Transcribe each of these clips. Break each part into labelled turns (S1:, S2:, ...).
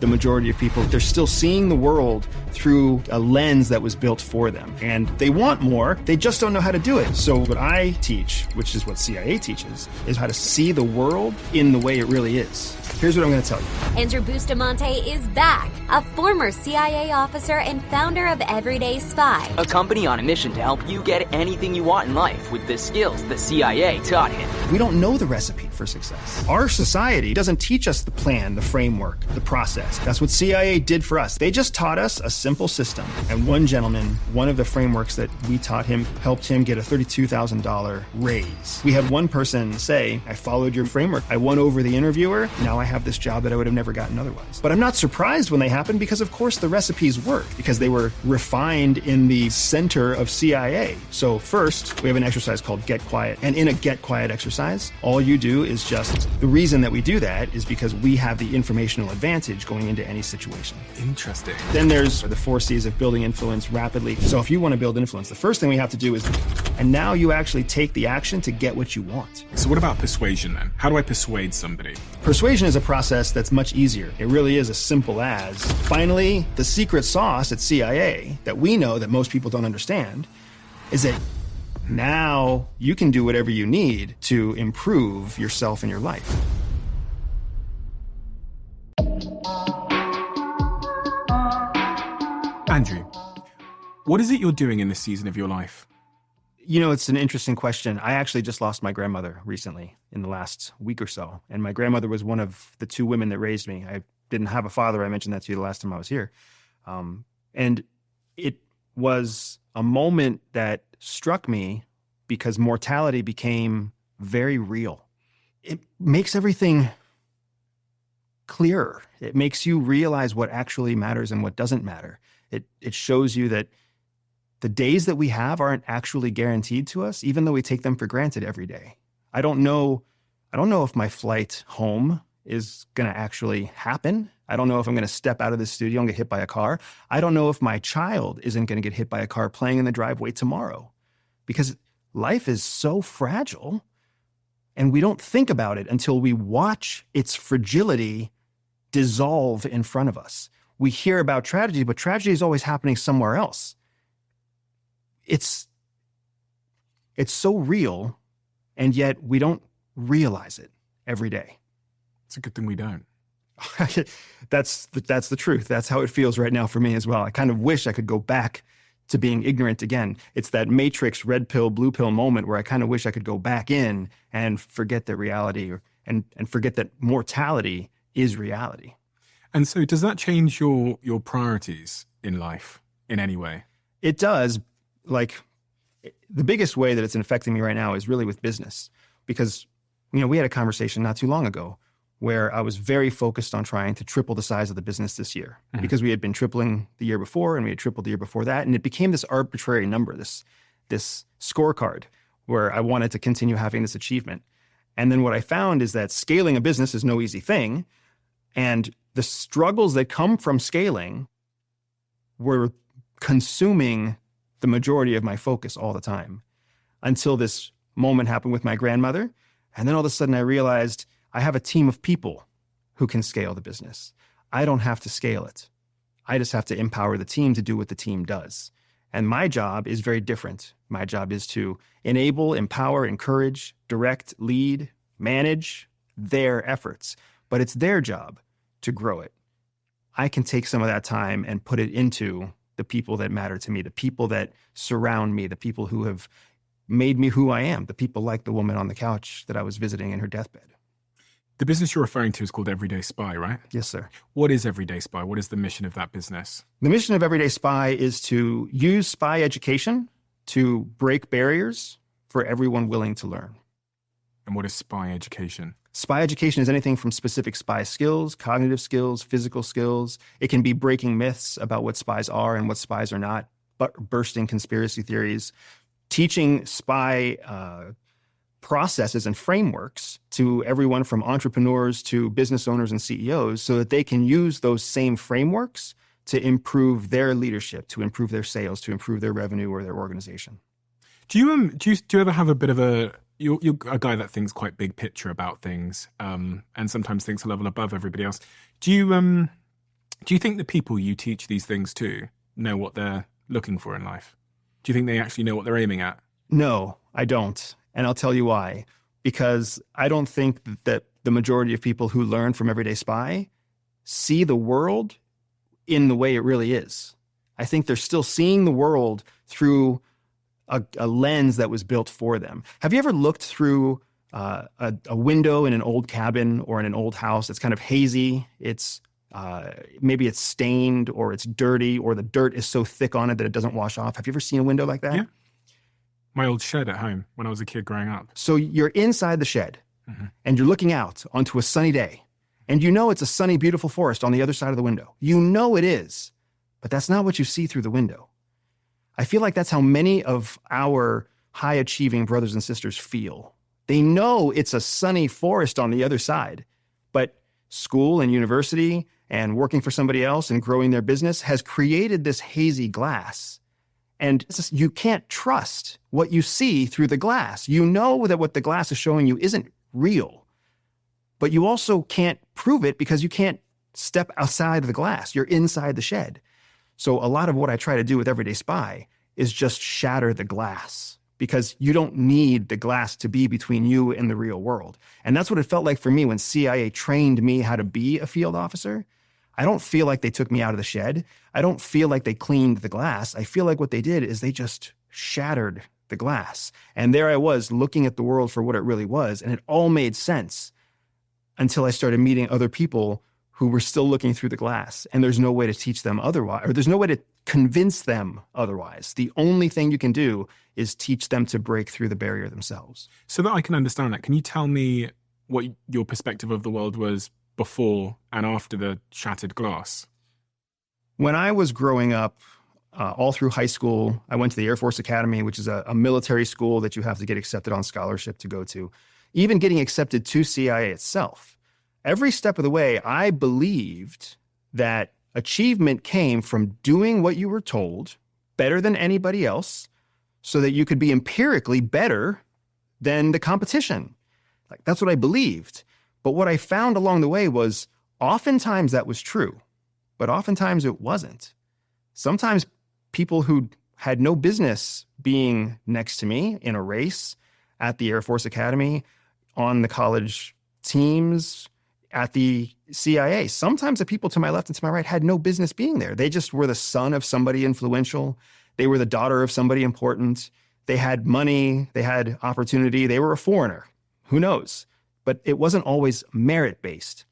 S1: the majority of people, they're still seeing the world through a lens that was built for them. And they want more, they just don't know how to do it. So what I teach, which is what CIA teaches, is how to see the world in the way it really is. Here's what I'm going to tell you.
S2: Andrew Bustamante is back, a former CIA officer and founder of Everyday Spy,
S3: a company on a mission to help you get anything you want in life with the skills the CIA taught him.
S1: We don't know the recipe for success. Our society doesn't teach us the plan, the framework, the process. That's what CIA did for us. They just taught us a simple system. And one gentleman, one of the frameworks that we taught him helped him get a $32,000 raise. We had one person say, I followed your framework. I won over the interviewer. Now I have this job that I would have never gotten otherwise. But I'm not surprised when they happen because, of course, the recipes worked because they were refined in the center of CIA. So first, we have an exercise called Get Quiet. And in a Get Quiet exercise, all you do is just, the reason that we do that is because we have the informational advantage going into any situation.
S4: Interesting.
S1: Then there's the 4 C's of building influence rapidly. So if you want to build influence, the first thing we have to do is, and now you actually take the action to get what you want.
S4: So what about persuasion then? How do I persuade somebody?
S1: Persuasion is a process that's much easier. It really is as simple as, finally, the secret sauce at CIA that we know that most people don't understand is that now you can do whatever you need to improve yourself and your life.
S4: Andrew, what is it you're doing in this season of your life?
S1: You know, it's an interesting question. I actually just lost my grandmother recently in the last week or so. And my grandmother was one of the 2 women that raised me. I didn't have a father. I mentioned that to you the last time I was here. And it was a moment that struck me because mortality became very real. It makes everything clearer. It makes you realize what actually matters and what doesn't matter. It shows you that the days that we have aren't actually guaranteed to us, even though we take them for granted every day. I don't know if my flight home is going to actually happen. I don't know if I'm going to step out of the studio and get hit by a car. I don't know if my child isn't going to get hit by a car playing in the driveway tomorrow, because life is so fragile and we don't think about it until we watch its fragility dissolve in front of us. We hear about tragedy, but tragedy is always happening somewhere else. It's so real, and yet we don't realize it every day.
S4: It's a good thing we don't.
S1: That's the truth. That's how it feels right now for me as well. I kind of wish I could go back to being ignorant again. It's that Matrix red pill, blue pill moment where I kind of wish I could go back in and forget that reality and forget that mortality is reality.
S4: And so does that change your priorities in life in any way?
S1: It does. Like, the biggest way that it's affecting me right now is really with business, because, you know, we had a conversation not too long ago where I was very focused on trying to triple the size of the business this year, because we had been tripling the year before and we had tripled the year before that. And it became this arbitrary number, this scorecard where I wanted to continue having this achievement. And then what I found is that scaling a business is no easy thing. And the struggles that come from scaling were consuming the majority of my focus all the time, until this moment happened with my grandmother. And then all of a sudden I realized I have a team of people who can scale the business. I don't have to scale it. I just have to empower the team to do what the team does. And my job is very different. My job is to enable, empower, encourage, direct, lead, manage their efforts. But it's their job to grow it. I can take some of that time and put it into the people that matter to me, the people that surround me, the people who have made me who I am, the people like the woman on the couch that I was visiting in her deathbed.
S4: The business you're referring to is called Everyday Spy, right?
S1: Yes, sir.
S4: What is Everyday Spy? What is the mission of that business?
S1: The mission of Everyday Spy is to use spy education to break barriers for everyone willing to learn.
S4: And what is spy education?
S1: Spy education is anything from specific spy skills, cognitive skills, physical skills. It can be breaking myths about what spies are and what spies are not, but bursting conspiracy theories, teaching spy processes and frameworks to everyone from entrepreneurs to business owners and CEOs so that they can use those same frameworks to improve their leadership, to improve their sales, to improve their revenue or their organization.
S4: Do you ever have a bit of you're a guy that thinks quite big picture about things, and sometimes thinks a level above everybody else. Do you Do you think the people you teach these things to know what they're looking for in life? Do you think they actually know what they're aiming at?
S1: No, I don't. And I'll tell you why. Because I don't think that the majority of people who learn from Everyday Spy see the world in the way it really is. I think they're still seeing the world through a lens that was built for them. Have you ever looked through a window in an old cabin or in an old house? It's kind of hazy. It's maybe it's stained or it's dirty or the dirt is so thick on it that it doesn't wash off. Have you ever seen a window like that?
S4: Yeah. My old shed at home when I was a kid growing up.
S1: So you're inside the shed and you're looking out onto a sunny day and you know it's a sunny, beautiful forest on the other side of the window. You know it is, but that's not what you see through the window. I feel like that's how many of our high-achieving brothers and sisters feel. They know it's a sunny forest on the other side, but school and university and working for somebody else and growing their business has created this hazy glass. And you can't trust what you see through the glass. You know that what the glass is showing you isn't real, but you also can't prove it because you can't step outside of the glass. You're inside the shed. So a lot of what I try to do with Everyday Spy is just shatter the glass, because you don't need the glass to be between you and the real world. And that's what it felt like for me when CIA trained me how to be a field officer. I don't feel like they took me out of the shed. I don't feel like they cleaned the glass. I feel like what they did is they just shattered the glass. And there I was looking at the world for what it really was. And it all made sense until I started meeting other people who were still looking through the glass. And there's no way to teach them otherwise, or there's no way to convince them otherwise. The only thing you can do is teach them to break through the barrier themselves.
S4: So that I can understand that, can you tell me what your perspective of the world was before and after the shattered glass?
S1: When I was growing up, all through high school, I went to the Air Force Academy, which is a military school that you have to get accepted on scholarship to go to. Even getting accepted to CIA itself. Every step of the way, I believed that achievement came from doing what you were told better than anybody else so that you could be empirically better than the competition. Like, that's what I believed. But what I found along the way was oftentimes that was true, but oftentimes it wasn't. Sometimes people who had no business being next to me in a race at the Air Force Academy, on the college teams, at the CIA, sometimes the people to my left and to my right had no business being there. They just were the son of somebody influential. They were the daughter of somebody important. They had money. They had opportunity. They were a foreigner. Who knows? But it wasn't always merit-based.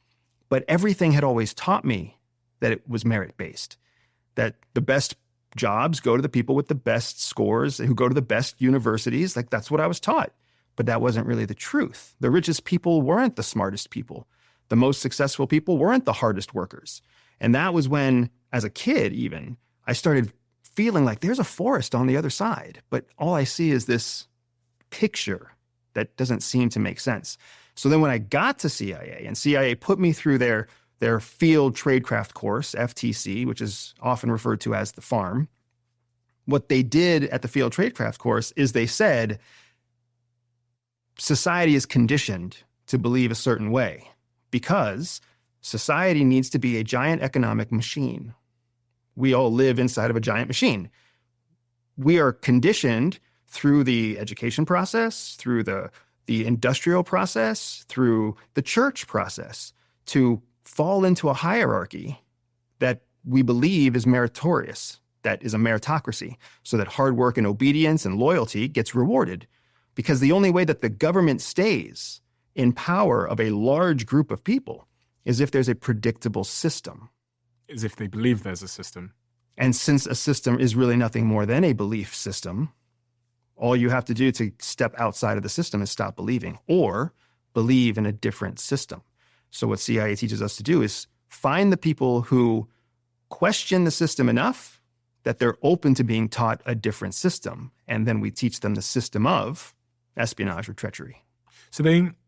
S1: But everything had always taught me that it was merit-based, that the best jobs go to the people with the best scores, who go to the best universities. Like, that's what I was taught. But that wasn't really the truth. The richest people weren't the smartest people. The most successful people weren't the hardest workers. And that was when, as a kid even, I started feeling like there's a forest on the other side, but all I see is this picture that doesn't seem to make sense. So then when I got to CIA, and CIA put me through their field tradecraft course, FTC, which is often referred to as the farm, what they did at the field tradecraft course is they said, society is conditioned to believe a certain way, because society needs to be a giant economic machine. We all live inside of a giant machine. We are conditioned through the education process, through the industrial process, through the church process, to fall into a hierarchy that we believe is meritorious, that is a meritocracy, so that hard work and obedience and loyalty gets rewarded. Because the only way that the government stays in power of a large group of people is if there's a predictable system.
S4: Is if they believe there's a system.
S1: And since a system is really nothing more than a belief system, all you have to do to step outside of the system is stop believing or believe in a different system. So what CIA teaches us to do is find the people who question the system enough that they're open to being taught a different system. And then we teach them the system of espionage or treachery.
S4: So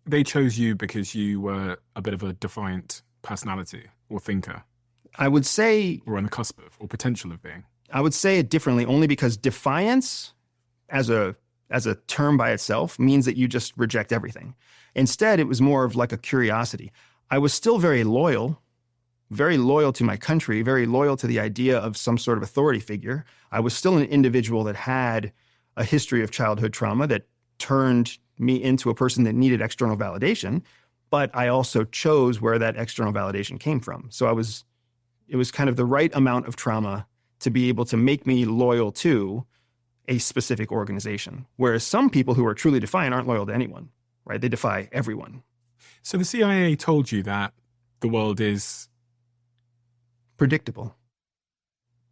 S4: they chose you because you were a bit of a defiant personality or thinker.
S1: I would say...
S4: Or on the cusp of, or potential of being.
S1: I would say it differently, only because defiance as a term by itself means that you just reject everything. Instead, it was more of like a curiosity. I was still very loyal, very loyal to my country, very loyal to the idea of some sort of authority figure. I was still an individual that had a history of childhood trauma that turned me into a person that needed external validation, but I also chose where that external validation came from. So it was kind of the right amount of trauma to be able to make me loyal to a specific organization. Whereas some people who are truly defiant aren't loyal to anyone, right? They defy everyone.
S4: So the CIA told you that the world is
S1: predictable.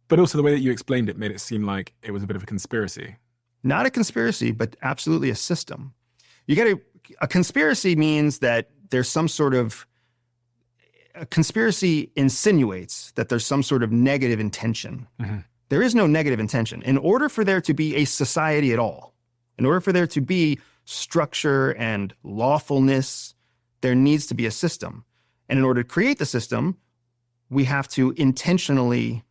S4: But also the way that you explained it made it seem like it was a bit of a conspiracy.
S1: Not a conspiracy, but absolutely a system. A conspiracy means that there's some sort of, a conspiracy insinuates that there's some sort of negative intention. Mm-hmm. There is no negative intention. In order for there to be a society at all, in order for there to be structure and lawfulness, there needs to be a system. And in order to create the system, we have to intentionally,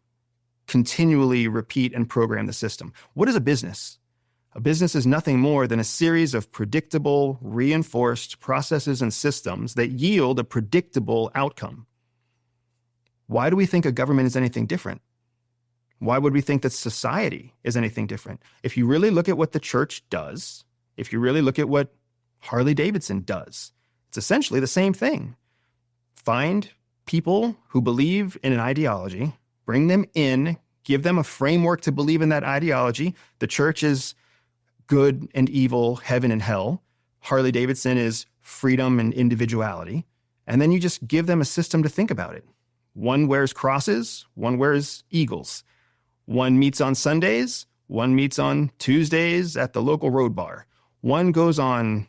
S1: continually repeat and program the system. What is a business? A business is nothing more than a series of predictable, reinforced processes and systems that yield a predictable outcome. Why do we think a government is anything different? Why would we think that society is anything different? If you really look at what the church does, if you really look at what Harley Davidson does, it's essentially the same thing. Find people who believe in an ideology, bring them in, give them a framework to believe in that ideology. The church is good and evil, heaven and hell. Harley Davidson is freedom and individuality. And then you just give them a system to think about it. One wears crosses, one wears eagles. One meets on Sundays, one meets on Tuesdays at the local road bar. One goes on,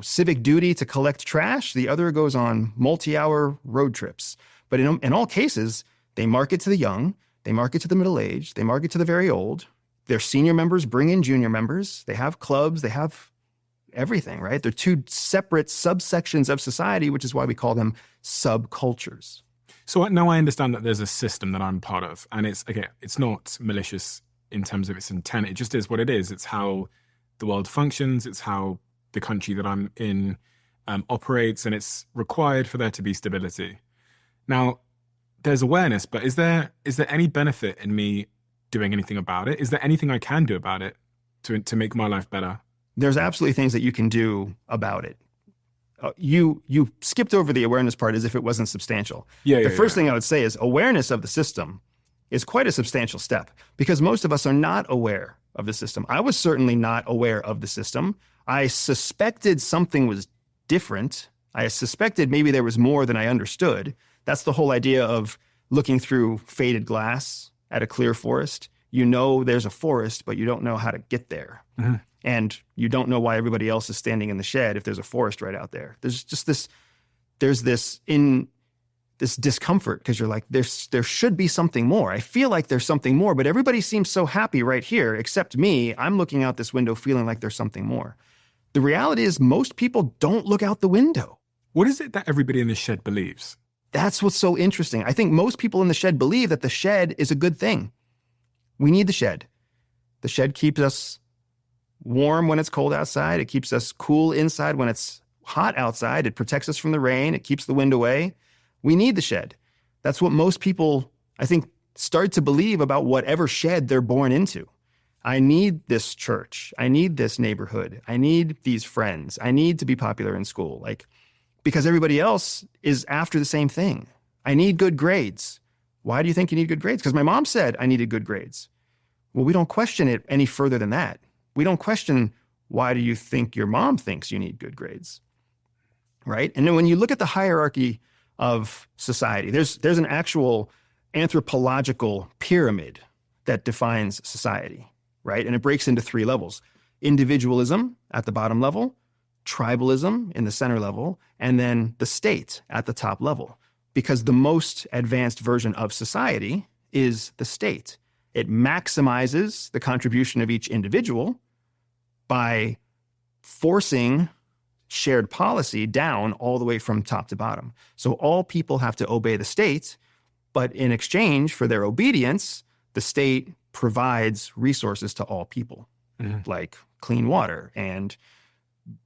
S1: civic duty to collect trash. The other goes on multi-hour road trips. But in all cases, they market to the young, they market to the middle-aged, they market to the very old. Their senior members bring in junior members. They have clubs, they have everything, right? They're two separate subsections of society, which is why we call them subcultures.
S4: So now I understand that there's a system that I'm part of, and it's not malicious in terms of its intent. It just is what it is. It's how the world functions. It's how the country that I'm in operates, and it's required for there to be stability. Now, there's awareness, but is there any benefit in me doing anything about it? Is there anything I can do about it to make my life better?
S1: There's absolutely things that you can do about it. You skipped over the awareness part as if it wasn't substantial. The first thing I would say is awareness of the system is quite a substantial step because most of us are not aware of the system. I was certainly not aware of the system. I suspected something was different. I suspected maybe there was more than I understood. That's the whole idea of looking through faded glass at a clear forest. You know there's a forest, but you don't know how to get there. Mm-hmm. And you don't know why everybody else is standing in the shed if there's a forest right out there. There's just this discomfort because you're like, there should be something more. I feel like there's something more, but everybody seems so happy right here, except me. I'm looking out this window feeling like there's something more. The reality is most people don't look out the window.
S4: What is it that everybody in the shed believes?
S1: That's what's so interesting. I think most people in the shed believe that the shed is a good thing. We need the shed. The shed keeps us warm when it's cold outside. It keeps us cool inside when it's hot outside. It protects us from the rain. It keeps the wind away. We need the shed. That's what most people, I think, start to believe about whatever shed they're born into. I need this church. I need this neighborhood. I need these friends. I need to be popular in school. Because everybody else is after the same thing. I need good grades. Why do you think you need good grades? Because my mom said I needed good grades. Well, we don't question it any further than that. We don't question, why do you think your mom thinks you need good grades, right? And then when you look at the hierarchy of society, there's an actual anthropological pyramid that defines society, right? And it breaks into 3 levels. Individualism at the bottom level, tribalism in the center level, and then the state at the top level. Because the most advanced version of society is the state. It maximizes the contribution of each individual by forcing shared policy down all the way from top to bottom. So all people have to obey the state, but in exchange for their obedience, the state provides resources to all people, like clean water and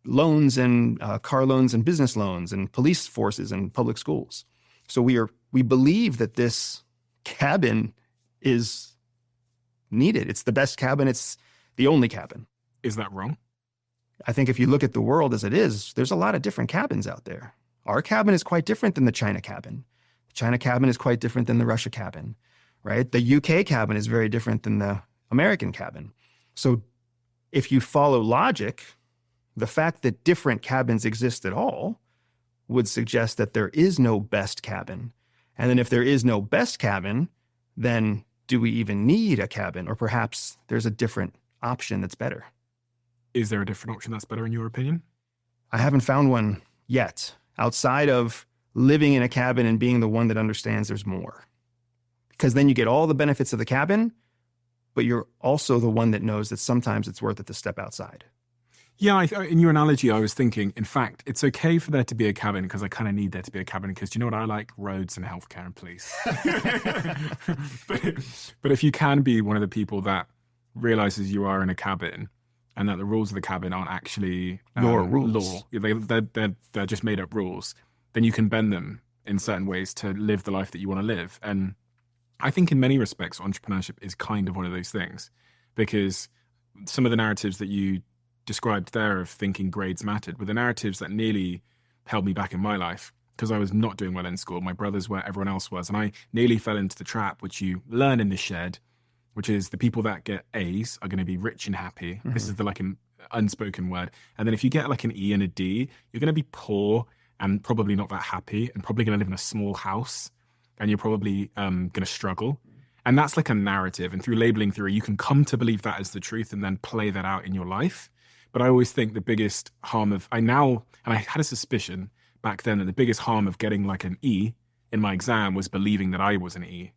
S1: loans and car loans and business loans and police forces and public schools. So we are we believe that this cabin is needed. It's the best cabin. It's the only cabin.
S4: Is that wrong?
S1: I think if you look at the world as it is, there's a lot of different cabins out there. Our cabin is quite different than the China cabin. The China cabin is quite different than the Russia cabin, right? The UK cabin is very different than the American cabin. So if you follow logic, the fact that different cabins exist at all would suggest that there is no best cabin. And then if there is no best cabin, then do we even need a cabin? Or perhaps there's a different option that's better.
S4: Is there a different option that's better in your opinion?
S1: I haven't found one yet, outside of living in a cabin and being the one that understands there's more. Because then you get all the benefits of the cabin, but you're also the one that knows that sometimes it's worth it to step outside.
S4: Yeah, in your analogy, I was thinking, in fact, it's okay for there to be a cabin because I kind of need there to be a cabin because do you know what I like? Roads and healthcare and police. but if you can be one of the people that realizes you are in a cabin and that the rules of the cabin aren't actually
S1: your rules.
S4: Law, they're just made up rules, then you can bend them in certain ways to live the life that you want to live. And I think in many respects, entrepreneurship is kind of one of those things because some of the narratives that you described there of thinking grades mattered were the narratives that nearly held me back in my life because I was not doing well in school. My brothers were, everyone else was. And I nearly fell into the trap, which you learn in the shed, which is the people that get A's are going to be rich and happy. Mm-hmm. This is the an unspoken word. And then if you get like an E and a D, you're going to be poor and probably not that happy and probably going to live in a small house and you're probably going to struggle. And that's like a narrative. And through labeling theory, you can come to believe that as the truth and then play that out in your life. But I always think the biggest harm of, and I had a suspicion back then that the biggest harm of getting like an E in my exam was believing that I was an E.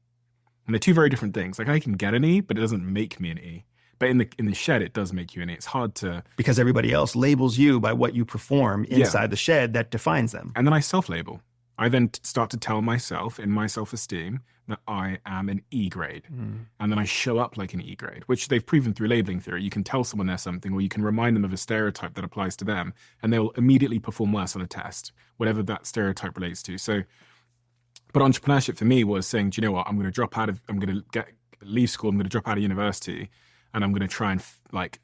S4: And they're two very different things. Like I can get an E, but it doesn't make me an E. But in the shed, it does make you an E. It's hard to...
S1: Because everybody else labels you by what you perform inside the shed that defines them.
S4: And then I self-label. I then start to tell myself in my self-esteem that I am an E grade. And then I show up like an E grade, which they've proven through labeling theory. You can tell someone they're something, or you can remind them of a stereotype that applies to them, and they'll immediately perform worse on a test, whatever that stereotype relates to. So, but entrepreneurship for me was saying, do you know what? I'm going to leave school, I'm going to drop out of university, and I'm going to try and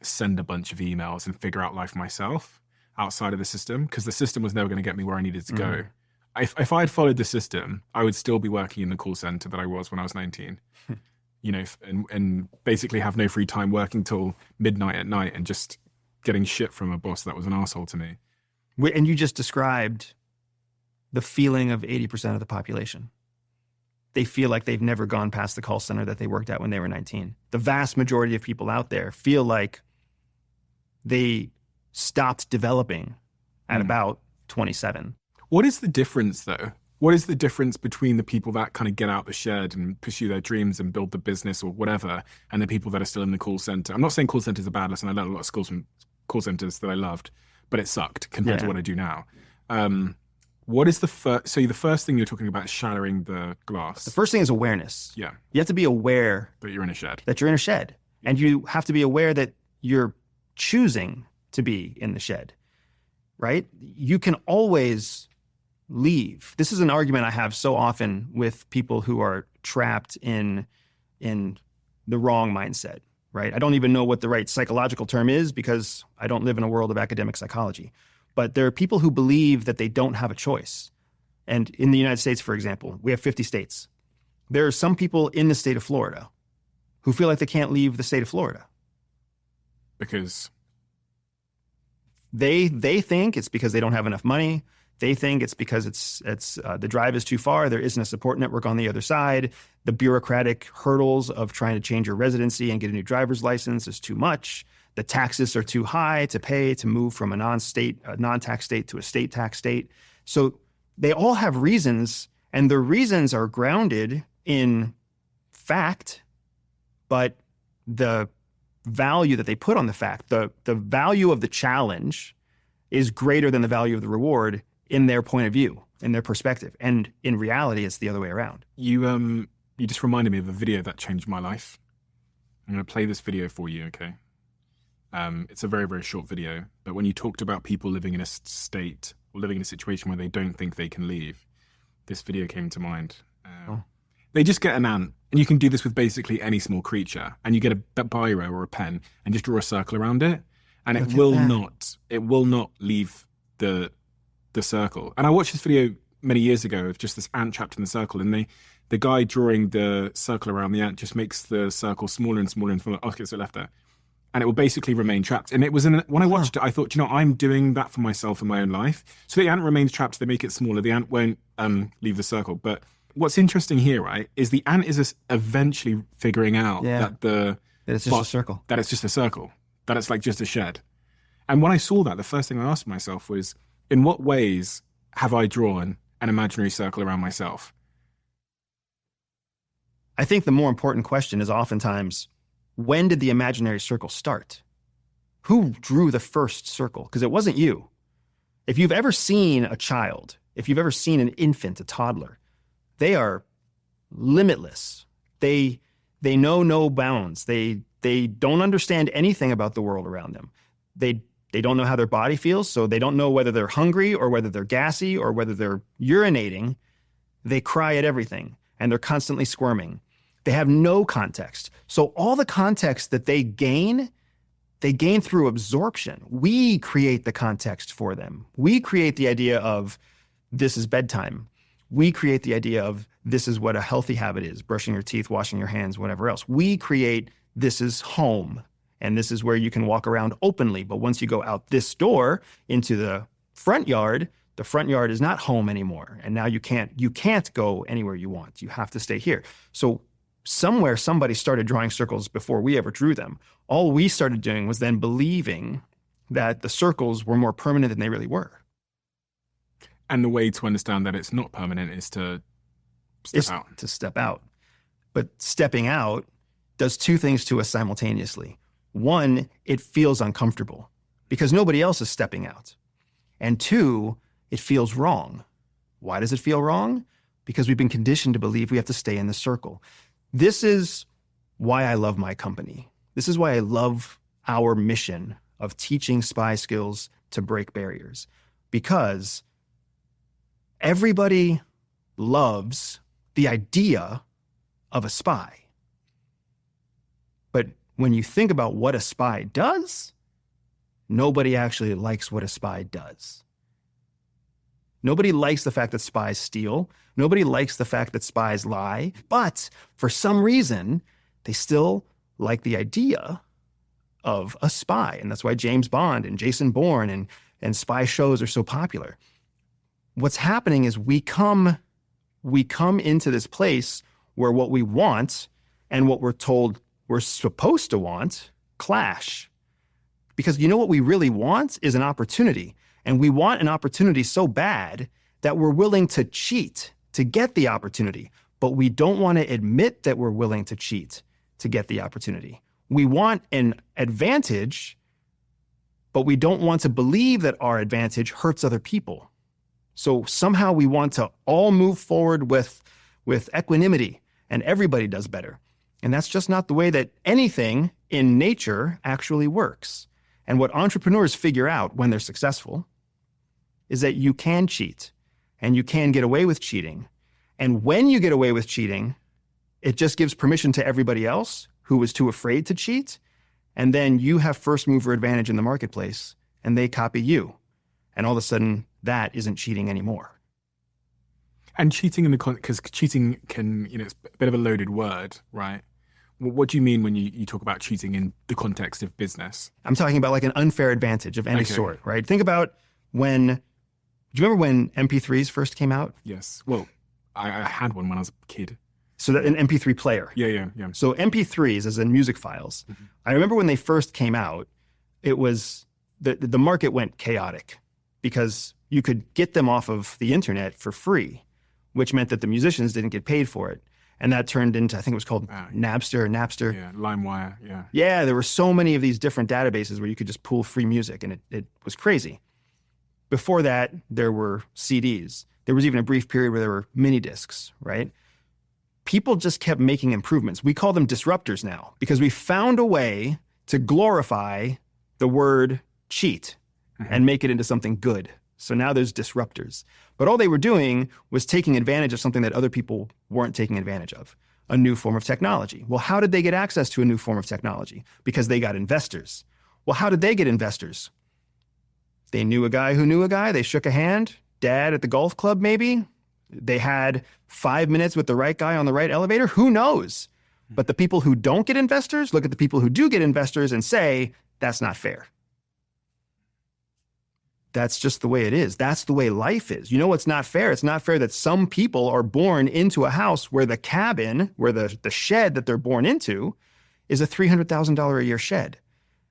S4: send a bunch of emails and figure out life myself outside of the system, because the system was never going to get me where I needed to go. If I had followed the system, I would still be working in the call center that I was when I was 19, and basically have no free time working till midnight at night and just getting shit from a boss that was an asshole to me.
S1: And you just described the feeling of 80% of the population. They feel like they've never gone past the call center that they worked at when they were 19. The vast majority of people out there feel like they stopped developing at about 27.
S4: What is the difference, though? What is the difference between the people that kind of get out the shed and pursue their dreams and build the business or whatever, and the people that are still in the call center? I'm not saying call centers are bad. Listen, I learned a lot of skills from call centers that I loved, but it sucked compared to what I do now. What is the first? So the first thing you're talking about is shattering the glass.
S1: The first thing is awareness.
S4: Yeah.
S1: You have to be aware
S4: that you're in a shed.
S1: That you're in a shed. And you have to be aware that you're choosing to be in the shed, right? You can always leave. This is an argument I have so often with people who are trapped in the wrong mindset, right? I don't even know what the right psychological term is because I don't live in a world of academic psychology. But there are people who believe that they don't have a choice. And in the United States, for example, we have 50 states. There are some people in the state of Florida who feel like they can't leave the state of Florida.
S4: Because?
S1: They think it's because they don't have enough money. They think it's because it's the drive is too far. There isn't a support network on the other side. The bureaucratic hurdles of trying to change your residency and get a new driver's license is too much. The taxes are too high to pay to move from a non-tax state to a state tax state. So they all have reasons, and the reasons are grounded in fact, but the value that they put on the fact, the value of the challenge is greater than the value of the reward in their point of view, in their perspective. And in reality, it's the other way around.
S4: You just reminded me of a video that changed my life. I'm going to play this video for you, okay? It's a very, very short video, but when you talked about people living in a state or living in a situation where they don't think they can leave, this video came to mind. They just get an ant, and you can do this with basically any small creature, and you get a biro or a pen and just draw a circle around it, and it will not leave the circle. And I watched this video many years ago of just this ant trapped in the circle, and the guy drawing the circle around the ant just makes the circle smaller and smaller and smaller. Okay, so it left there. And it will basically remain trapped. And it was when I watched it, I thought, I'm doing that for myself in my own life. So the ant remains trapped, they make it smaller. The ant won't leave the circle. But what's interesting here, right, is the ant is eventually figuring out that
S1: it's just a circle.
S4: That it's just a circle. That it's like just a shed. And when I saw that, the first thing I asked myself was, in what ways have I drawn an imaginary circle around myself?
S1: I think the more important question is oftentimes, when did the imaginary circle start? Who drew the first circle? Because it wasn't you. If you've ever seen a child, if you've ever seen an infant, a toddler, they are limitless. They know no bounds. They don't understand anything about the world around them. They don't know how their body feels, so they don't know whether they're hungry or whether they're gassy or whether they're urinating. They cry at everything, and they're constantly squirming. They have no context. So all the context that they gain through absorption. We create the context for them. We create the idea of this is bedtime. We create the idea of this is what a healthy habit is, brushing your teeth, washing your hands, whatever else. We create this is home, and this is where you can walk around openly. But once you go out this door into the front yard is not home anymore. And now you can't go anywhere you want. You have to stay here. So somewhere somebody started drawing circles before we ever drew them. All we started doing was then believing that the circles were more permanent than they really were.
S4: And the way to understand that it's not permanent is to
S1: step out. But stepping out does two things to us simultaneously. One, it feels uncomfortable because nobody else is stepping out. And two, it feels wrong. Why does it feel wrong? Because we've been conditioned to believe we have to stay in the circle. This is why I love my company. This is why I love our mission of teaching spy skills to break barriers. Because everybody loves the idea of a spy. But when you think about what a spy does, nobody actually likes what a spy does. Nobody likes the fact that spies steal. Nobody likes the fact that spies lie. But for some reason, they still like the idea of a spy. And that's why James Bond and Jason Bourne and spy shows are so popular. What's happening is we come into this place where what we want and what we're told we're supposed to want clash. Because you know what we really want is an opportunity. And we want an opportunity so bad that we're willing to cheat to get the opportunity. But we don't want to admit that we're willing to cheat to get the opportunity. We want an advantage, but we don't want to believe that our advantage hurts other people. So somehow we want to all move forward with equanimity, and everybody does better. And that's just not the way that anything in nature actually works. And what entrepreneurs figure out when they're successful is that you can cheat and you can get away with cheating. And when you get away with cheating, it just gives permission to everybody else who was too afraid to cheat. And then you have first mover advantage in the marketplace and they copy you. And all of a sudden that isn't cheating anymore.
S4: And cheating because cheating can, it's a bit of a loaded word, right? What do you mean when you talk about cheating in the context of business?
S1: I'm talking about like an unfair advantage of any sort, right? Think about do you remember when MP3s first came out?
S4: Yes. Well, I had one when I was a kid.
S1: So an MP3 player.
S4: Yeah.
S1: So MP3s, as in music files. Mm-hmm. I remember when they first came out, it was, the market went chaotic because you could get them off of the internet for free, which meant that the musicians didn't get paid for it. And that turned into, I think it was called Napster.
S4: Yeah, LimeWire, yeah.
S1: Yeah, there were so many of these different databases where you could just pull free music, and it was crazy. Before that, there were CDs. There was even a brief period where there were mini discs, right? People just kept making improvements. We call them disruptors now because we found a way to glorify the word cheat and make it into something good. So now there's disruptors. But all they were doing was taking advantage of something that other people weren't taking advantage of. A new form of technology. Well, how did they get access to a new form of technology? Because they got investors. Well, how did they get investors? They knew a guy who knew a guy. They shook a hand. Dad at the golf club, maybe. They had 5 minutes with the right guy on the right elevator. Who knows? But the people who don't get investors look at the people who do get investors and say, that's not fair. That's just the way it is. That's the way life is. You know what's not fair? It's not fair that some people are born into a house where the cabin, where the shed that they're born into is a $300,000 a year shed.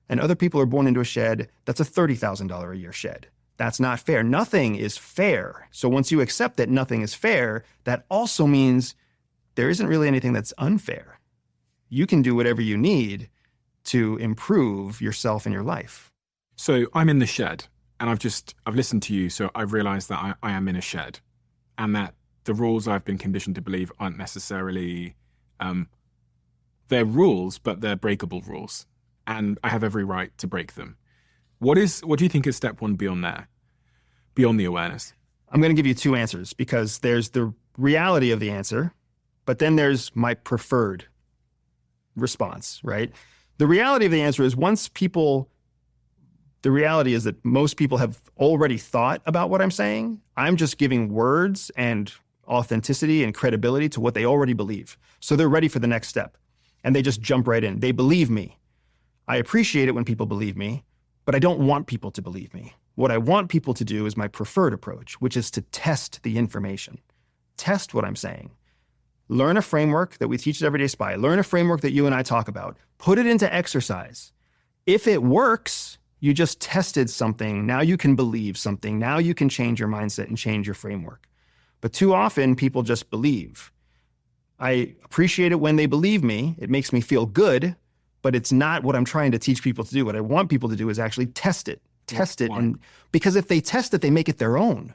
S1: And other people are born into a shed that's a $30,000 a year shed. That's not fair. Nothing is fair. So once you accept that nothing is fair, that also means there isn't really anything that's unfair. You can do whatever you need to improve yourself and your life.
S4: So I'm in the shed. And I've listened to you, so I've realized that I am in a shed and that the rules I've been conditioned to believe aren't necessarily, they're rules, but they're breakable rules. And I have every right to break them. What do you think is step one beyond there, beyond the awareness?
S1: I'm going to give you two answers because there's the reality of the answer, but then there's my preferred response, right? The reality of the answer is the reality is that most people have already thought about what I'm saying. I'm just giving words and authenticity and credibility to what they already believe. So they're ready for the next step and they just jump right in. They believe me. I appreciate it when people believe me, but I don't want people to believe me. What I want people to do is my preferred approach, which is to test the information. Test what I'm saying. Learn a framework that we teach at Everyday Spy. Learn a framework that you and I talk about. Put it into exercise. If it works, you just tested something. Now you can believe something. Now you can change your mindset and change your framework. But too often, people just believe. I appreciate it when they believe me. It makes me feel good, but it's not what I'm trying to teach people to do. What I want people to do is actually test it. Test it. And because if they test it, they make it their own.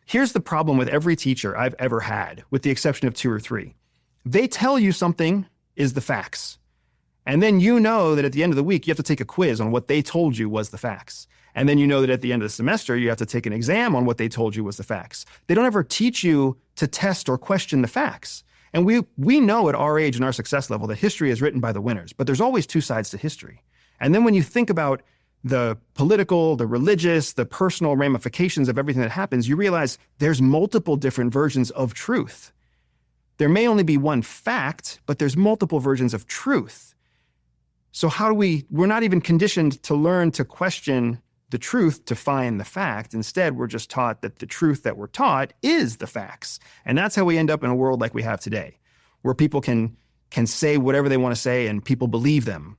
S1: Here's the problem with every teacher I've ever had, with the exception of 2 or 3. They tell you something is the facts. And then you know that at the end of the week, you have to take a quiz on what they told you was the facts. And then you know that at the end of the semester, you have to take an exam on what they told you was the facts. They don't ever teach you to test or question the facts. And we know at our age and our success level that history is written by the winners, but there's always two sides to history. And then when you think about the political, the religious, the personal ramifications of everything that happens, you realize there's multiple different versions of truth. There may only be one fact, but there's multiple versions of truth. So we're not even conditioned to learn to question the truth to find the fact. Instead, we're just taught that the truth that we're taught is the facts. And that's how we end up in a world like we have today, where people can say whatever they want to say and people believe them,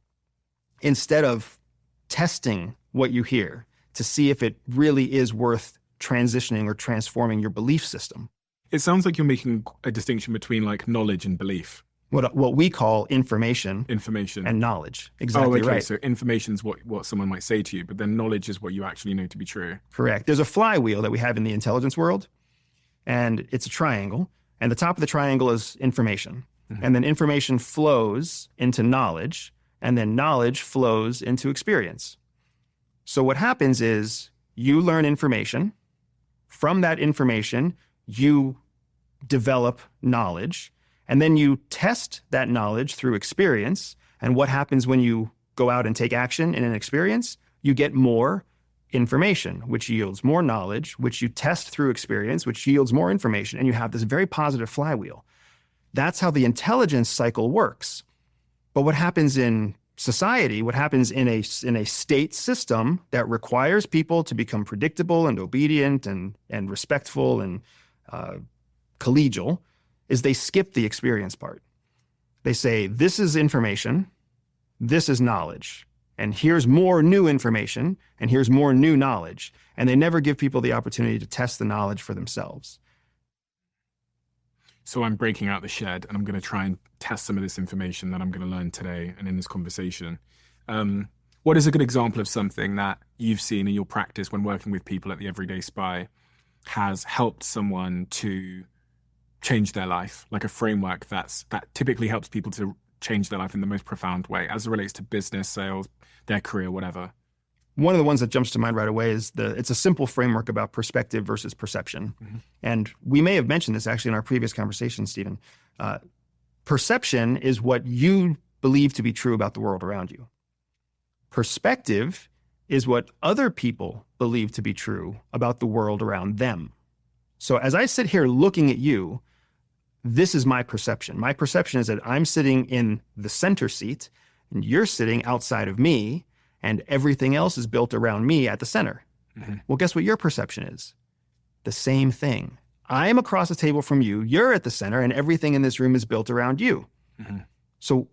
S1: instead of testing what you hear to see if it really is worth transitioning or transforming your belief system.
S4: It sounds like you're making a distinction between like knowledge and belief.
S1: What we call information and knowledge. Exactly right.
S4: So information is what someone might say to you, but then knowledge is what you actually know to be true.
S1: Correct. There's a flywheel that we have in the intelligence world, and it's a triangle, and the top of the triangle is information. Mm-hmm. And then information flows into knowledge, and then knowledge flows into experience. So what happens is you learn information. From that information, you develop knowledge. And then you test that knowledge through experience. And what happens when you go out and take action in an experience? You get more information, which yields more knowledge, which you test through experience, which yields more information. And you have this very positive flywheel. That's how the intelligence cycle works. But what happens in society, what happens in a state system that requires people to become predictable and obedient and respectful and collegial, is they skip the experience part. They say, this is information, this is knowledge, and here's more new information, and here's more new knowledge. And they never give people the opportunity to test the knowledge for themselves.
S4: So I'm breaking out the shed, and I'm going to try and test some of this information that I'm going to learn today and in this conversation. What is a good example of something that you've seen in your practice when working with people at the Everyday Spy has helped someone to change their life, like a framework that typically helps people to change their life in the most profound way as it relates to business, sales, their career, whatever?
S1: one of the ones that jumps to mind right away is it's a simple framework about perspective versus perception. And we may have mentioned this actually in our previous conversation, Stephen. Perception is what you believe to be true about the world around you. Perspective is what other people believe to be true about the world around them. So as I sit here looking at you, this is my perception. My perception is that I'm sitting in the center seat and you're sitting outside of me, and everything else is built around me at the center. Well, guess what your perception is? The same thing. I'm across the table from you, you're at the center, and everything in this room is built around you. So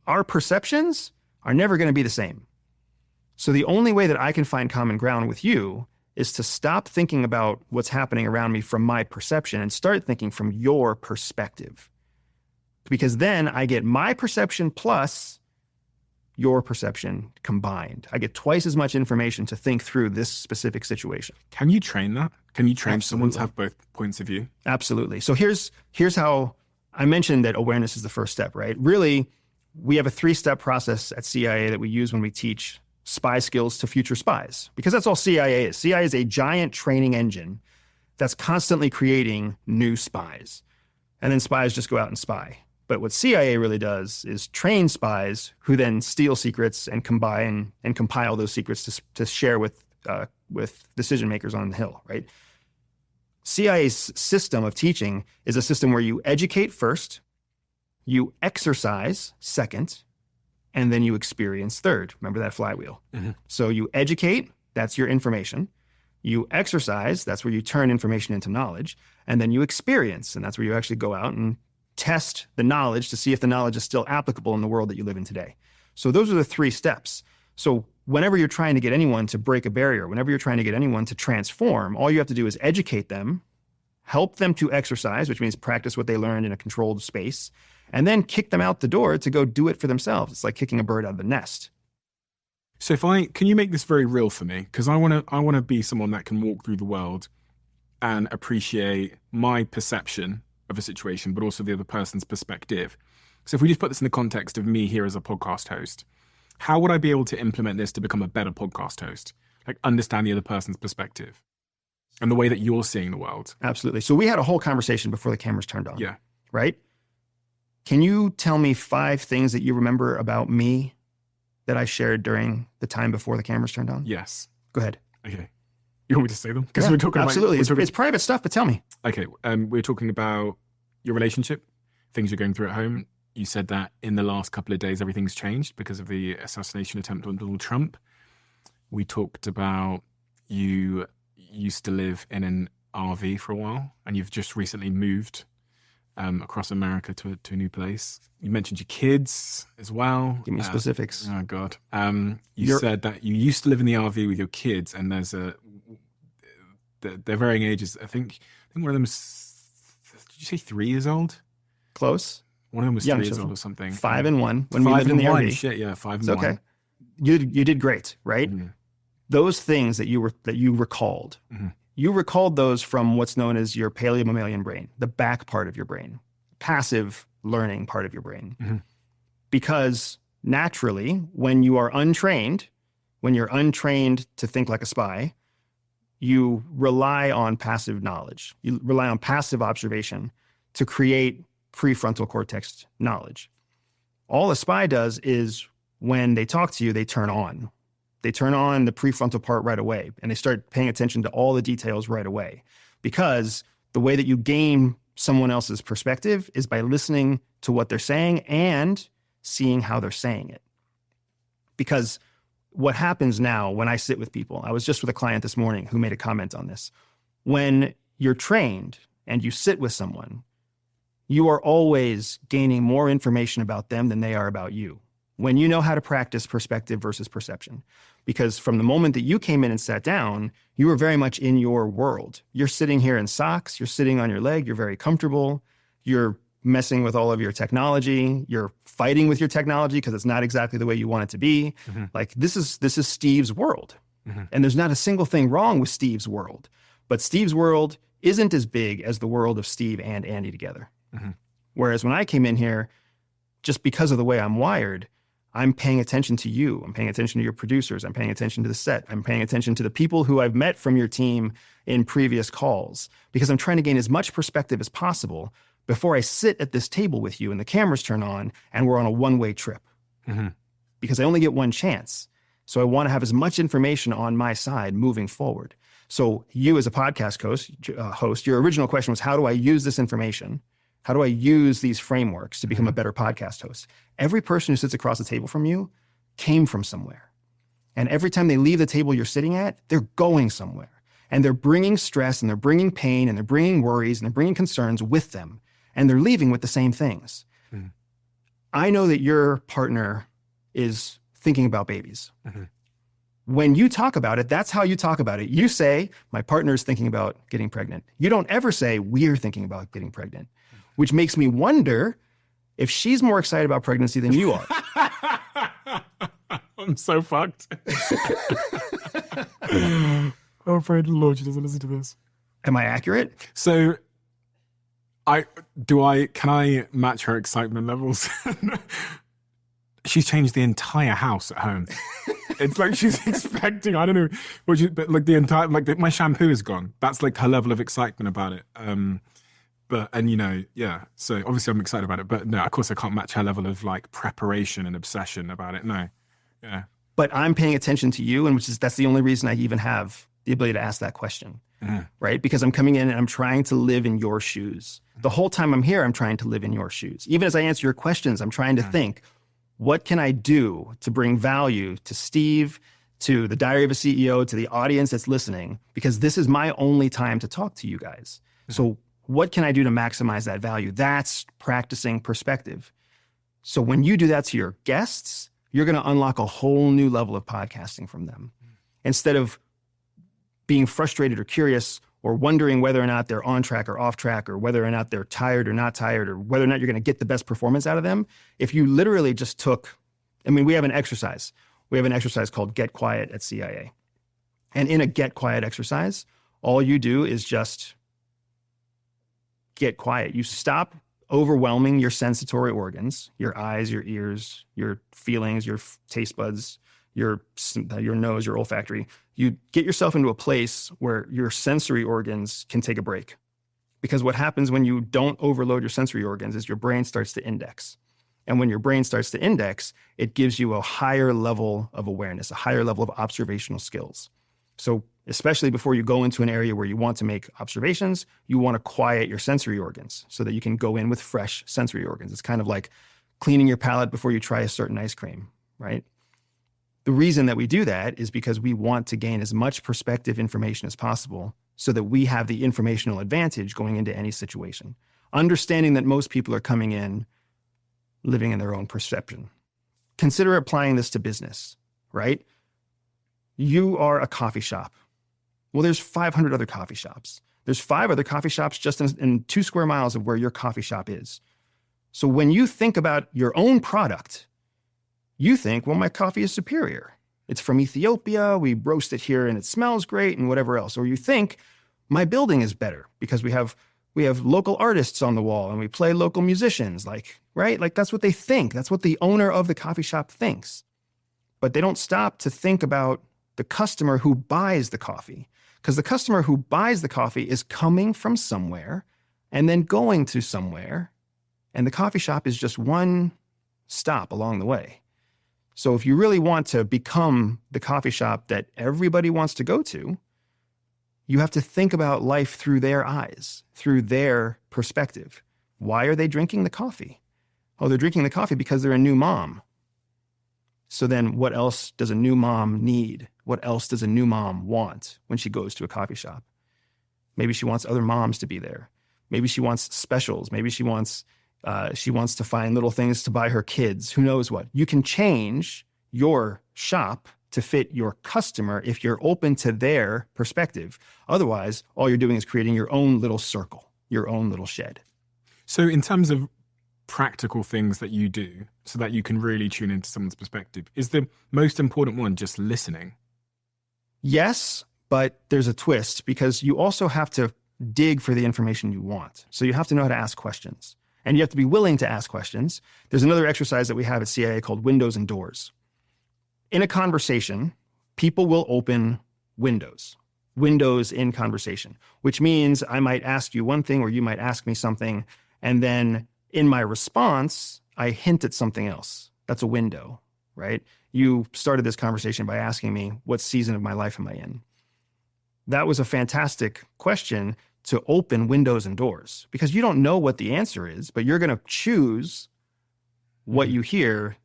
S1: our perceptions are never going to be the same. So the only way that I can find common ground with you is to stop thinking about what's happening around me from my perception and start thinking from your perspective. Because then I get my perception plus your perception combined. I get twice as much information to think through this specific situation.
S4: Can you train that? Can you train someone to have both points of view?
S1: Absolutely. So here's how I mentioned that awareness is the first step, right? Really, we have a 3-step process at CIA that we use when we teach spy skills to future spies, because that's all CIA is. CIA is a giant training engine that's constantly creating new spies. And then spies just go out and spy. But what CIA really does is train spies who then steal secrets and combine and compile those secrets to share with decision makers on the Hill, right? CIA's system of teaching is a system where you educate first, you exercise second, and then you experience third. Remember that flywheel. So you educate, that's your information. You exercise, that's where you turn information into knowledge. And then you experience, and that's where you actually go out and test the knowledge to see if the knowledge is still applicable in the world that you live in today. So those are the 3 steps. So whenever you're trying to get anyone to break a barrier, whenever you're trying to get anyone to transform, all you have to do is educate them, help them to exercise, which means practice what they learned in a controlled space, and then kick them out the door to go do it for themselves. It's like kicking a bird out of the nest.
S4: So can you make this very real for me? Because I want to be someone that can walk through the world and appreciate my perception of a situation, but also the other person's perspective. So if we just put this in the context of me here as a podcast host, how would I be able to implement this to become a better podcast host? Like understand the other person's perspective and the way that you're seeing the world.
S1: Absolutely. So we had a whole conversation before the cameras turned on.
S4: Yeah.
S1: Right? Can you tell me 5 things that you remember about me that I shared during the time before the cameras turned on?
S4: Yes.
S1: Go ahead.
S4: Okay. You want me to say them? Because
S1: Yeah,
S4: we're talking
S1: absolutely.
S4: about...
S1: It's private stuff, but tell me.
S4: Okay. We're talking about your relationship, things you're going through at home. You said that in the last couple of days, everything's changed because of the assassination attempt on Donald Trump. We talked about you used to live in an RV for a while, and you've just recently moved across America to a new place. You mentioned your kids as well.
S1: Give me specifics.
S4: Oh, God. You said that you used to live in the RV with your kids, and they're varying ages. I think one of them is, did you say 3 years old?
S1: Close.
S4: One of them was
S1: Young
S4: 3 years
S1: children.
S4: old or something.
S1: 5 and 1 when
S4: 5
S1: we lived in the
S4: and 1.
S1: RV.
S4: Shit, yeah, 5 and
S1: It's
S4: 1.
S1: okay. You did great, right? Those things that you recalled. You recalled those from what's known as your paleomammalian brain, the back part of your brain, passive learning part of your brain. Because naturally, when you're untrained to think like a spy, you rely on passive knowledge. You rely on passive observation to create prefrontal cortex knowledge. All a spy does is when they talk to you, they turn on. They turn on the prefrontal part right away, and they start paying attention to all the details right away. Because the way that you gain someone else's perspective is by listening to what they're saying and seeing how they're saying it. Because what happens now when I sit with people, I was just with a client this morning who made a comment on this. When you're trained and you sit with someone, you are always gaining more information about them than they are about you. When you know how to practice perspective versus perception. Because from the moment that you came in and sat down, you were very much in your world. You're sitting here in socks, you're sitting on your leg, you're very comfortable, you're messing with all of your technology, you're fighting with your technology because it's not exactly the way you want it to be. Like this is Steve's world. And there's not a single thing wrong with Steve's world. But Steve's world isn't as big as the world of Steve and Andy together. Whereas when I came in here, just because of the way I'm wired, I'm paying attention to you. I'm paying attention to your producers. I'm paying attention to the set. I'm paying attention to the people who I've met from your team in previous calls, because I'm trying to gain as much perspective as possible before I sit at this table with you and the cameras turn on and we're on a one-way trip.
S4: Mm-hmm.
S1: Because I only get one chance. So I want to have as much information on my side moving forward. So you as a podcast host, your original question was, how do I use this information? How do I use these frameworks to become a better podcast host? Every person who sits across the table from you came from somewhere. And every time they leave the table you're sitting at, they're going somewhere. And they're bringing stress, and they're bringing pain, and they're bringing worries, and they're bringing concerns with them. And they're leaving with the same things. Mm. I know that your partner is thinking about babies. Mm-hmm. When you talk about it, that's how you talk about it. You say, my partner is thinking about getting pregnant. You don't ever say, we're thinking about getting pregnant, which makes me wonder if she's more excited about pregnancy than you are.
S4: I'm so fucked. I'm afraid the Lord she doesn't listen to this.
S1: Am I accurate?
S4: So can I match her excitement levels? She's changed the entire house at home. It's like she's expecting, I don't know, but like the entire, like my shampoo is gone. That's like her level of excitement about it. So obviously I'm excited about it, but no, of course I can't match her level of like preparation and obsession about it. No. Yeah.
S1: But I'm paying attention to you, and that's the only reason I even have the ability to ask that question, right? Because I'm coming in and I'm trying to live in your shoes. The whole time I'm here, I'm trying to live in your shoes. Even as I answer your questions, I'm trying to think, what can I do to bring value to Steve, to the Diary of a CEO, to the audience that's listening? Because this is my only time to talk to you guys. So what can I do to maximize that value? That's practicing perspective. So when you do that to your guests, you're going to unlock a whole new level of podcasting from them. Instead of being frustrated or curious or wondering whether or not they're on track or off track, or whether or not they're tired or not tired, or whether or not you're going to get the best performance out of them, if you literally just we have an exercise. We have an exercise called Get Quiet at CIA. And in a Get Quiet exercise, all you do is just get quiet. You stop overwhelming your sensatory organs, your eyes, your ears, your feelings, your taste buds, your nose, your olfactory. You get yourself into a place where your sensory organs can take a break. Because what happens when you don't overload your sensory organs is your brain starts to index. And when your brain starts to index, it gives you a higher level of awareness, a higher level of observational skills. So especially before you go into an area where you want to make observations, you want to quiet your sensory organs so that you can go in with fresh sensory organs. It's kind of like cleaning your palate before you try a certain ice cream, right? The reason that we do that is because we want to gain as much perspective information as possible so that we have the informational advantage going into any situation. Understanding that most people are coming in living in their own perception. Consider applying this to business, right? You are a coffee shop. Well, there's 500 other coffee shops. There's 5 other coffee shops just in 2 square miles of where your coffee shop is. So when you think about your own product, you think, well, my coffee is superior. It's from Ethiopia. We roast it here and it smells great and whatever else. Or you think my building is better because we have local artists on the wall and we play local musicians, right? Like that's what they think. That's what the owner of the coffee shop thinks. But they don't stop to think about the customer who buys the coffee. Because the customer who buys the coffee is coming from somewhere and then going to somewhere. And the coffee shop is just one stop along the way. So if you really want to become the coffee shop that everybody wants to go to, you have to think about life through their eyes, through their perspective. Why are they drinking the coffee? Oh, they're drinking the coffee because they're a new mom. So then what else does a new mom need? What else does a new mom want when she goes to a coffee shop? Maybe she wants other moms to be there. Maybe she wants specials. Maybe she wants to find little things to buy her kids. Who knows what? You can change your shop to fit your customer if you're open to their perspective. Otherwise, all you're doing is creating your own little circle, your own little shed.
S4: So in terms of practical things that you do so that you can really tune into someone's perspective, is the most important one just listening?
S1: Yes, but there's a twist because you also have to dig for the information you want. So you have to know how to ask questions. And you have to be willing to ask questions. There's another exercise that we have at CIA called windows and doors. In a conversation, people will open windows in conversation, which means I might ask you one thing or you might ask me something. And then in my response, I hint at something else. That's a window, right? You started this conversation by asking me, what season of my life am I in? That was a fantastic question to open windows and doors, because you don't know what the answer is, but you're going to choose what you hear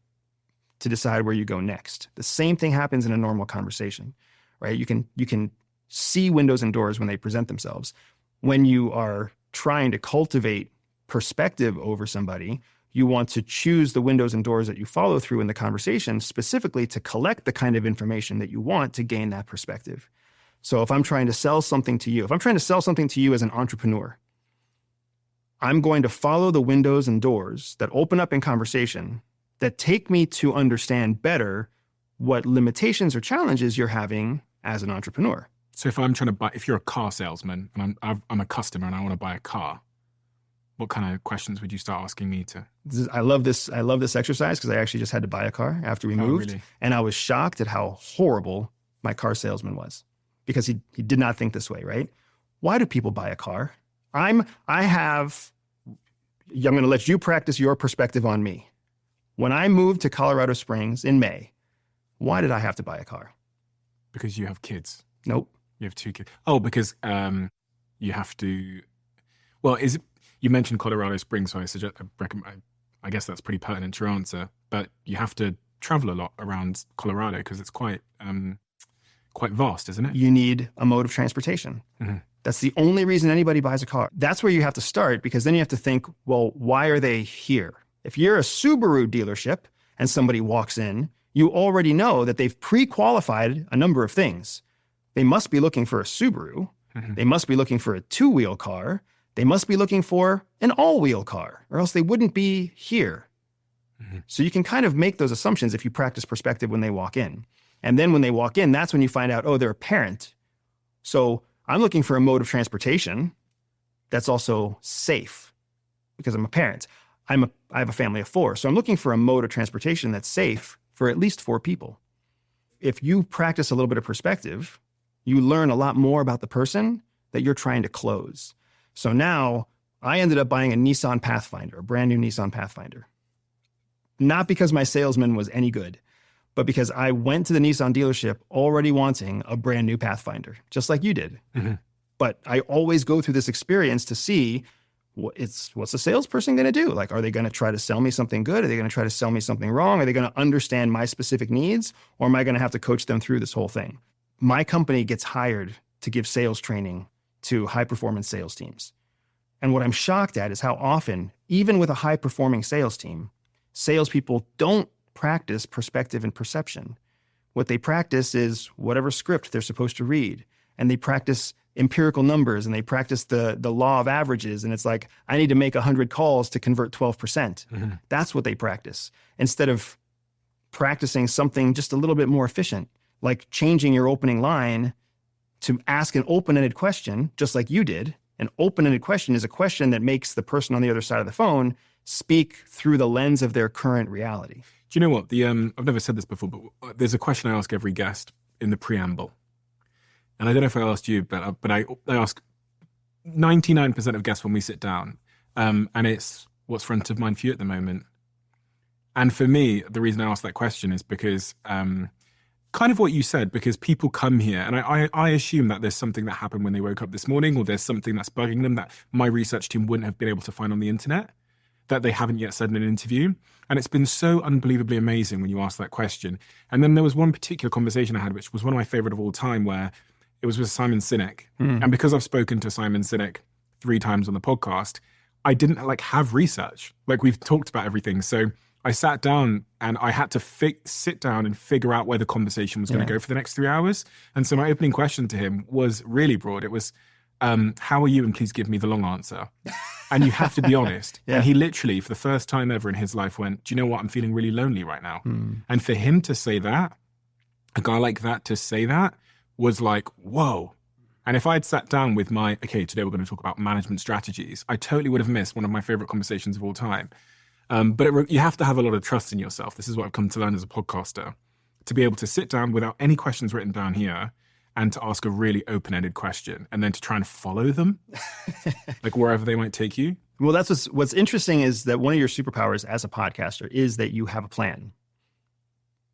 S1: to decide where you go next. The same thing happens in a normal conversation, right? You can see windows and doors when they present themselves. When you are trying to cultivate perspective over somebody, you want to choose the windows and doors that you follow through in the conversation, specifically to collect the kind of information that you want to gain that perspective. So if I'm trying to sell something to you, as an entrepreneur, I'm going to follow the windows and doors that open up in conversation that take me to understand better what limitations or challenges you're having as an entrepreneur.
S4: So if you're a car salesman and I'm a customer and I want to buy a car, what kind of questions would you start asking me to?
S1: I love this exercise because I actually just had to buy a car after we moved.
S4: Really?
S1: And I was shocked at how horrible my car salesman was, because he did not think this way, right? Why do people buy a car? I'm going to let you practice your perspective on me. When I moved to Colorado Springs in May, why did I have to buy a car?
S4: Because you have kids.
S1: Nope.
S4: You have 2 kids. Oh, because you have to. Well, you mentioned Colorado Springs, so I guess that's pretty pertinent to your answer. But you have to travel a lot around Colorado because it's quite vast, isn't it?
S1: You need a mode of transportation. Mm-hmm. That's the only reason anybody buys a car. That's where you have to start, because then you have to think, well, why are they here? If you're a Subaru dealership and somebody walks in, you already know that they've pre-qualified a number of things. They must be looking for a Subaru. Mm-hmm. They must be looking for a 2-wheel car. They must be looking for an all-wheel car, or else they wouldn't be here. Mm-hmm. So you can kind of make those assumptions if you practice perspective when they walk in. And then when they walk in, that's when you find out, oh, they're a parent. So I'm looking for a mode of transportation that's also safe, because I'm a parent. I have a family of 4. So I'm looking for a mode of transportation that's safe for at least 4 people. If you practice a little bit of perspective, you learn a lot more about the person that you're trying to close. So now I ended up buying a Nissan Pathfinder, a brand new Nissan Pathfinder. Not because my salesman was any good, but because I went to the Nissan dealership already wanting a brand new Pathfinder, just like you did. Mm-hmm. But I always go through this experience to see what's the salesperson going to do? Like, are they going to try to sell me something good? Are they going to try to sell me something wrong? Are they going to understand my specific needs? Or am I going to have to coach them through this whole thing? My company gets hired to give sales training to high-performance sales teams. And what I'm shocked at is how often, even with a high-performing sales team, salespeople don't practice perspective and perception. What they practice is whatever script they're supposed to read. And they practice empirical numbers, and they practice the law of averages. And it's like, I need to make 100 calls to convert 12%. Mm-hmm. That's what they practice. Instead of practicing something just a little bit more efficient, like changing your opening line to ask an open-ended question, just like you did. An open-ended question is a question that makes the person on the other side of the phone speak through the lens of their current reality.
S4: Do you know what? I've never said this before, but there's a question I ask every guest in the preamble. And I don't know if I asked you, but I ask 99% of guests when we sit down. And it's, what's front of mind for you at the moment? And for me, the reason I ask that question is because kind of what you said, because people come here, and I assume that there's something that happened when they woke up this morning, or there's something that's bugging them that my research team wouldn't have been able to find on the internet, that they haven't yet said in an interview. And it's been so unbelievably amazing when you ask that question. And then there was one particular conversation I had, which was one of my favorite of all time, where it was with Simon Sinek. Mm. And because I've spoken to Simon Sinek 3 times on the podcast, I didn't have research. We've talked about everything. So I sat down and I had to sit down and figure out where the conversation was going to go for the next 3 hours. And so my opening question to him was really broad. It was, how are you? And please give me the long answer. And you have to be honest. Yeah. And he literally, for the first time ever in his life, went, do you know what? I'm feeling really lonely right now. Mm. And for him to say that, a guy like that to say that, was like, whoa. And if I'd sat down with okay, today we're going to talk about management strategies, I totally would have missed one of my favorite conversations of all time. But you have to have a lot of trust in yourself. This is what I've come to learn as a podcaster, to be able to sit down without any questions written down here and to ask a really open-ended question and then to try and follow them, like wherever they might take you.
S1: Well, that's what's interesting is that one of your superpowers as a podcaster is that you have a plan,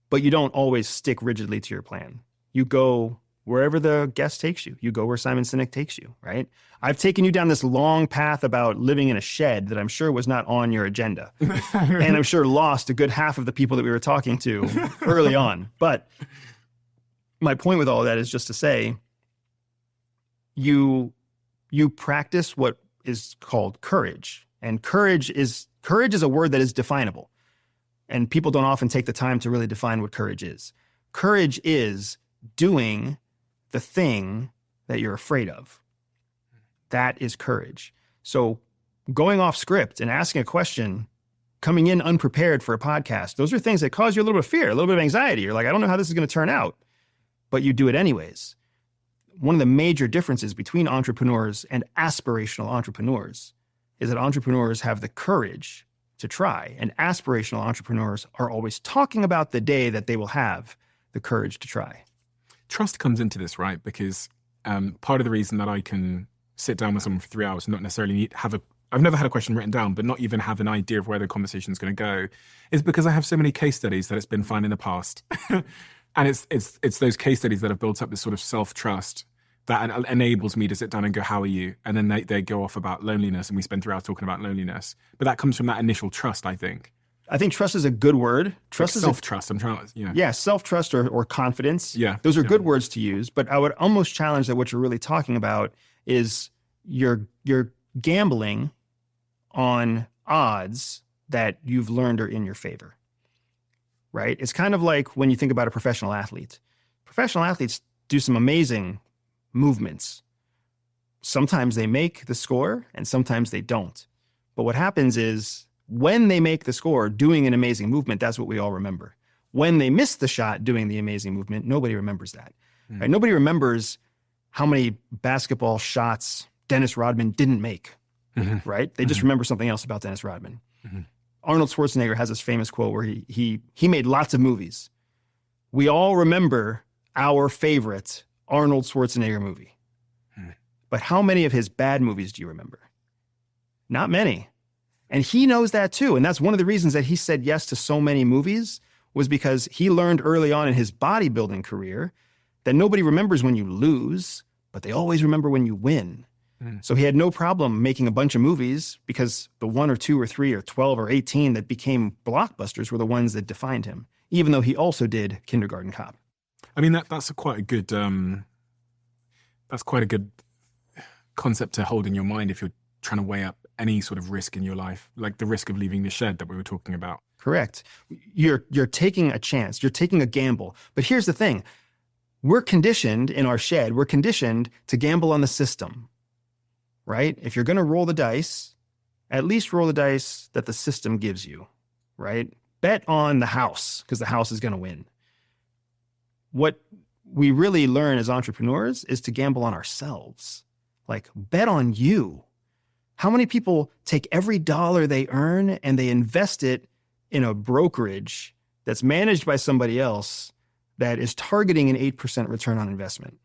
S1: but you don't always stick rigidly to your plan. You go wherever the guest takes you. You go where Simon Sinek takes you, right? I've taken you down this long path about living in a shed that I'm sure was not on your agenda. And I'm sure lost a good half of the people that we were talking to early on. But my point with all of that is just to say, you practice what is called courage. And courage is a word that is definable. And people don't often take the time to really define what courage is. Courage is doing the thing that you're afraid of. That is courage. So going off script and asking a question, coming in unprepared for a podcast, those are things that cause you a little bit of fear, a little bit of anxiety. You're like, I don't know how this is going to turn out, but you do it anyways. One of the major differences between entrepreneurs and aspirational entrepreneurs is that entrepreneurs have the courage to try, and aspirational entrepreneurs are always talking about the day that they will have the courage to try.
S4: Trust comes into this, right? Because part of the reason that I can sit down with someone for 3 hours and not necessarily I've never had a question written down, but not even have an idea of where the conversation is going to go, is because I have so many case studies that it's been fine in the past. And it's those case studies that have built up this sort of self-trust that enables me to sit down and go, how are you? And then they go off about loneliness, and we spend 3 hours talking about loneliness. But that comes from that initial trust, I think.
S1: I think trust is a good word. Trust
S4: like
S1: is
S4: self-trust. I'm trying to,
S1: Yeah, self-trust or confidence.
S4: Yeah.
S1: Those are good words to use, but I would almost challenge that what you're really talking about is you're gambling on odds that you've learned are in your favor. Right? It's kind of like when you think about a professional athlete. Professional athletes do some amazing movements. Sometimes they make the score and sometimes they don't. But what happens is when they make the score doing an amazing movement, that's what we all remember. When they miss the shot doing the amazing movement, nobody remembers that. Right? Nobody remembers how many basketball shots Dennis Rodman didn't make. Right? They just remember something else about Dennis Rodman. Arnold Schwarzenegger has this famous quote where he made lots of movies. We all remember our favorite Arnold Schwarzenegger movie. But how many of his bad movies do you remember? Not many. And he knows that too. And that's one of the reasons that he said yes to so many movies, was because he learned early on in his bodybuilding career that nobody remembers when you lose, but they always remember when you win. So he had no problem making a bunch of movies because the 1 or 2 or 3 or 12 or 18 that became blockbusters were the ones that defined him, even though he also did Kindergarten Cop.
S4: I mean, that's quite a good concept to hold in your mind if you're trying to weigh up any sort of risk in your life, like the risk of leaving the shed that we were talking about.
S1: Correct. You're taking a chance. You're taking a gamble. But here's the thing. We're conditioned in our shed. We're conditioned to gamble on the system. Right? If you're going to roll the dice, at least roll the dice that the system gives you, right? Bet on the house because the house is going to win. What we really learn as entrepreneurs is to gamble on ourselves. Like, bet on you. How many people take every dollar they earn and they invest it in a brokerage that's managed by somebody else that is targeting an 8% return on investment?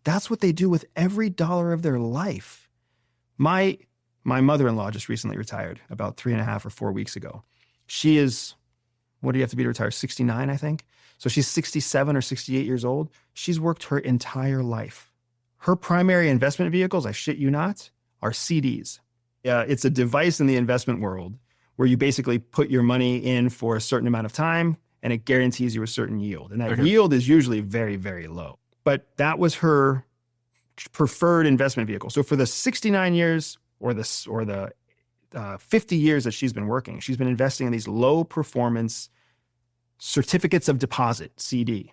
S1: That's what they do with every dollar of their life. My mother-in-law just recently retired about 3.5 or 4 weeks ago. She is, what do you have to be to retire? 69, I think. So she's 67 or 68 years old. She's worked her entire life. Her primary investment vehicles, I shit you not, are CDs. It's a device in the investment world where you basically put your money in for a certain amount of time and it guarantees you a certain yield. And that yield is usually very, very low. But that was her preferred investment vehicle. So for the 69 years or the 50 years that she's been working, she's been investing in these low performance certificates of deposit, CD.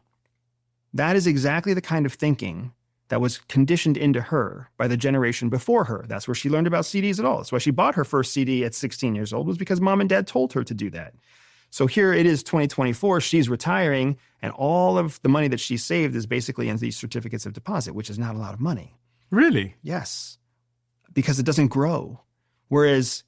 S1: That is exactly the kind of thinking that was conditioned into her by the generation before her. That's where she learned about CDs at all. That's why she bought her first CD at 16 years old, was because mom and dad told her to do that. So here it is 2024, she's retiring, and all of the money that she saved is basically in these certificates of deposit, which is not a lot of money.
S4: Really?
S1: Yes, because it doesn't grow. Whereas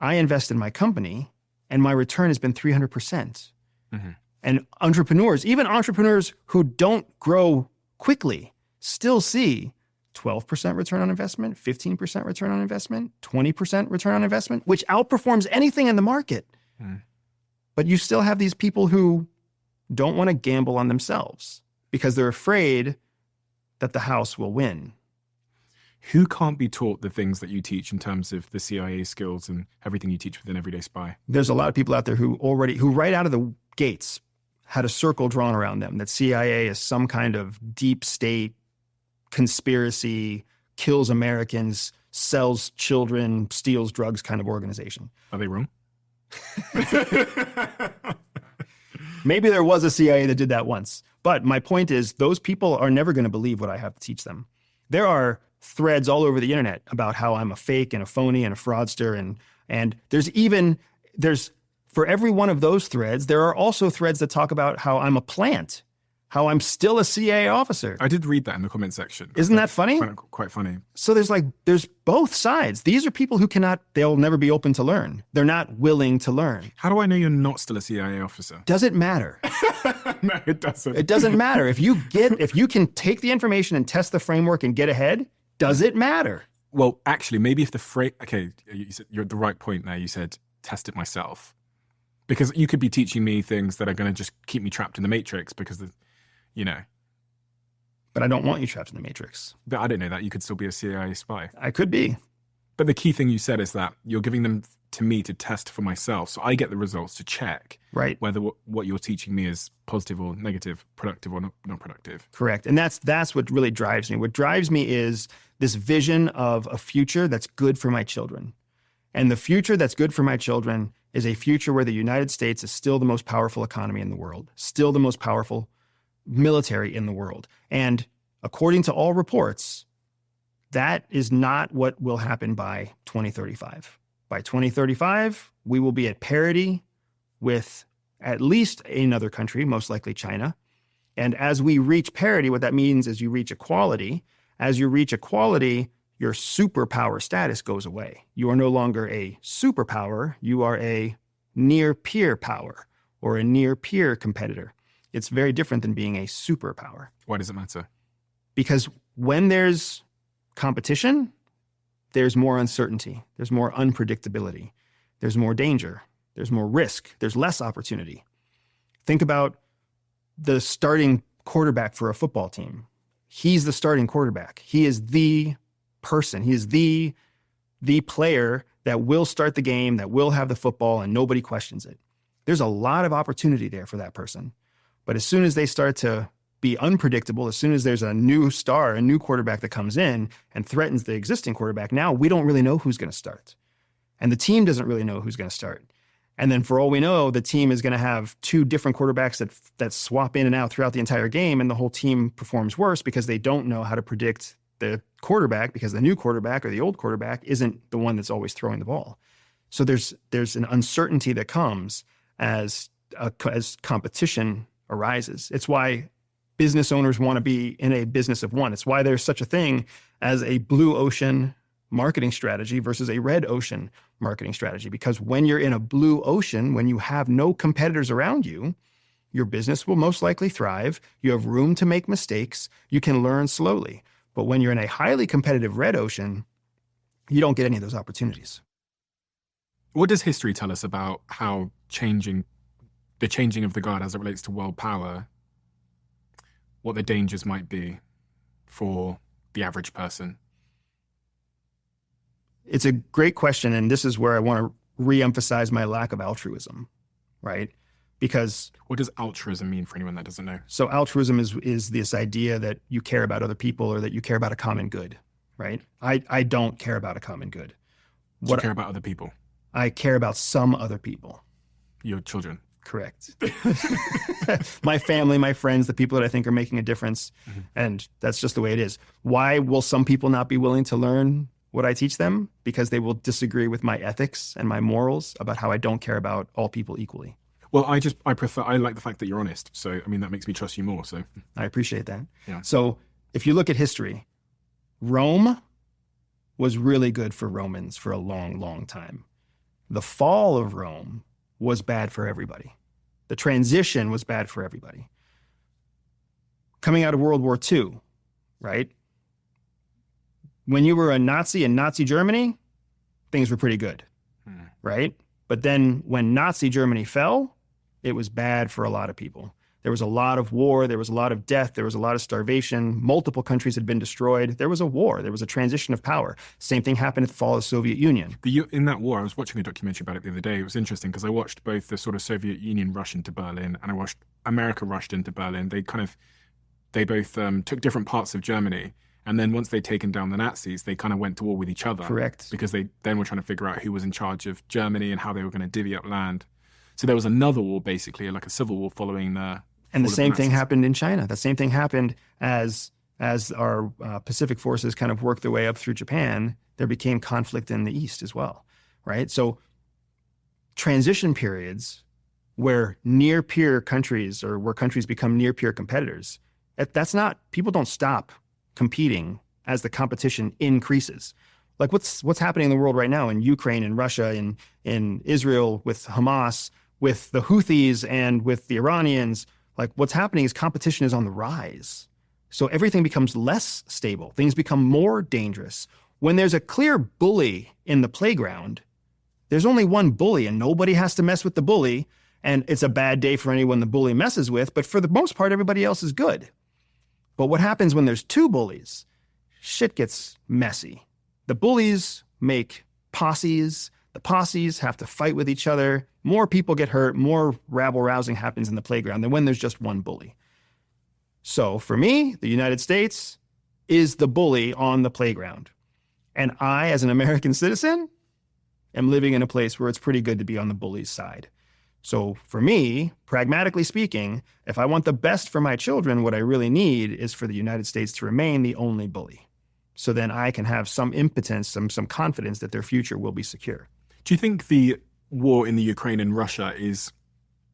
S1: I invest in my company and my return has been 300%. Mm-hmm. And entrepreneurs, even entrepreneurs who don't grow quickly, still see 12% return on investment, 15% return on investment, 20% return on investment, which outperforms anything in the market. Mm. But you still have these people who don't want to gamble on themselves because they're afraid that the house will win.
S4: Who can't be taught the things that you teach in terms of the CIA skills and everything you teach within Everyday Spy?
S1: There's a lot of people out there who right out of the gates had a circle drawn around them that CIA is some kind of deep state conspiracy, kills Americans, sells children, steals drugs kind of organization.
S4: Are they wrong?
S1: Maybe there was a CIA that did that once. But my point is, those people are never going to believe what I have to teach them. There are threads all over the internet about how I'm a fake and a phony and a fraudster. And there's for every one of those threads, there are also threads that talk about how I'm a plant, how I'm still a CIA officer.
S4: I did read that in the comment section.
S1: Isn't that funny?
S4: Quite funny.
S1: So there's both sides. These are people who they'll never be open to learn. They're not willing to learn.
S4: How do I know you're not still a CIA officer?
S1: Does it matter?
S4: No, it doesn't.
S1: It doesn't matter. If you can take the information and test the framework and get ahead, does it matter?
S4: Well, actually, maybe if you're at the right point there. You said, test it myself. Because you could be teaching me things that are going to just keep me trapped in the matrix because,
S1: But I don't want you trapped in the matrix.
S4: But I don't know that. You could still be a CIA spy.
S1: I could be.
S4: But the key thing you said is that you're giving them to me to test for myself. So I get the results to check whether what you're teaching me is positive or negative, productive or not productive.
S1: Correct. And that's what really drives me. What drives me is this vision of a future that's good for my children. And the future that's good for my children is a future where the United States is still the most powerful economy in the world, still the most powerful military in the world. And according to all reports, that is not what will happen by 2035. By 2035, we will be at parity with at least another country, most likely China. And as we reach parity, what that means is you reach equality. As you reach equality, your superpower status goes away. You are no longer a superpower. You are a near-peer power or a near-peer competitor. It's very different than being a superpower.
S4: Why does it matter?
S1: Because when there's competition, there's more uncertainty. There's more unpredictability. There's more danger. There's more risk. There's less opportunity. Think about the starting quarterback for a football team. He's the starting quarterback. He is the person. He is the player that will start the game, that will have the football, and nobody questions it. There's a lot of opportunity there for that person. But as soon as they start to be unpredictable, as soon as there's a new star, a new quarterback that comes in and threatens the existing quarterback, now we don't really know who's going to start. And the team doesn't really know who's going to start. And then for all we know, the team is going to have two different quarterbacks that swap in and out throughout the entire game, and the whole team performs worse because they don't know how to predict the quarterback, because the new quarterback or the old quarterback isn't the one that's always throwing the ball. So there's an uncertainty that comes as competition arises. It's why business owners want to be in a business of one. It's why there's such a thing as a blue ocean marketing strategy versus a red ocean marketing strategy. Because when you're in a blue ocean, when you have no competitors around you, your business will most likely thrive. You have room to make mistakes. You can learn slowly. But when you're in a highly competitive red ocean, you don't get any of those opportunities.
S4: What does history tell us about how the changing of the guard as it relates to world power, what the dangers might be for the average person?
S1: It's a great question, and this is where I want to re-emphasize my lack of altruism, right? Because
S4: what does altruism mean for anyone that doesn't know?
S1: So altruism is this idea that you care about other people or that you care about a common good, right? I don't care about a common good.
S4: Do you care about other people?
S1: I care about some other people.
S4: Your children?
S1: Correct. My family, my friends, the people that I think are making a difference. Mm-hmm. And that's just the way it is. Why will some people not be willing to learn what I teach them? Because they will disagree with my ethics and my morals about how I don't care about all people equally.
S4: Well, I like the fact that you're honest. So, I mean, that makes me trust you more. So
S1: I appreciate that.
S4: Yeah.
S1: So if you look at history, Rome was really good for Romans for a long, long time. The fall of Rome was bad for everybody. The transition was bad for everybody. Coming out of World War II, right? When you were a Nazi in Nazi Germany, things were pretty good, right? But then when Nazi Germany fell, it was bad for a lot of people. There was a lot of war. There was a lot of death. There was a lot of starvation. Multiple countries had been destroyed. There was a war. There was a transition of power. Same thing happened at the fall of the Soviet Union.
S4: In that war, I was watching a documentary about it the other day. It was interesting because I watched both the sort of Soviet Union rush into Berlin and I watched America rushed into Berlin. They both took different parts of Germany. And then once they'd taken down the Nazis, they kind of went to war with each other.
S1: Correct.
S4: Because they then were trying to figure out who was in charge of Germany and how they were going to divvy up land. So there was another war, basically, like a civil war following the...
S1: And the same thing happened in China. The same thing happened as our Pacific forces kind of worked their way up through Japan. There became conflict in the East as well, right? So transition periods where near-peer countries or where countries become near-peer competitors, that's not, people don't stop competing as the competition increases. Like what's happening in the world right now in Ukraine and Russia, in Israel with Hamas, with the Houthis and with the Iranians. Like what's happening is competition is on the rise. So everything becomes less stable. Things become more dangerous. When there's a clear bully in the playground, there's only one bully and nobody has to mess with the bully. And it's a bad day for anyone the bully messes with. But for the most part, everybody else is good. But what happens when there's two bullies? Shit gets messy. The bullies make posses. The posses have to fight with each other. More people get hurt. More rabble-rousing happens in the playground than when there's just one bully. So for me, the United States is the bully on the playground. And I, as an American citizen, am living in a place where it's pretty good to be on the bully's side. So for me, pragmatically speaking, if I want the best for my children, what I really need is for the United States to remain the only bully. So then I can have some impotence, some confidence that their future will be secure.
S4: Do you think the war in the Ukraine and Russia is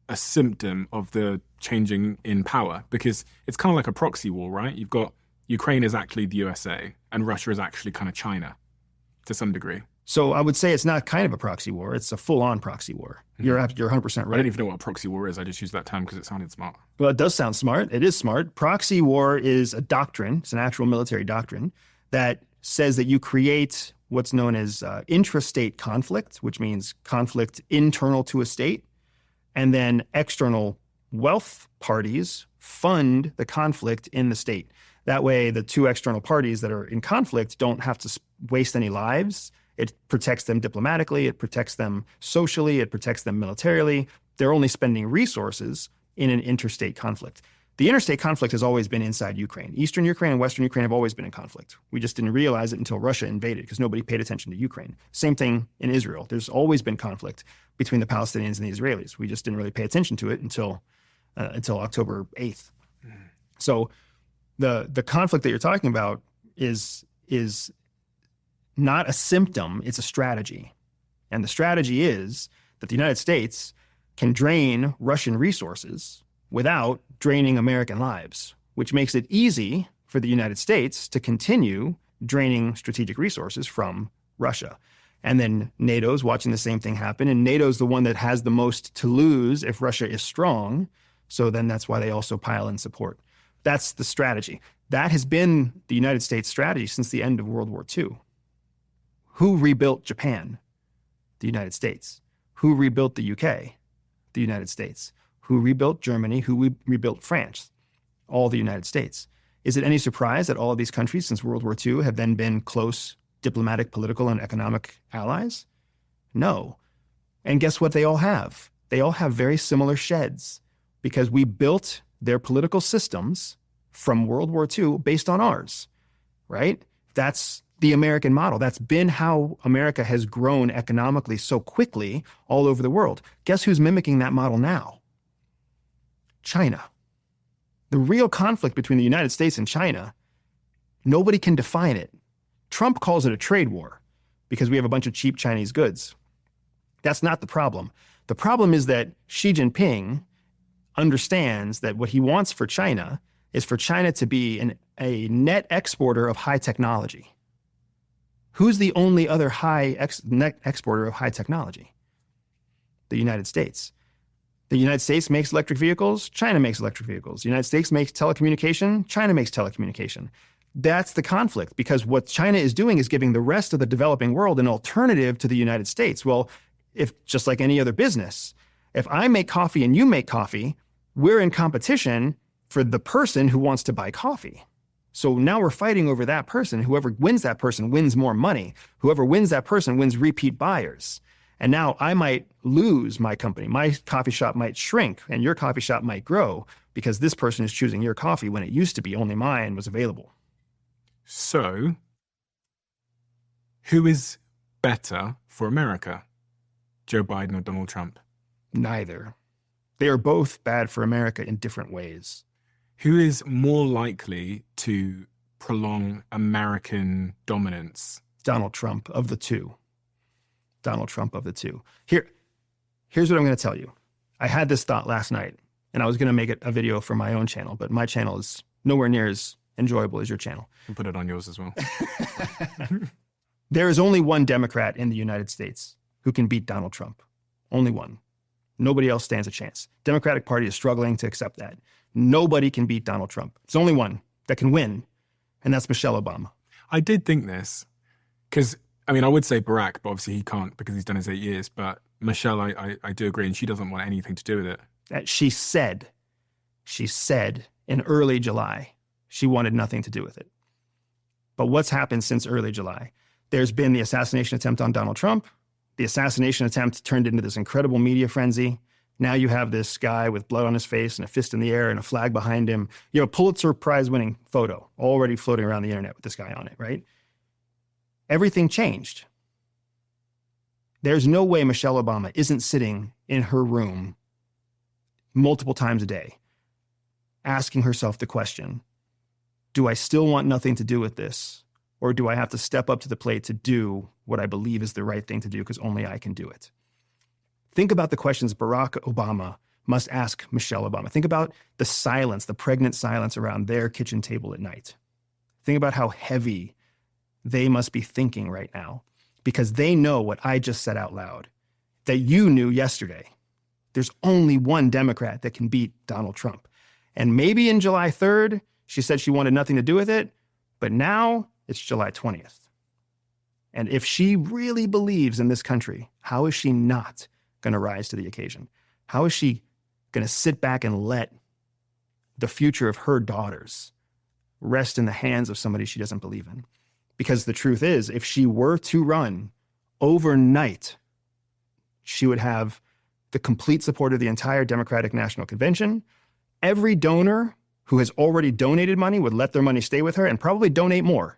S4: a symptom of the changing in power? Because it's kind of like a proxy war, right? You've got Ukraine is actually the USA and Russia is actually kind of China to some degree.
S1: So I would say it's not kind of a proxy war. It's a full-on proxy war. You're 100% right.
S4: I don't even know what a proxy war is. I just used that term because it sounded smart.
S1: Well, it does sound smart. It is smart. Proxy war is a doctrine. It's an actual military doctrine that says that you create what's known as intrastate conflict, which means conflict internal to a state, and then external wealth parties fund the conflict in the state. That way, the two external parties that are in conflict don't have to waste any lives. It protects them diplomatically, it protects them socially, it protects them militarily. They're only spending resources in an interstate conflict. The interstate conflict has always been inside Ukraine. Eastern Ukraine and Western Ukraine have always been in conflict. We just didn't realize it until Russia invaded because nobody paid attention to Ukraine. Same thing in Israel. There's always been conflict between the Palestinians and the Israelis. We just didn't really pay attention to it until October 8th. So the conflict that you're talking about is not a symptom, it's a strategy. And the strategy is that the United States can drain Russian resources without draining American lives, which makes it easy for the United States to continue draining strategic resources from Russia. And then NATO's watching the same thing happen, and NATO's the one that has the most to lose if Russia is strong, so then that's why they also pile in support. That's the strategy. That has been the United States strategy since the end of World War II. Who rebuilt Japan? The United States. Who rebuilt the UK? The United States. Who rebuilt Germany? Who rebuilt France? All the United States. Is it any surprise that all of these countries since World War II have then been close diplomatic, political, and economic allies? No. And guess what they all have? They all have very similar sheds because we built their political systems from World War II based on ours, right? That's the American model. That's been how America has grown economically so quickly all over the world. Guess who's mimicking that model now? China. The real conflict between the United States and China, nobody can define it. Trump calls it a trade war because we have a bunch of cheap Chinese goods. That's not the problem. The problem is that Xi Jinping understands that what he wants for China is for China to be a net exporter of high technology. Who's the only other net exporter of high technology? The United States. The United States makes electric vehicles, China makes electric vehicles. The United States makes telecommunication, China makes telecommunication. That's the conflict, because what China is doing is giving the rest of the developing world an alternative to the United States. Well, if just like any other business, if I make coffee and you make coffee, we're in competition for the person who wants to buy coffee. So now we're fighting over that person. Whoever wins that person wins more money. Whoever wins that person wins repeat buyers. And now I might lose my company. My coffee shop might shrink and your coffee shop might grow because this person is choosing your coffee when it used to be only mine was available.
S4: So, who is better for America? Joe Biden or Donald Trump?
S1: Neither. They are both bad for America in different ways.
S4: Who is more likely to prolong American dominance?
S1: Donald Trump of the two. Donald Trump of the two. Here's what I'm going to tell you. I had this thought last night, and I was going to make it a video for my own channel, but my channel is nowhere near as enjoyable as your channel.
S4: You can put it on yours as well.
S1: There is only one Democrat in the United States who can beat Donald Trump. Only one. Nobody else stands a chance. Democratic Party is struggling to accept that. Nobody can beat Donald Trump. There's only one that can win, and that's Michelle Obama.
S4: I did think this, because, I mean, I would say Barack, but obviously he can't because he's done his 8 years. But Michelle, I do agree, and she doesn't want anything to do with it.
S1: She said in early July, she wanted nothing to do with it. But what's happened since early July? There's been the assassination attempt on Donald Trump. The assassination attempt turned into this incredible media frenzy. Now you have this guy with blood on his face and a fist in the air and a flag behind him. You know, Pulitzer Prize-winning photo already floating around the internet with this guy on it, right? Everything changed. There's no way Michelle Obama isn't sitting in her room multiple times a day, asking herself the question, do I still want nothing to do with this? Or do I have to step up to the plate to do what I believe is the right thing to do because only I can do it? Think about the questions Barack Obama must ask Michelle Obama. Think about the silence, the pregnant silence around their kitchen table at night. Think about how heavy they must be thinking right now because they know what I just said out loud, that you knew yesterday. There's only one Democrat that can beat Donald Trump. And maybe in July 3rd, she said she wanted nothing to do with it, but now it's July 20th. And if she really believes in this country, how is she not going to rise to the occasion? How is she going to sit back and let the future of her daughters rest in the hands of somebody she doesn't believe in? Because the truth is, if she were to run overnight, she would have the complete support of the entire Democratic National Convention. Every donor who has already donated money would let their money stay with her and probably donate more.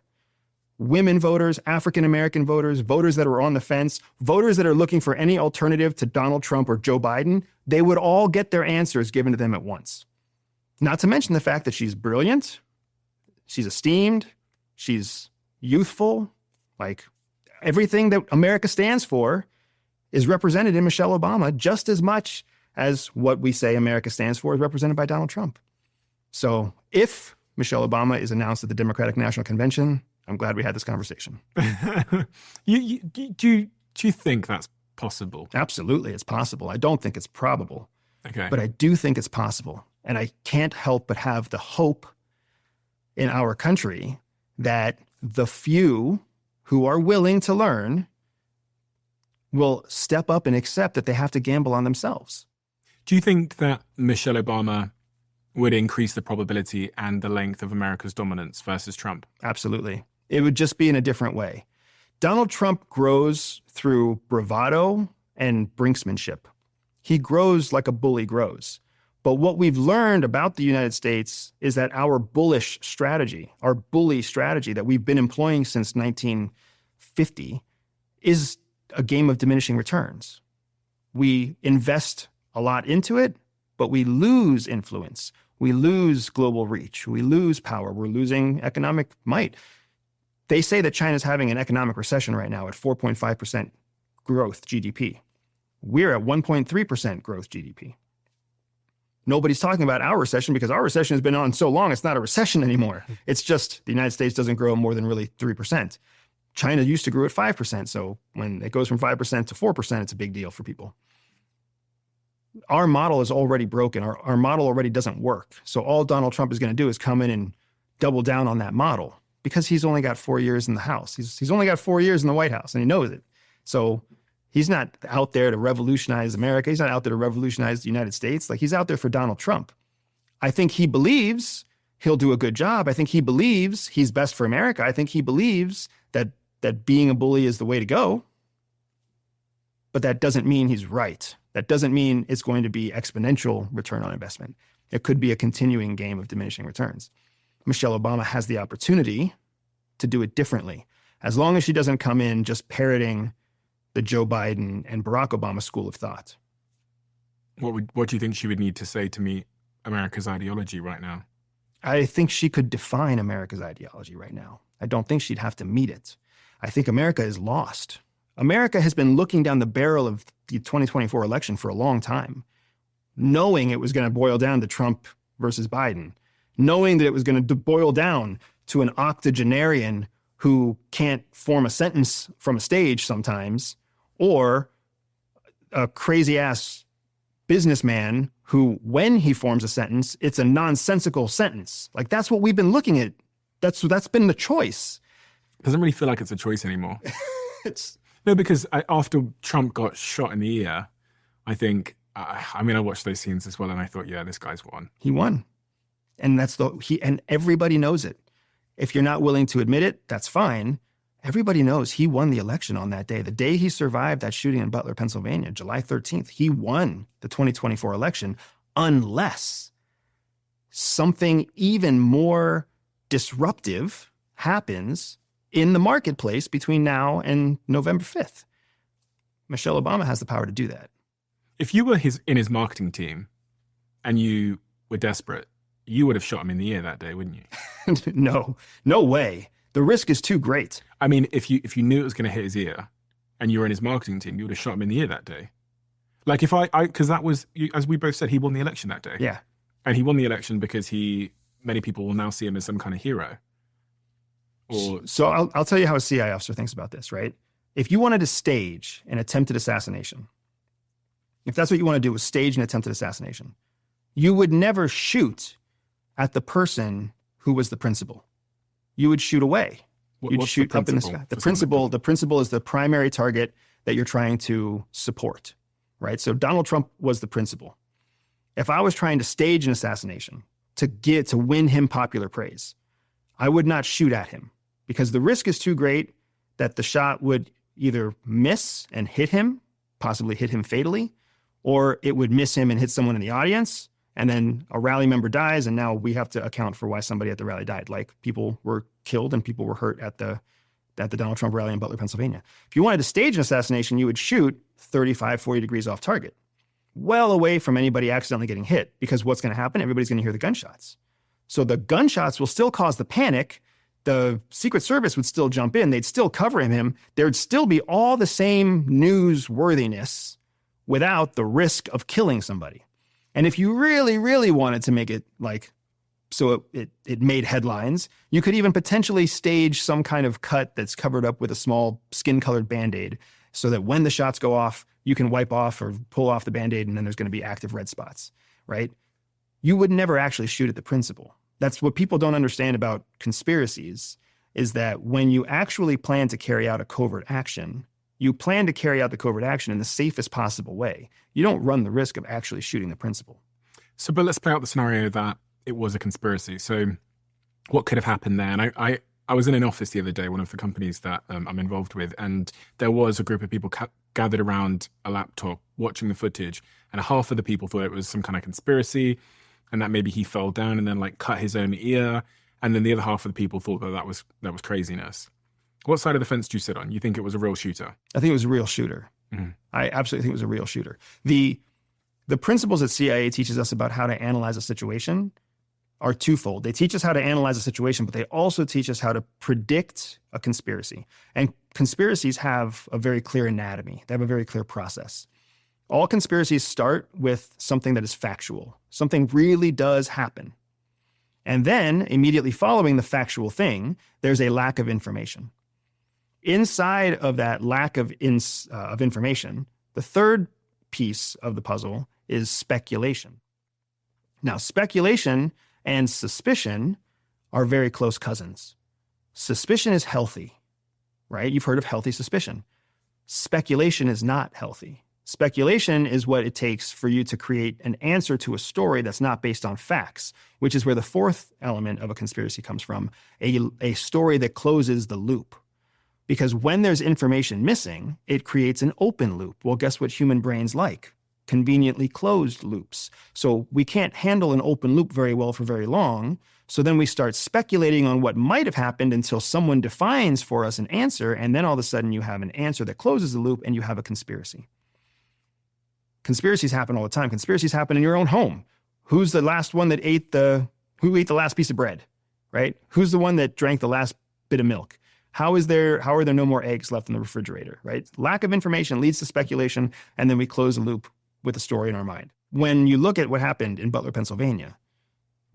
S1: Women voters, African-American voters, voters that are on the fence, voters that are looking for any alternative to Donald Trump or Joe Biden, they would all get their answers given to them at once. Not to mention the fact that she's brilliant, she's esteemed, she's youthful, like everything that America stands for is represented in Michelle Obama just as much as what we say America stands for is represented by Donald Trump. So if Michelle Obama is announced at the Democratic National Convention, I'm glad we had this conversation.
S4: Do you think that's possible?
S1: Absolutely, it's possible. I don't think it's probable.
S4: Okay.
S1: But I do think it's possible. And I can't help but have the hope in our country that the few who are willing to learn will step up and accept that they have to gamble on themselves.
S4: Do you think that Michelle Obama would increase the probability and the length of America's dominance versus Trump?
S1: Absolutely. It would just be in a different way. Donald Trump grows through bravado and brinksmanship. He grows like a bully grows. But what we've learned about the United States is that our bullish strategy, our bully strategy that we've been employing since 1950 is a game of diminishing returns. We invest a lot into it, but we lose influence. We lose global reach. We lose power. We're losing economic might. They say that China's having an economic recession right now at 4.5% growth GDP. We're at 1.3% growth GDP. Nobody's talking about our recession because our recession has been on so long, it's not a recession anymore. It's just the United States doesn't grow more than really 3%. China used to grow at 5%. So when it goes from 5% to 4%, it's a big deal for people. Our model is already broken. Our model already doesn't work. So all Donald Trump is going to do is come in and double down on that model because he's only got 4 years in the House. He's only got 4 years in the White House, and he knows it. So he's not out there to revolutionize America. He's not out there to revolutionize the United States. Like, he's out there for Donald Trump. I think he believes he'll do a good job. I think he believes he's best for America. I think he believes that being a bully is the way to go. But that doesn't mean he's right. That doesn't mean it's going to be exponential return on investment. It could be a continuing game of diminishing returns. Michelle Obama has the opportunity to do it differently, as long as she doesn't come in just parroting the Joe Biden and Barack Obama school of thought.
S4: What do you think she would need to say to meet America's ideology right now?
S1: I think she could define America's ideology right now. I don't think she'd have to meet it. I think America is lost. America has been looking down the barrel of the 2024 election for a long time, knowing it was going to boil down to Trump versus Biden, knowing that it was going to boil down to an octogenarian who can't form a sentence from a stage sometimes, or a crazy-ass businessman who, when he forms a sentence, it's a nonsensical sentence. Like, that's what we've been looking at. That's been the choice.
S4: It doesn't really feel like it's a choice anymore. No, because after Trump got shot in the ear, I think, I watched those scenes as well, and I thought, yeah, this guy's won.
S1: He won. And and everybody knows it. If you're not willing to admit it, that's fine. Everybody knows he won the election on that day. The day he survived that shooting in Butler, Pennsylvania, July 13th, he won the 2024 election, unless something even more disruptive happens in the marketplace between now and November 5th. Michelle Obama has the power to do that.
S4: If you were in his marketing team and you were desperate, you would have shot him in the ear that day, wouldn't you? No way. The risk is too great. I mean, if you knew it was going to hit his ear and you were in his marketing team, you would have shot him in the ear that day. Like, because that was, as we both said, he won the election that day.
S1: Yeah.
S4: And he won the election because many people will now see him as some kind of hero.
S1: So I'll tell you how a CIA officer thinks about this, right? If you wanted to stage an attempted assassination, if that's what you want to do, is stage an attempted assassination, you would never shoot at the person who was the principal. You would shoot away. You'd shoot up in the sky. The principal is the primary target that you're trying to support, right? So Donald Trump was the principal. If I was trying to stage an assassination to win him popular praise, I would not shoot at him, because the risk is too great that the shot would either miss and hit him, possibly hit him fatally, or it would miss him and hit someone in the audience, and then a rally member dies, and now we have to account for why somebody at the rally died. Like, people were killed and people were hurt at the Donald Trump rally in Butler, Pennsylvania. If you wanted to stage an assassination, you would shoot 35, 40 degrees off target, well away from anybody accidentally getting hit, because what's going to happen? Everybody's going to hear the gunshots. So the gunshots will still cause the panic. The Secret Service would still jump in. They'd still cover him. There'd still be all the same newsworthiness without the risk of killing somebody. And if you really, really wanted to make it like, so it made headlines, you could even potentially stage some kind of cut that's covered up with a small skin-colored Band-Aid, so that when the shots go off, you can wipe off or pull off the Band-Aid, and then there's going to be active red spots, right? You would never actually shoot at the principal. That's what people don't understand about conspiracies, is that when you actually plan to carry out a covert action, you plan to carry out the covert action in the safest possible way. You don't run the risk of actually shooting the principal.
S4: So, but let's play out the scenario that it was a conspiracy. So what could have happened there? And I was in an office the other day, one of the companies that I'm involved with, and there was a group of people gathered around a laptop watching the footage, and half of the people thought it was some kind of conspiracy, and that maybe he fell down and then like cut his own ear. And then the other half of the people thought that was craziness. What side of the fence do you sit on? You think it was a real shooter?
S1: I think it was a real shooter. Mm-hmm. I absolutely think it was a real shooter. The principles that CIA teaches us about how to analyze a situation are twofold. They teach us how to analyze a situation, but they also teach us how to predict a conspiracy. And conspiracies have a very clear anatomy. They have a very clear process. All conspiracies start with something that is factual. Something really does happen. And then, immediately following the factual thing, there's a lack of information. Inside of that lack of information, the third piece of the puzzle is speculation. Now, speculation and suspicion are very close cousins. Suspicion is healthy, right? You've heard of healthy suspicion. Speculation is not healthy. Speculation is what it takes for you to create an answer to a story that's not based on facts, which is where the fourth element of a conspiracy comes from, a story that closes the loop. Because when there's information missing, it creates an open loop. Well, guess what human brains like? Conveniently closed loops. So we can't handle an open loop very well for very long. So then we start speculating on what might have happened until someone defines for us an answer, and then all of a sudden you have an answer that closes the loop and you have a conspiracy. Conspiracies happen all the time. Conspiracies happen in your own home. Who's the last one that who ate the last piece of bread, right? Who's the one that drank the last bit of milk? How are there no more eggs left in the refrigerator, right? Lack of information leads to speculation, and then we close the loop with a story in our mind. When you look at what happened in Butler, Pennsylvania,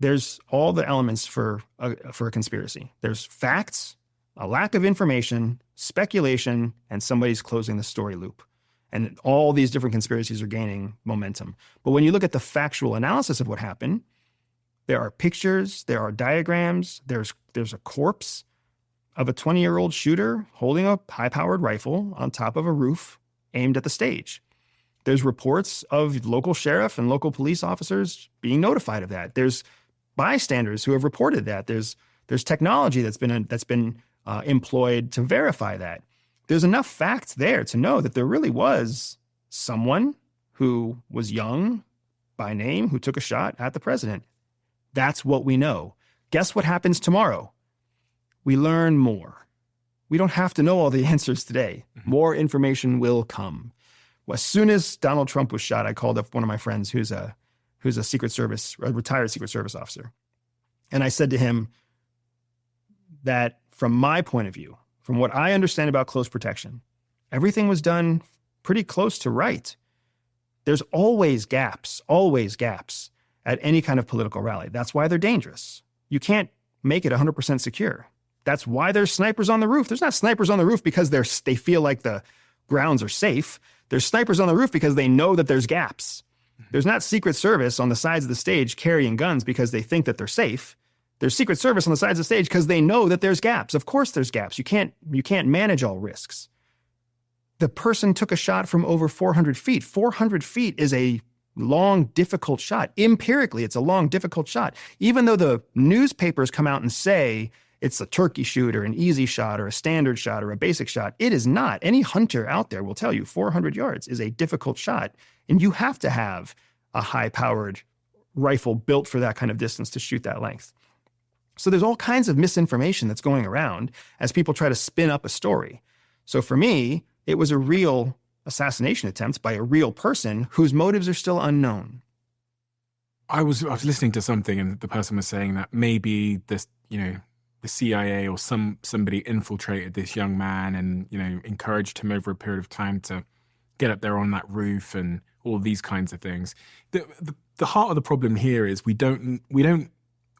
S1: there's all the elements for a conspiracy. There's facts, a lack of information, speculation, and somebody's closing the story loop. And all these different conspiracies are gaining momentum. But when you look at the factual analysis of what happened, there are pictures, there are diagrams, there's a corpse of a 20-year-old shooter holding a high-powered rifle on top of a roof aimed at the stage. There's reports of local sheriff and local police officers being notified of that. There's bystanders who have reported that. There's technology that's been employed to verify that. There's enough facts there to know that there really was someone who was young by name who took a shot at the president. That's what we know. Guess what happens tomorrow? We learn more. We don't have to know all the answers today. More information will come. Well, as soon as Donald Trump was shot, I called up one of my friends who's a retired Secret Service officer. And I said to him that from my point of view, from what I understand about close protection, everything was done pretty close to right. There's always gaps at any kind of political rally. That's why they're dangerous. You can't make it 100% secure. That's why there's snipers on the roof. There's not snipers on the roof because they feel like the grounds are safe. There's snipers on the roof because they know that there's gaps. There's not Secret Service on the sides of the stage carrying guns because they think that they're safe. There's Secret Service on the sides of the stage because they know that there's gaps. Of course there's gaps. You can't manage all risks. The person took a shot from over 400 feet. 400 feet is a long, difficult shot. Empirically, it's a long, difficult shot. Even though the newspapers come out and say it's a turkey shoot or an easy shot or a standard shot or a basic shot, it is not. Any hunter out there will tell you 400 yards is a difficult shot, and you have to have a high-powered rifle built for that kind of distance to shoot that length. So there's all kinds of misinformation that's going around as people try to spin up a story. So for me, it was a real assassination attempt by a real person whose motives are still unknown.
S4: I was listening to something, and the person was saying that maybe this, the CIA or somebody infiltrated this young man and, encouraged him over a period of time to get up there on that roof and all these kinds of things. The heart of the problem here is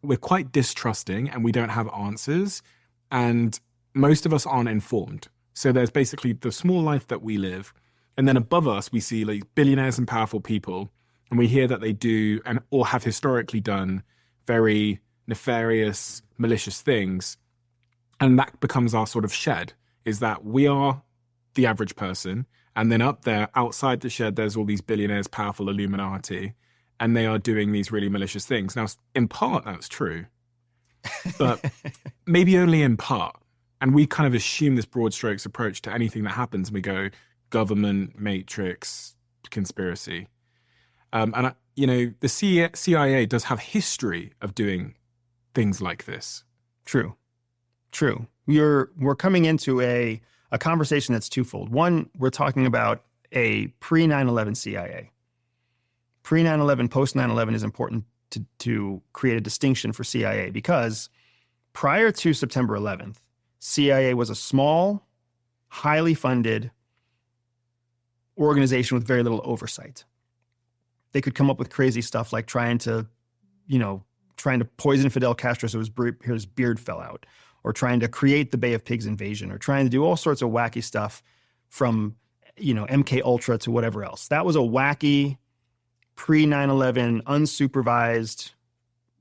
S4: we're quite distrusting and we don't have answers, and most of us aren't informed. So there's basically the small life that we live, and then above us we see like billionaires and powerful people, and we hear that they do or have historically done very nefarious, malicious things, and that becomes our sort of shed, is that we are the average person, and then up there, outside the shed, there's all these billionaires, powerful Illuminati, and they are doing these really malicious things. Now, in part, that's true, but maybe only in part. And we kind of assume this broad strokes approach to anything that happens, and we go government, matrix, conspiracy. The CIA does have history of doing things like this. True. We're coming into a conversation that's twofold. One, we're talking about a pre-9/11 CIA. Pre-9/11, post-9/11 is important to create a distinction for CIA because prior to September 11th, CIA was a small, highly funded
S1: organization with very little oversight. They could come up with crazy stuff like trying to poison Fidel Castro so his beard fell out, or trying to create the Bay of Pigs invasion, or trying to do all sorts of wacky stuff from, MK Ultra to whatever else. That was a wacky, pre-9/11, unsupervised,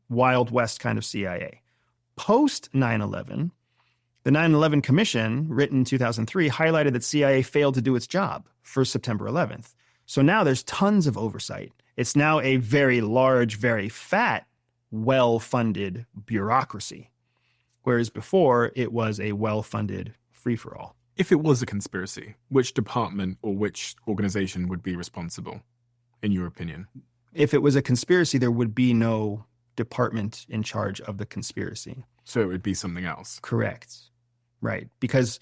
S1: Wild West kind of CIA. Post 9/11, the 9/11 Commission, written in 2003, highlighted that CIA failed to do its job for September 11th. So now there's tons of oversight. It's now a very large, very fat, well-funded bureaucracy, whereas before it was a well-funded free-for-all.
S4: If it was a conspiracy, which department or which organization would be responsible, in your opinion?
S1: If it was a conspiracy, there would be no department in charge of the conspiracy.
S4: So it would be something else.
S1: Correct. Right. Because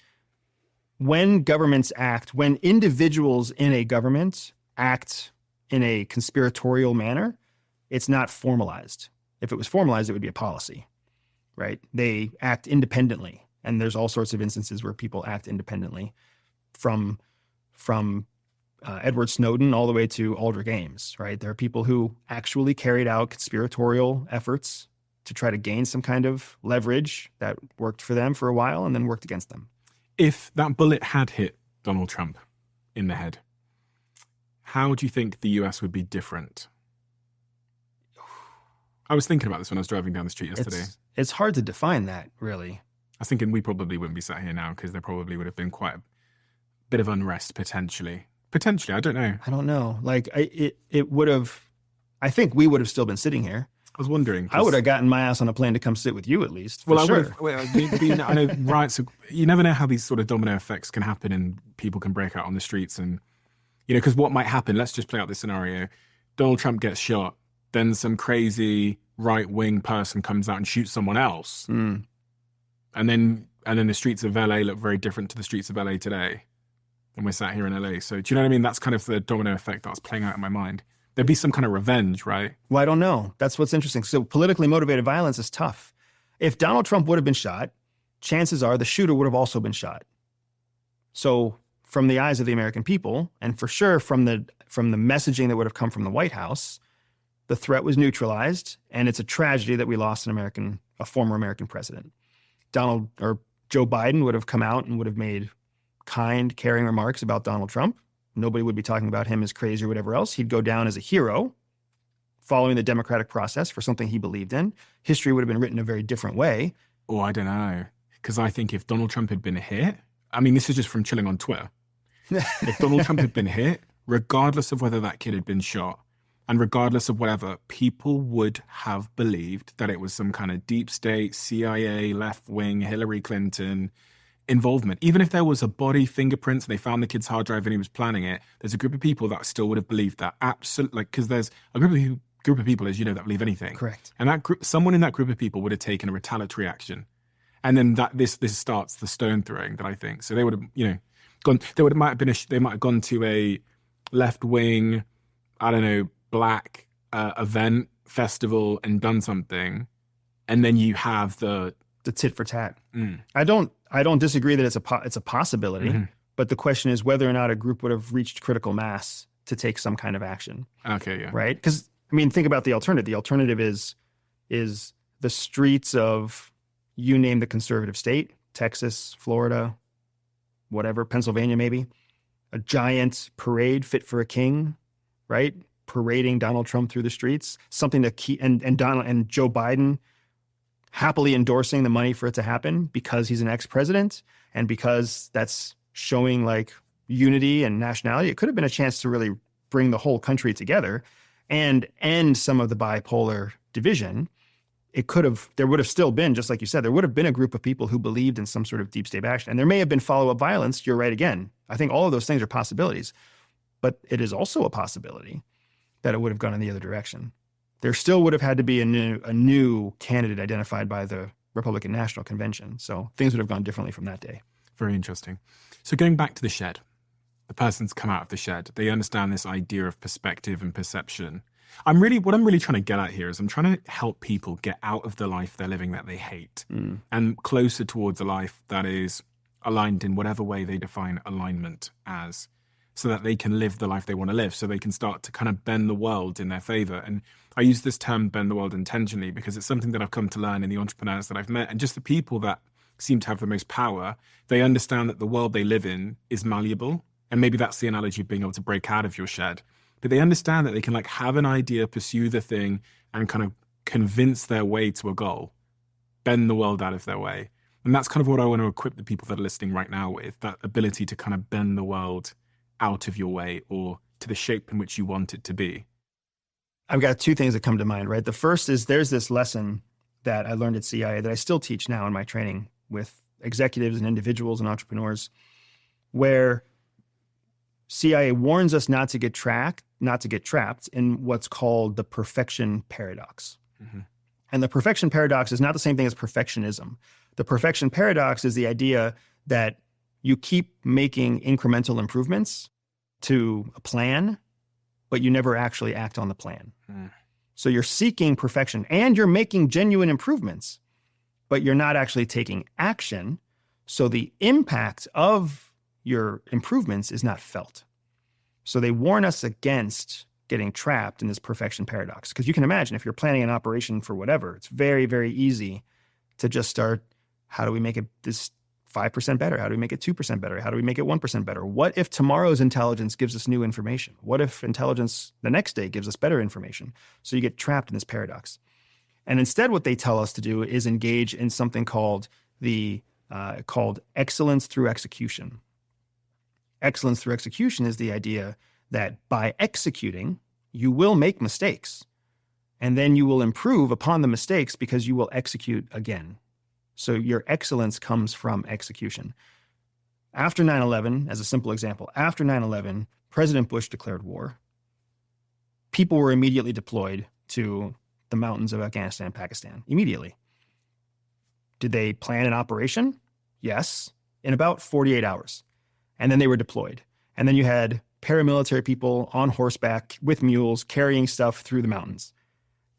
S1: when governments act, when individuals in a government act in a conspiratorial manner, it's not formalized. If it was formalized, it would be a policy, right? They act independently. And there's all sorts of instances where people act independently, from Edward Snowden all the way to Aldrich Ames, right? There are people who actually carried out conspiratorial efforts to try to gain some kind of leverage that worked for them for a while and then worked against them.
S4: If that bullet had hit Donald Trump in the head, how do you think the US would be different? I was thinking about this when I was driving down the street yesterday.
S1: It's hard to define that, really.
S4: I was thinking we probably wouldn't be sat here now because there probably would have been quite a bit of unrest potentially. Potentially, I don't know.
S1: I don't know. Like, it would have, I think we would have still been sitting here.
S4: I was wondering.
S1: I would have gotten my ass on a plane to come sit with you at least.
S4: Well,
S1: sure.
S4: I would have. I know, right? So you never know how these sort of domino effects can happen and people can break out on the streets. And, because what might happen, let's just play out this scenario. Donald Trump gets shot. Then some crazy right-wing person comes out and shoots someone else.
S1: Mm.
S4: And then the streets of LA look very different to the streets of LA today. And we're sat here in LA. So do you know what I mean? That's kind of the domino effect that's playing out in my mind. There'd be some kind of revenge, right?
S1: Well, I don't know. That's what's interesting. So politically motivated violence is tough. If Donald Trump would have been shot, chances are the shooter would have also been shot. So from the eyes of the American people, and for sure from the messaging that would have come from the White House, the threat was neutralized, and it's a tragedy that we lost a former American president. Joe Biden would have come out and would have made kind, caring remarks about Donald Trump. Nobody would be talking about him as crazy or whatever else. He'd go down as a hero following the democratic process for something he believed in. History would have been written a very different way.
S4: Oh, I don't know. Because I think if Donald Trump had been hit, I mean, this is just from chilling on Twitter. If Donald Trump had been hit, regardless of whether that kid had been shot, and regardless of whatever, people would have believed that it was some kind of deep state, CIA, left-wing, Hillary Clinton involvement. Even if there was a body, fingerprints, and they found the kid's hard drive and he was planning it, there's a group of people that still would have believed that. Absolutely, because there's a group of people, as you know, that believe anything.
S1: Correct.
S4: And that group, someone in that group of people would have taken a retaliatory action. And then this starts the stone throwing that I think. So they would have, gone. They might have gone to a left-wing, I don't know, black event, festival, and done something. And then you have the
S1: tit for tat. Mm. I don't disagree that it's a possibility, mm-hmm. But the question is whether or not a group would have reached critical mass to take some kind of action.
S4: Okay, yeah.
S1: Right? Because, I mean, think about the alternative. The alternative is the streets of, you name the conservative state, Texas, Florida, whatever, Pennsylvania maybe, a giant parade fit for a king, right? Parading Donald Trump through the streets, something to keep, and Joe Biden happily endorsing the money for it to happen because he's an ex-president and because that's showing like unity and nationality. It could have been a chance to really bring the whole country together and end some of the bipolar division. There would have still been, just like you said, there would have been a group of people who believed in some sort of deep state action. And there may have been follow-up violence. You're right again. I think all of those things are possibilities. But it is also a possibility that it would have gone in the other direction. There still would have had to be a new candidate identified by the Republican National Convention. So things would have gone differently from that day.
S4: Very interesting. So going back to the shed, the person's come out of the shed. They understand this idea of perspective and perception. What I'm really trying to get at here is I'm trying to help people get out of the life they're living that they hate and closer towards a life that is aligned in whatever way they define alignment as. so that they can live the life they want to live, so they can start to kind of bend the world in their favor. And I use this term bend the world intentionally because it's something that I've come to learn in the entrepreneurs that I've met, and just the people that seem to have the most power. They understand that the world they live in is malleable. And maybe that's the analogy of being able to break out of your shed. But they understand that they can like have an idea, pursue the thing, and kind of convince their way to a goal, bend the world out of their way. And that's kind of what I want to equip the people that are listening right now with, that ability to kind of bend the world out of your way or to the shape in which you want it to be.
S1: I've got two things that come to mind, right? The first is there's this lesson that I learned at CIA that I still teach now in my training with executives and individuals and entrepreneurs, where CIA warns us not to get trapped in what's called the perfection paradox. Mm-hmm. And the perfection paradox is not the same thing as perfectionism. The perfection paradox is the idea that you keep making incremental improvements to a plan, but you never actually act on the plan. Mm. So you're seeking perfection and you're making genuine improvements, but you're not actually taking action. So the impact of your improvements is not felt. So they warn us against getting trapped in this perfection paradox. Because you can imagine if you're planning an operation for whatever, it's very, very easy to just start, how do we make it this 5% better? How do we make it 2% better? How do we make it 1% better? What if tomorrow's intelligence gives us new information? What if intelligence the next day gives us better information? So you get trapped in this paradox. And instead what they tell us to do is engage in something called excellence through execution. Excellence through execution is the idea that by executing, you will make mistakes. And then you will improve upon the mistakes because you will execute again. So your excellence comes from execution. After 9/11, as a simple example, after 9/11, President Bush declared war. People were immediately deployed to the mountains of Afghanistan, Pakistan, immediately. Did they plan an operation? Yes, in about 48 hours. And then they were deployed. And then you had paramilitary people on horseback with mules carrying stuff through the mountains.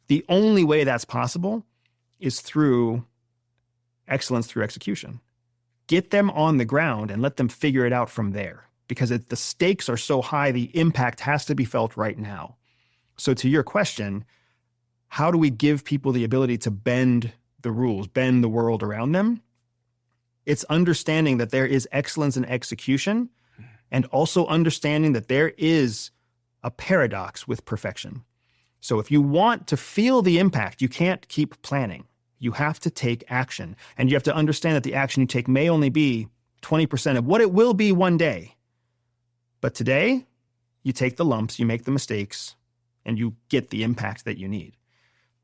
S1: The only way that's possible is through excellence through execution. Get them on the ground and let them figure it out from there, because the stakes are so high, the impact has to be felt right now. So to your question, how do we give people the ability to bend the rules, bend the world around them? It's understanding that there is excellence in execution and also understanding that there is a paradox with perfection. So if you want to feel the impact, you can't keep planning. You have to take action. And you have to understand that the action you take may only be 20% of what it will be one day. But today, you take the lumps, you make the mistakes, and you get the impact that you need.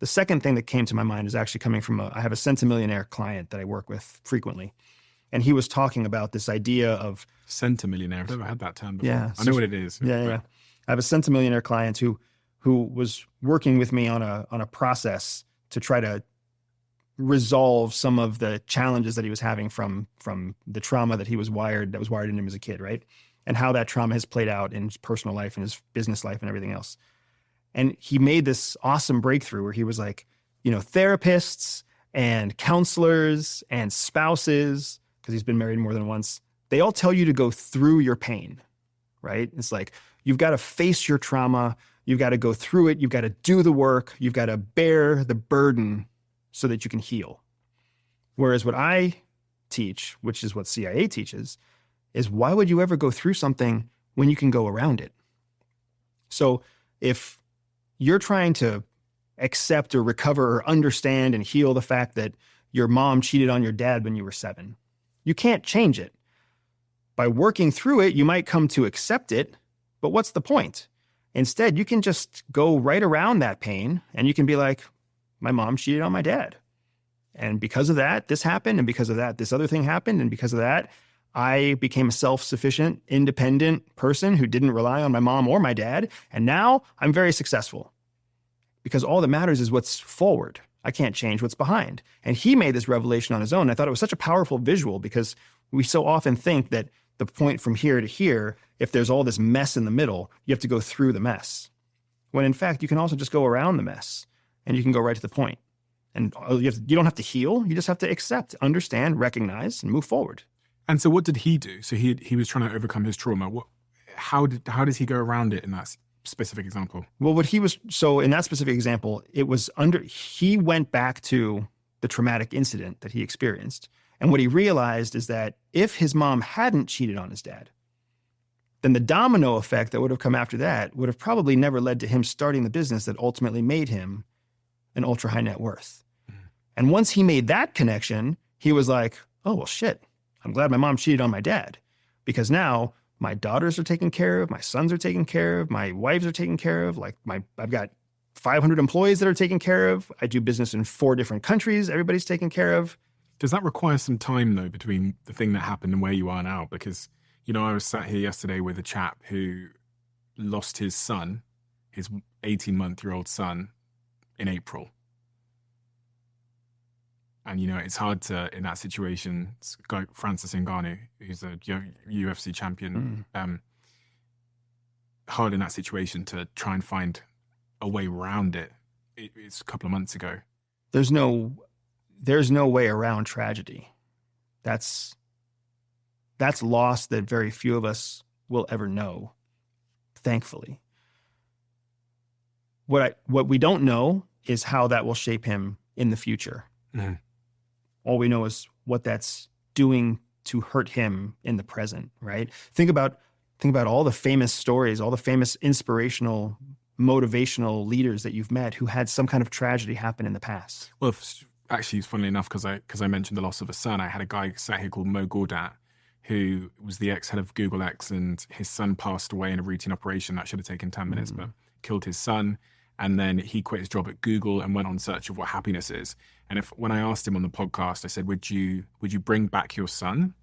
S1: The second thing that came to my mind is actually coming from I have a centimillionaire client that I work with frequently. And he was talking about this idea of...
S4: Centimillionaire. I've never had that term before.
S1: Yeah.
S4: I know what it is.
S1: Yeah. I have a centimillionaire client who was working with me on a process to try to resolve some of the challenges that he was having from the trauma that was wired in him as a kid, right? And how that trauma has played out in his personal life and his business life and everything else. And he made this awesome breakthrough where he was like, therapists and counselors and spouses, because he's been married more than once, they all tell you to go through your pain, right? It's like, you've got to face your trauma. You've got to go through it. You've got to do the work. You've got to bear the burden so that you can heal. Whereas what I teach, which is what CIA teaches, is why would you ever go through something when you can go around it? So if you're trying to accept or recover or understand and heal the fact that your mom cheated on your dad when you were 7, you can't change it. By working through it, you might come to accept it, but what's the point? Instead, you can just go right around that pain and you can be like, my mom cheated on my dad. And because of that, this happened. And because of that, this other thing happened. And because of that, I became a self-sufficient, independent person who didn't rely on my mom or my dad. And now I'm very successful because all that matters is what's forward. I can't change what's behind. And he made this revelation on his own. I thought it was such a powerful visual because we so often think that the point from here to here, if there's all this mess in the middle, you have to go through the mess. When in fact, you can also just go around the mess and you can go right to the point. And you don't have to heal. You just have to accept, understand, recognize, and move forward.
S4: And so what did he do? So he was trying to overcome his trauma. how does he go around it in that specific example?
S1: Well, so in that specific example, he went back to the traumatic incident that he experienced. And what he realized is that if his mom hadn't cheated on his dad, then the domino effect that would have come after that would have probably never led to him starting the business that ultimately made him an ultra high net worth. And once he made that connection, he was like, oh, well, shit, I'm glad my mom cheated on my dad, because now my daughters are taken care of, my sons are taken care of, my wives are taken care of. Like I've got 500 employees that are taken care of. I do business in 4 different countries. Everybody's taken care of.
S4: Does that require some time, though, between the thing that happened and where you are now? Because, I was sat here yesterday with a chap who lost his son, his 18-month-old son, in April. And, it's hard to, in that situation, Francis Ngannou, who's a UFC champion, hard in that situation to try and find a way around it. It's a couple of months ago.
S1: There's no way around tragedy. That's loss that very few of us will ever know, thankfully. What we don't know is how that will shape him in the future. Mm. All we know is what that's doing to hurt him in the present, right? Think about all the famous stories, all the famous inspirational, motivational leaders that you've met who had some kind of tragedy happen in the past.
S4: Well, actually, funnily enough, because I mentioned the loss of a son, I had a guy sat here called Mo Gaudat, who was the ex-head of Google X, and his son passed away in a routine operation that should have taken 10 minutes, but killed his son. And then he quit his job at Google and went on search of what happiness is. And when I asked him on the podcast, I said, would you bring back your son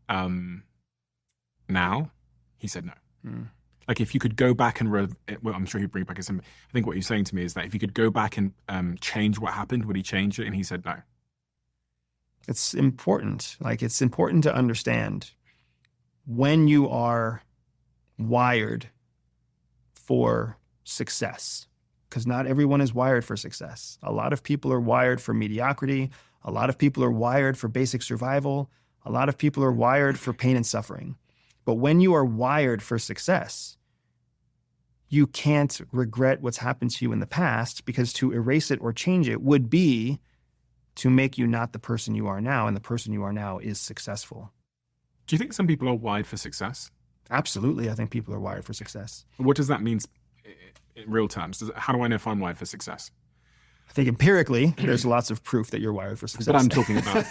S4: now? He said no. Mm. Like, if you could go back and, well, I'm sure he'd bring back his son. I think what he's saying to me is that if you could go back and change what happened, would he change it? And he said no.
S1: It's important. It's important to understand when you are wired for success, because not everyone is wired for success. A lot of people are wired for mediocrity. A lot of people are wired for basic survival. A lot of people are wired for pain and suffering. But when you are wired for success, you can't regret what's happened to you in the past, because to erase it or change it would be to make you not the person you are now, and the person you are now is successful.
S4: Do you think some people are wired for success?
S1: Absolutely, I think people are wired for success.
S4: What does that mean in real terms? How do I know if I'm wired for success?
S1: I think empirically, there's lots of proof that you're wired for success.
S4: But I'm talking about,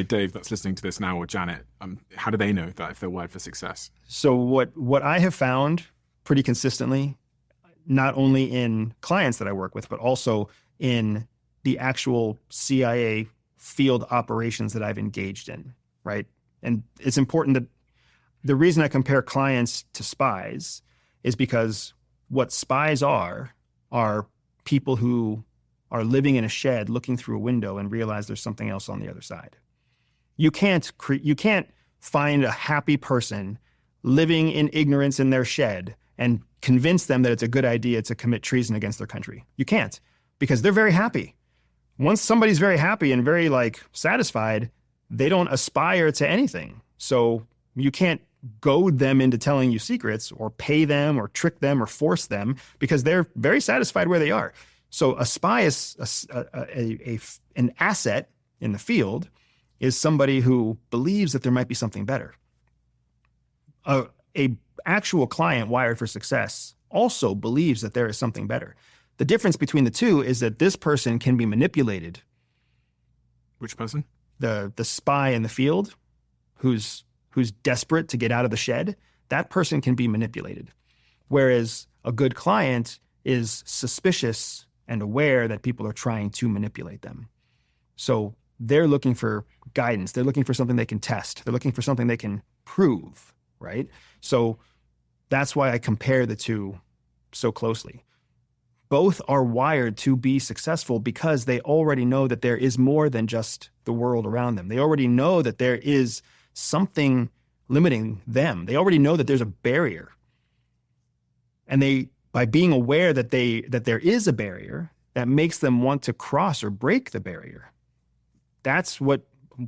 S4: Dave that's listening to this now, or Janet. How do they know that if they're wired for success?
S1: So what I have found pretty consistently, not only in clients that I work with, but also in the actual CIA field operations that I've engaged in, right? And it's important that the reason I compare clients to spies is because what spies are people who are living in a shed looking through a window and realize there's something else on the other side. You can't find a happy person living in ignorance in their shed and convince them that it's a good idea to commit treason against their country. You can't, because they're very happy. Once somebody's very happy and very satisfied, they don't aspire to anything. So you can't goad them into telling you secrets or pay them or trick them or force them, because they're very satisfied where they are. So a spy is an asset in the field, is somebody who believes that there might be something better. A actual client wired for success also believes that there is something better. The difference between the two is that this person can be manipulated.
S4: Which person?
S1: The spy in the field who's desperate to get out of the shed, that person can be manipulated. Whereas a good client is suspicious and aware that people are trying to manipulate them. So they're looking for guidance. They're looking for something they can test. They're looking for something they can prove, right? So that's why I compare the two so closely. Both are wired to be successful because they already know that there is more than just the world around them. They already know that there is something limiting them. They already know that there's a barrier. And by being aware that there is a barrier, that makes them want to cross or break the barrier. That's what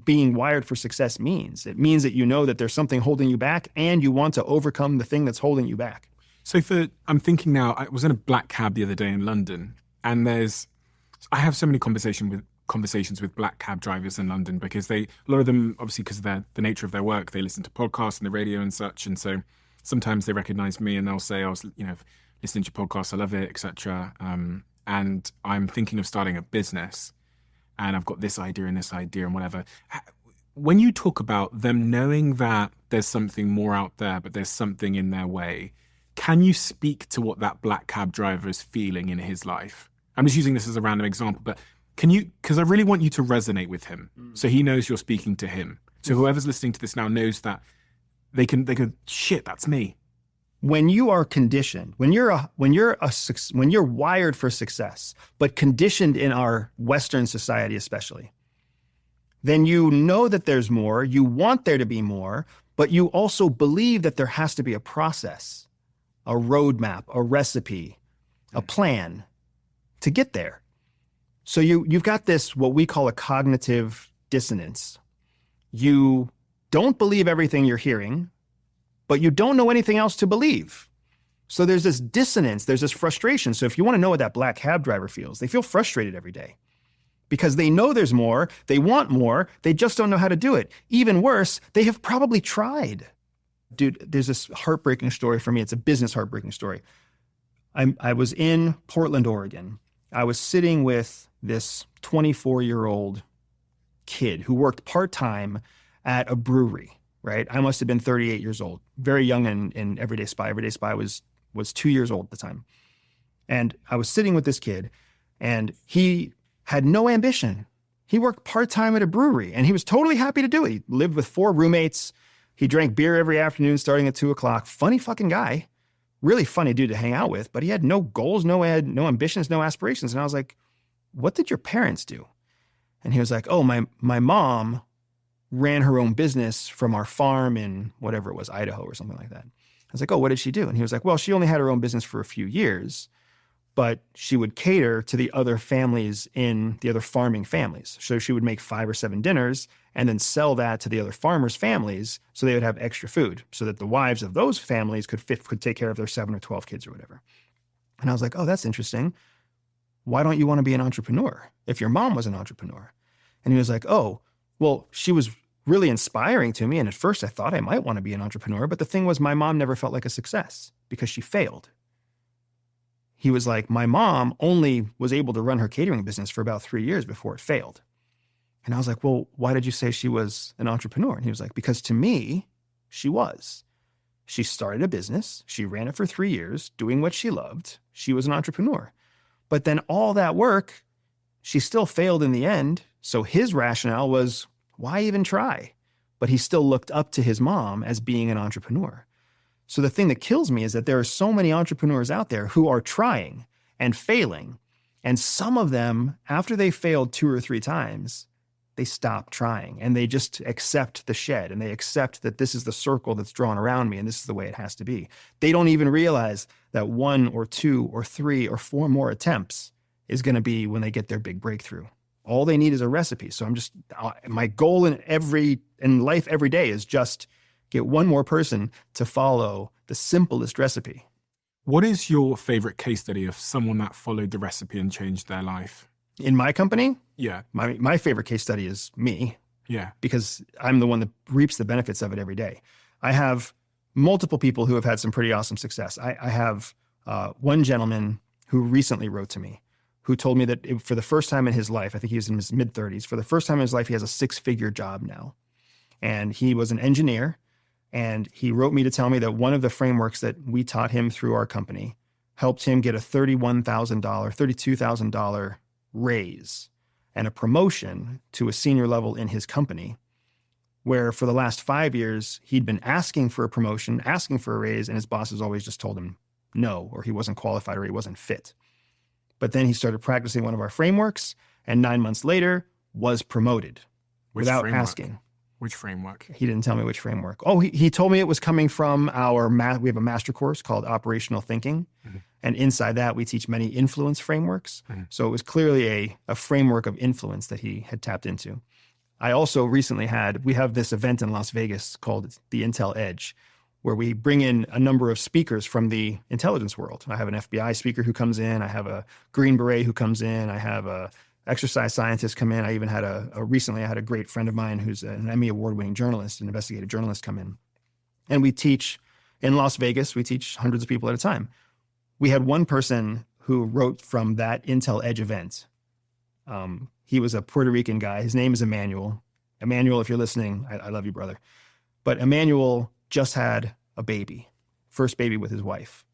S1: being wired for success means. It means that you know that there's something holding you back and you want to overcome the thing that's holding you back.
S4: So I'm thinking now, I was in a black cab the other day in London, and I have so many conversations with black cab drivers in London because a lot of them, obviously because of the nature of their work, they listen to podcasts and the radio and such. And so sometimes they recognize me and they'll say, I was, listening to your podcast, I love it, etc. And I'm thinking of starting a business and I've got this idea and whatever. When you talk about them knowing that there's something more out there, but there's something in their way, can you speak to what that black cab driver is feeling in his life? I'm just using this as a random example, but can you, because I really want you to resonate with him so he knows you're speaking to him. So whoever's listening to this now knows that they can shit, that's me.
S1: When you are conditioned, when you're wired for success, but conditioned in our Western society especially, then you know that there's more, you want there to be more, but you also believe that there has to be a process, a roadmap, a recipe, a plan to get there. So you've got this, what we call a cognitive dissonance. You don't believe everything you're hearing, but you don't know anything else to believe. So there's this dissonance, there's this frustration. So if you want to know what that black cab driver feels, they feel frustrated every day because they know there's more, they want more, they just don't know how to do it. Even worse, they have probably tried. Dude, there's this heartbreaking story for me. It's a business heartbreaking story. I was in Portland, Oregon. I was sitting with this 24-year-old kid who worked part-time at a brewery. Right? I must have been 38 years old, very young in Everyday Spy. Everyday Spy was 2 years old at the time. And I was sitting with this kid and he had no ambition. He worked part-time at a brewery and he was totally happy to do it. He lived with 4 roommates. He drank beer every afternoon starting at 2:00. Funny fucking guy, really funny dude to hang out with, but he had no goals, no ambitions, no aspirations. And I was like, what did your parents do? And he was like, oh, my mom ran her own business from our farm in whatever it was, Idaho or something like that. I was like, oh, what did she do? And he was like, well, she only had her own business for a few years, but she would cater to the other families in the other farming families. So she would make 5 or 7 dinners and then sell that to the other farmers' families so they would have extra food so that the wives of those families could take care of their 7 or 12 kids or whatever. And I was like, oh, that's interesting. Why don't you want to be an entrepreneur if your mom was an entrepreneur? And he was like, oh, well, she was really inspiring to me. And at first I thought I might want to be an entrepreneur. But the thing was, my mom never felt like a success because she failed. He was like, my mom only was able to run her catering business for about 3 years before it failed. And I was like, well, why did you say she was an entrepreneur? And he was like, because to me, she was. She started a business. She ran it for 3 years, doing what she loved. She was an entrepreneur. But then all that work, she still failed in the end. So his rationale was, why even try? But he still looked up to his mom as being an entrepreneur. So the thing that kills me is that there are so many entrepreneurs out there who are trying and failing. And some of them, after they failed 2 or 3 times, they stop trying and they just accept the shed and they accept that this is the circle that's drawn around me and this is the way it has to be. They don't even realize that 1 or 2 or 3 or 4 more attempts is going to be when they get their big breakthrough. All they need is a recipe. So my goal in life every day is just get 1 more person to follow the simplest recipe.
S4: What is your favorite case study of someone that followed the recipe and changed their life?
S1: In my company?
S4: Yeah.
S1: My favorite case study is me.
S4: Yeah.
S1: Because I'm the one that reaps the benefits of it every day. I have multiple people who have had some pretty awesome success. I have one gentleman who recently wrote to me, who told me that for the first time in his life, I think he was in his mid-30s, for the first time in his life, he has a 6-figure job now. And he was an engineer, and he wrote me to tell me that one of the frameworks that we taught him through our company helped him get a $32,000 raise and a promotion to a senior level in his company, where for the last 5 years, he'd been asking for a promotion, asking for a raise, and his bosses always just told him no, or he wasn't qualified, or he wasn't fit. But then he started practicing one of our frameworks, and 9 months later was promoted without asking.
S4: Which framework?
S1: He didn't tell me which framework. Oh, he told me it was coming from we have a master course called Operational Thinking. Mm-hmm. And inside that, we teach many influence frameworks. Mm-hmm. So it was clearly a framework of influence that he had tapped into. I also recently we have this event in Las Vegas called the Intel Edge, where we bring in a number of speakers from the intelligence world. I have an FBI speaker who comes in. I have a Green Beret who comes in. I have a exercise scientist come in. I even had recently I had a great friend of mine who's an Emmy award-winning journalist, an investigative journalist, come in. And we teach in Las Vegas. We teach hundreds of people at a time. We had one person who wrote from that Intel Edge event. He was a Puerto Rican guy. His name is Emmanuel. Emmanuel, if you're listening, I love you, brother. But Emmanuel just had a baby, first baby with his wife.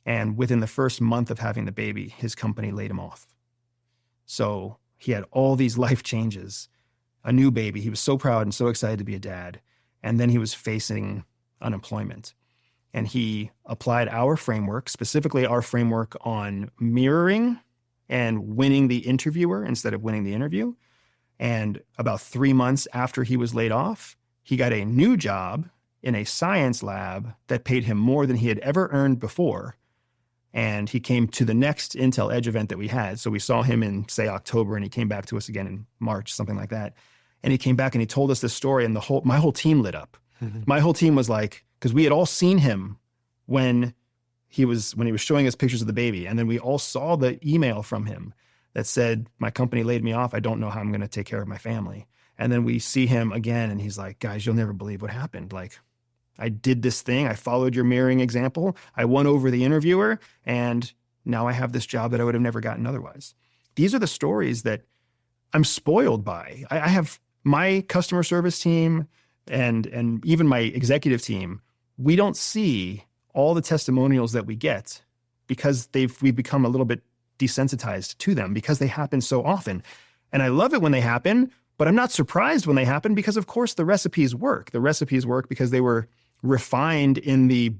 S1: And within the first month of having the baby, his company laid him off. So he had all these life changes, a new baby. He was so proud and so excited to be a dad. And then he was facing unemployment. And he applied our framework, specifically our framework on mirroring and winning the interviewer instead of winning the interview. And about 3 months after he was laid off, he got a new job in a science lab that paid him more than he had ever earned before. And he came to the next Intel Edge event that we had. So we saw him in, say, October, and he came back to us again in March, something like that. And he came back and he told us this story, and my whole team lit up. My whole team was like, because we had all seen him when he was showing us pictures of the baby. And then we all saw the email from him that said, my company laid me off. I don't know how I'm going to take care of my family. And then we see him again, and he's like, guys, you'll never believe what happened. Like, I did this thing. I followed your mirroring example. I won over the interviewer, and now I have this job that I would have never gotten otherwise. These are the stories that I'm spoiled by. I have my customer service team and even my executive team. We don't see all the testimonials that we get because we've become a little bit desensitized to them because they happen so often. And I love it when they happen, but I'm not surprised when they happen because, of course, the recipes work. The recipes work because they were refined in the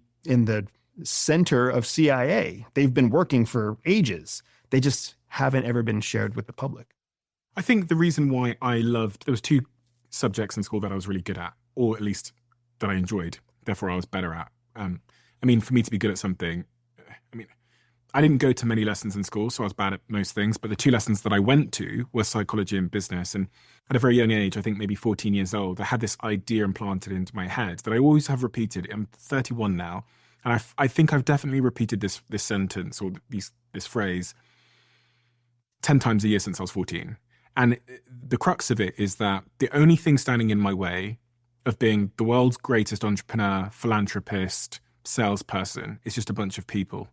S1: center of CIA. They've been working for ages. They just haven't ever been shared with the public.
S4: I think the reason why there was 2 subjects in school that I was really good at, or at least that I enjoyed, therefore I was better at. For me to be good at something, I didn't go to many lessons in school, so I was bad at most things, but the 2 lessons that I went to were psychology and business. And at a very young age, I think maybe 14 years old, I had this idea implanted into my head that I always have repeated. I'm 31 now, and I think I've definitely repeated this sentence or this phrase 10 times a year since I was 14. And the crux of it is that the only thing standing in my way of being the world's greatest entrepreneur, philanthropist, salesperson is just a bunch of people.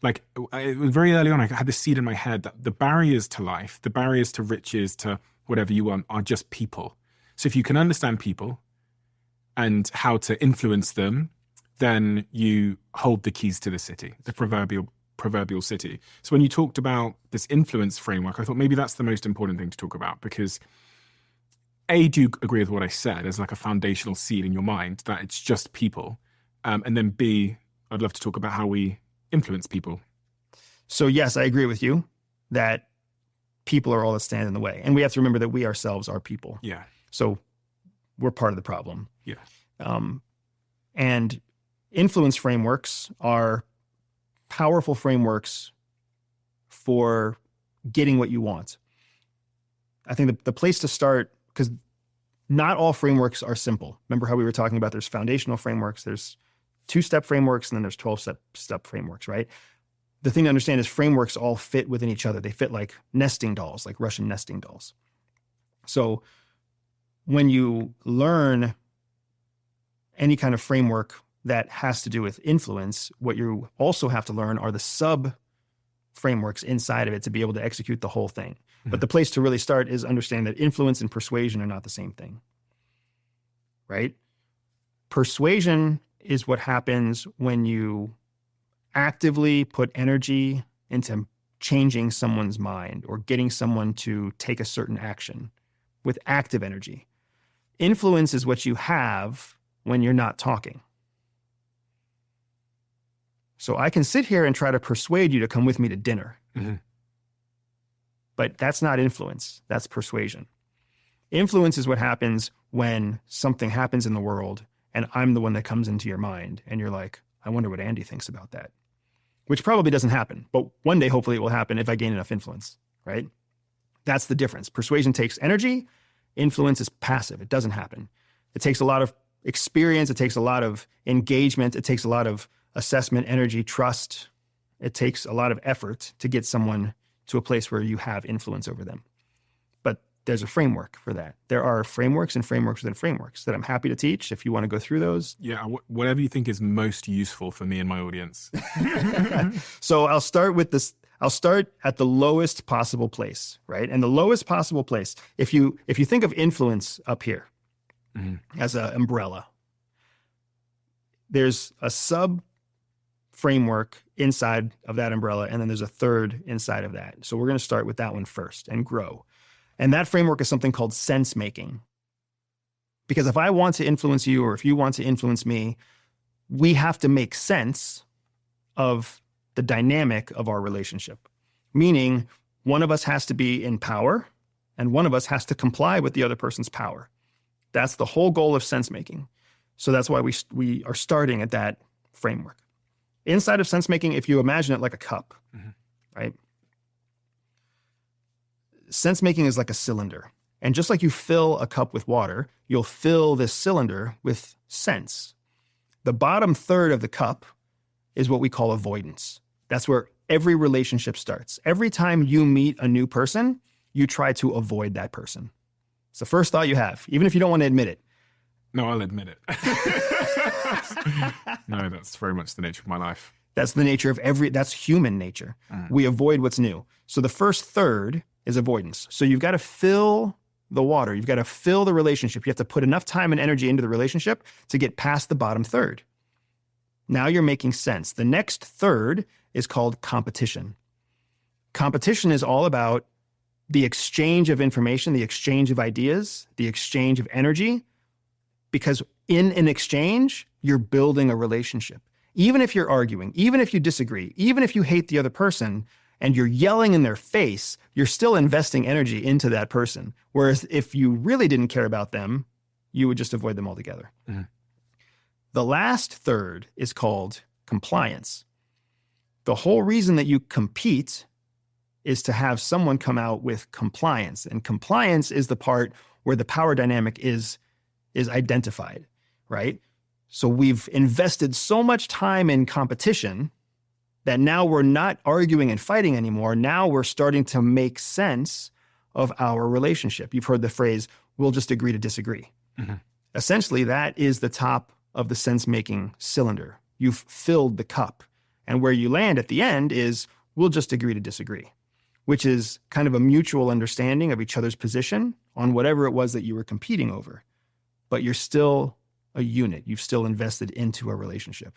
S4: Like, it was very early on, I had this seed in my head that the barriers to life, the barriers to riches, to whatever you want, are just people. So if you can understand people and how to influence them, then you hold the keys to the city, the proverbial city. So when you talked about this influence framework, I thought maybe that's the most important thing to talk about, because A, do you agree with what I said as like a foundational seed in your mind, that it's just people? And then B, I'd love to talk about how we influence people.
S1: So yes, I agree with you that people are all that stand in the way. And we have to remember that we ourselves are people.
S4: Yeah.
S1: So we're part of the problem.
S4: Yeah.
S1: And influence frameworks are powerful frameworks for getting what you want. I think the place to start, because not all frameworks are simple. Remember how we were talking about there's foundational frameworks, there's 2-step frameworks, and then there's 12-step frameworks, right? The thing to understand is frameworks all fit within each other. They fit like nesting dolls, like Russian nesting dolls. So when you learn any kind of framework that has to do with influence, what you also have to learn are the sub-frameworks inside of it to be able to execute the whole thing. Mm-hmm. But the place to really start is understand that influence and persuasion are not the same thing, right? Persuasion is what happens when you actively put energy into changing someone's mind or getting someone to take a certain action with active energy. Influence is what you have when you're not talking. So I can sit here and try to persuade you to come with me to dinner. Mm-hmm. But that's not influence, that's persuasion. Influence is what happens when something happens in the world and I'm the one that comes into your mind and you're like, I wonder what Andy thinks about that. Which probably doesn't happen, but one day hopefully it will happen if I gain enough influence, right? That's the difference. Persuasion takes energy, Influence is passive. It doesn't happen. It takes a lot of experience. It takes a lot of engagement. It takes a lot of assessment, energy, trust. It takes a lot of effort to get someone to a place where you have influence over them. But there's a framework for that. There are frameworks and frameworks within frameworks that I'm happy to teach if you want to go through those.
S4: Yeah, whatever you think is most useful for me and my audience.
S1: So I'll start with this. I'll start at the lowest possible place, right? And the lowest possible place, if you think of influence up here as an umbrella, there's a sub framework inside of that umbrella, and then there's a third inside of that. So we're going to start with that one first and grow. And that framework is something called sense making. Because if I want to influence you, or if you want to influence me, we have to make sense of the dynamic of our relationship. Meaning, one of us has to be in power, and one of us has to comply with the other person's power. That's the whole goal of sense making. So that's why we are starting at that framework. Inside of sense making, if you imagine it like a cup, right? Sense making is like a cylinder. And just like you fill a cup with water, you'll fill this cylinder with sense. The bottom third of the cup is what we call avoidance. That's where every relationship starts. Every time you meet a new person, you try to avoid that person. It's the first thought you have, even if you don't want to admit it.
S4: No, I'll admit it. No, that's very much the nature of my life.
S1: That's the nature of that's human nature. We avoid what's new. So the first third is avoidance. So you've got to fill the water. You've got to fill the relationship. You have to put enough time and energy into the relationship to get past the bottom third. Now you're making sense. The next third is called competition. Competition is all about the exchange of information, the exchange of ideas, the exchange of energy, because in an exchange, you're building a relationship. Even if you're arguing, even if you disagree, even if you hate the other person and you're yelling in their face, you're still investing energy into that person. Whereas if you really didn't care about them, you would just avoid them altogether. The last third is called compliance. The whole reason that you compete is to have someone come out with compliance. And compliance is the part where the power dynamic is identified, right? So we've invested so much time in competition that now we're not arguing and fighting anymore. Now we're starting to make sense of our relationship. You've heard the phrase, we'll just agree to disagree. Essentially, that is the top of the sense-making cylinder. You've filled the cup. And where you land at the end is, we'll just agree to disagree, which is kind of a mutual understanding of each other's position on whatever it was that you were competing over. But you're still a unit. You've still invested into a relationship.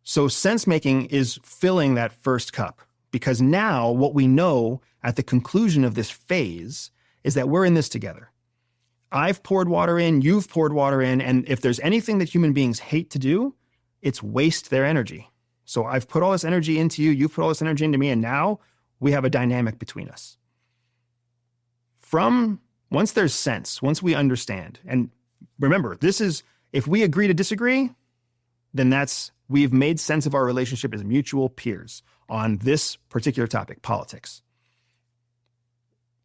S1: So sense-making is filling that first cup, because now what we know at the conclusion of this phase is that we're in this together. I've poured water in, you've poured water in, and if there's anything that human beings hate to do, it's waste their energy. So I've put all this energy into you, you've put all this energy into me, and now we have a dynamic between us. Once there's sense, once we understand, and remember, this is, if we agree to disagree, then we've made sense of our relationship as mutual peers on this particular topic, politics.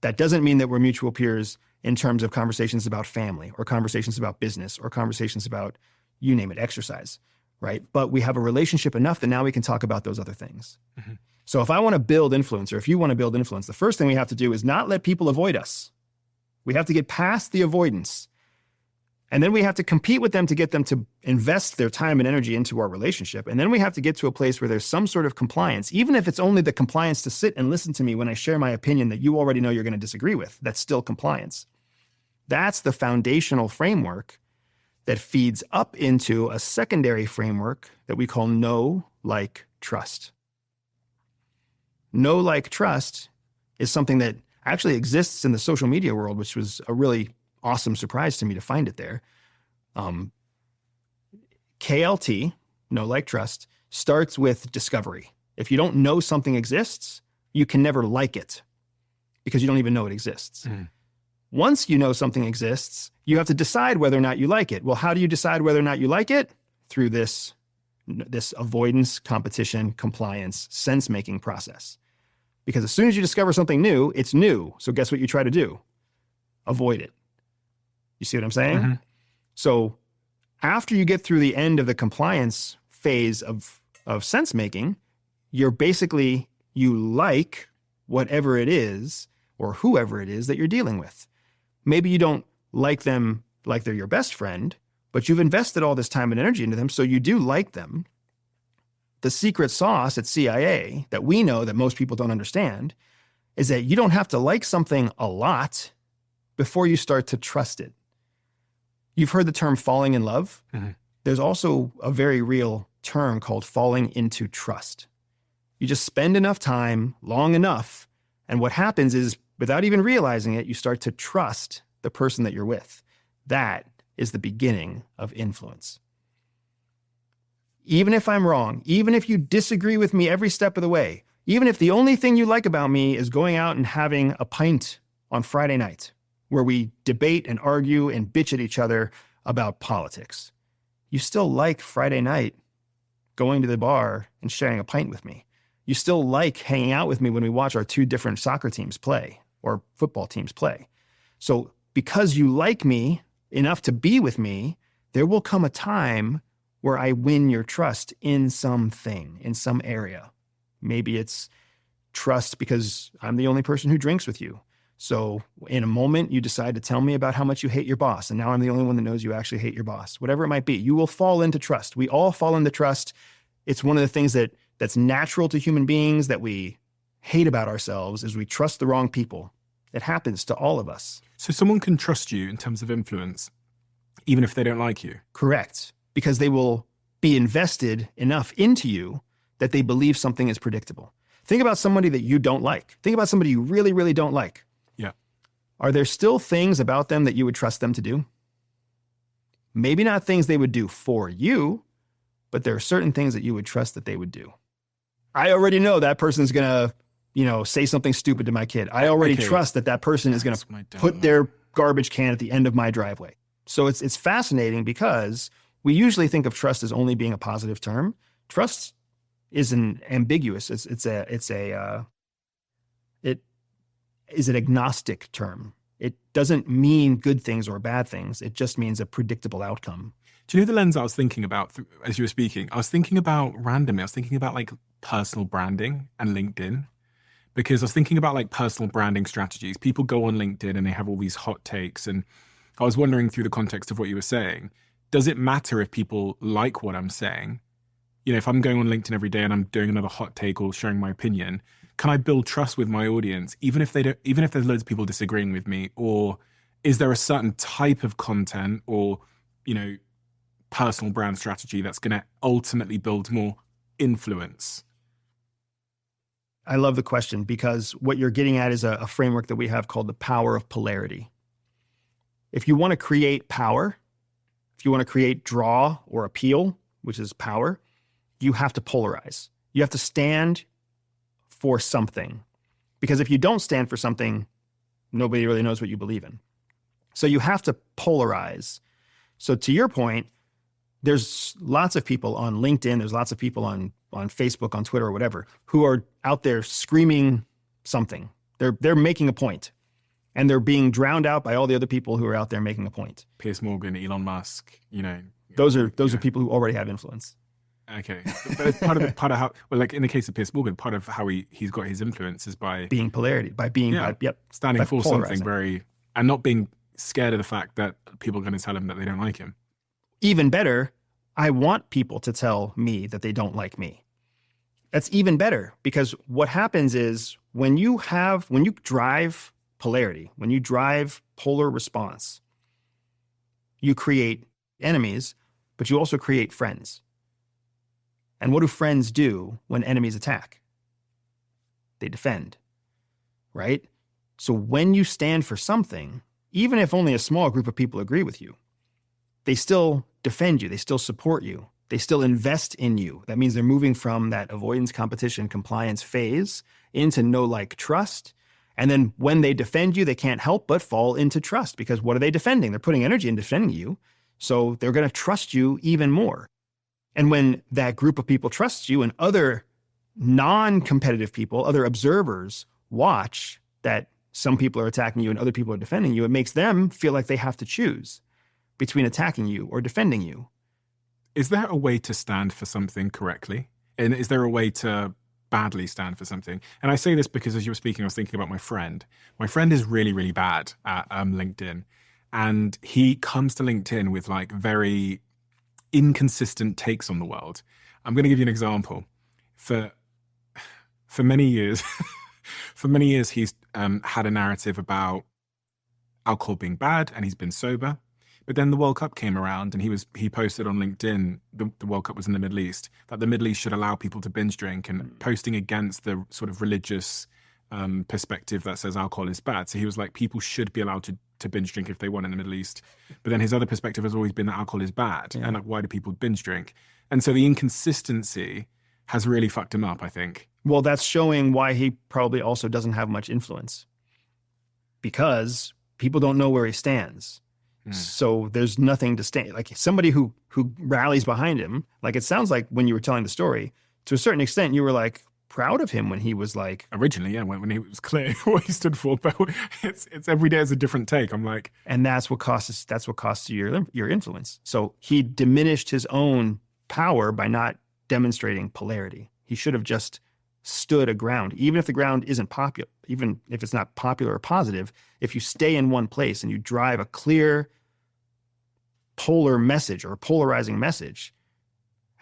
S1: That doesn't mean that we're mutual peers in terms of conversations about family or conversations about business or conversations about, you name it, exercise, right? But we have a relationship enough that now we can talk about those other things. So if I want to build influence, or if you want to build influence, the first thing we have to do is not let people avoid us. We have to get past the avoidance. And then we have to compete with them to get them to invest their time and energy into our relationship. And then we have to get to a place where there's some sort of compliance, even if it's only the compliance to sit and listen to me when I share my opinion that you already know you're going to disagree with. That's still compliance. That's the foundational framework that feeds up into a secondary framework that we call know, like, trust. Know, like, trust is something that actually exists in the social media world, which was a really awesome surprise to me to find it there. KLT, know, like, trust, starts with discovery. If you don't know something exists, you can never like it because you don't even know it exists. Once you know something exists, you have to decide whether or not you like it. Well, how do you decide whether or not you like it? Through this avoidance, competition, compliance, sense-making process. Because as soon as you discover something new, it's new. So guess what you try to do? Avoid it. You see what I'm saying?
S4: Mm-hmm.
S1: So after you get through the end of the compliance phase of sense making, you like whatever it is or whoever it is that you're dealing with. Maybe you don't like them like they're your best friend, but you've invested all this time and energy into them, so you do like them. The secret sauce at CIA that we know that most people don't understand is that you don't have to like something a lot before you start to trust it. You've heard the term falling in love.
S4: Mm-hmm.
S1: There's also a very real term called falling into trust. You just spend enough time, long enough, and what happens is, without even realizing it, you start to trust the person that you're with. That is the beginning of influence. Even if I'm wrong, even if you disagree with me every step of the way, even if the only thing you like about me is going out and having a pint on Friday night, where we debate and argue and bitch at each other about politics, you still like Friday night going to the bar and sharing a pint with me. You still like hanging out with me when we watch our two different soccer teams play or football teams play. So because you like me enough to be with me, there will come a time where I win your trust in something, in some area. Maybe it's trust because I'm the only person who drinks with you. So in a moment, you decide to tell me about how much you hate your boss, and now I'm the only one that knows you actually hate your boss. Whatever it might be, you will fall into trust. We all fall into trust. It's one of the things that's natural to human beings that we hate about ourselves is we trust the wrong people. It happens to all of us.
S4: So someone can trust you in terms of influence, even if they don't like you?
S1: Correct. Because they will be invested enough into you that they believe something is predictable. Think about somebody that you don't like. Think about somebody you really, really don't like.
S4: Yeah.
S1: Are there still things about them that you would trust them to do? Maybe not things they would do for you, but there are certain things that you would trust that they would do. I already know that person's going to, say something stupid to my kid. I already trust that person is going to put their garbage can at the end of my driveway. So it's fascinating because we usually think of trust as only being a positive term. Trust is an ambiguous. It is an agnostic term. It doesn't mean good things or bad things. It just means a predictable outcome.
S4: Do you know the lens I was thinking about as you were speaking? I was thinking about like personal branding and LinkedIn, because I was thinking about like personal branding strategies. People go on LinkedIn and they have all these hot takes. And I was wondering, through the context of what you were saying, does it matter if people like what I'm saying? If I'm going on LinkedIn every day and I'm doing another hot take or sharing my opinion, can I build trust with my audience, even if there's loads of people disagreeing with me? Or is there a certain type of content or, personal brand strategy that's going to ultimately build more influence?
S1: I love the question because what you're getting at is a framework that we have called the power of polarity. If you want to create power, if you want to create draw or appeal, which is power, you have to polarize. You have to stand for something. Because if you don't stand for something, nobody really knows what you believe in. So you have to polarize. So to your point, there's lots of people on LinkedIn, there's lots of people on Facebook, on Twitter, or whatever, who are out there screaming something. They're making a point, and they're being drowned out by all the other people who are out there making a point.
S4: Piers Morgan, Elon Musk,
S1: Those are people who already have influence.
S4: Okay, but it's part of how, well, like in the case of Piers Morgan, part of how he's got his influence is by
S1: being polarity,
S4: standing for
S1: polarizing.
S4: something and not being scared of the fact that people are going to tell him that they don't like him.
S1: Even better, I want people to tell me that they don't like me. That's even better, because what happens is when you drive polarity, when you drive polar response, you create enemies, but you also create friends. And what do friends do when enemies attack? They defend, right? So when you stand for something, even if only a small group of people agree with you, they still defend you. They still support you. They still invest in you. That means they're moving from that avoidance, competition, compliance phase into know, like, trust. And then when they defend you, they can't help but fall into trust, because what are they defending? They're putting energy in defending you. So they're going to trust you even more. And when that group of people trusts you and other non-competitive people, other observers watch that some people are attacking you and other people are defending you, it makes them feel like they have to choose between attacking you or defending you.
S4: Is there a way to stand for something correctly? And is there a way to badly stand for something? And I say this because as you were speaking, I was thinking about my friend. My friend is really, really bad at LinkedIn. And he comes to LinkedIn with like very inconsistent takes on the world. I'm going to give you an example. For many years, he's had a narrative about alcohol being bad, and he's been sober. But then the World Cup came around, and he posted on LinkedIn, the World Cup was in the Middle East, that the Middle East should allow people to binge drink, and posting against the sort of religious perspective that says alcohol is bad. So he was like, people should be allowed to binge drink if they want in the Middle East. But then his other perspective has always been that alcohol is bad. Yeah. And like, why do people binge drink? And so the inconsistency has really fucked him up, I think.
S1: Well, that's showing why he probably also doesn't have much influence, because people don't know where he stands. So there's nothing to stand. Like somebody who rallies behind him, like it sounds like when you were telling the story, to a certain extent, you were like proud of him when he was like...
S4: Originally, yeah, when it was clear what he stood for, but it's every day is a different take. I'm like...
S1: And that's what costs you your influence. So he diminished his own power by not demonstrating polarity. He should have just stood a ground, even if the ground isn't popular, even if it's not popular or positive. If you stay in one place and you drive a clear polar message or a polarizing message,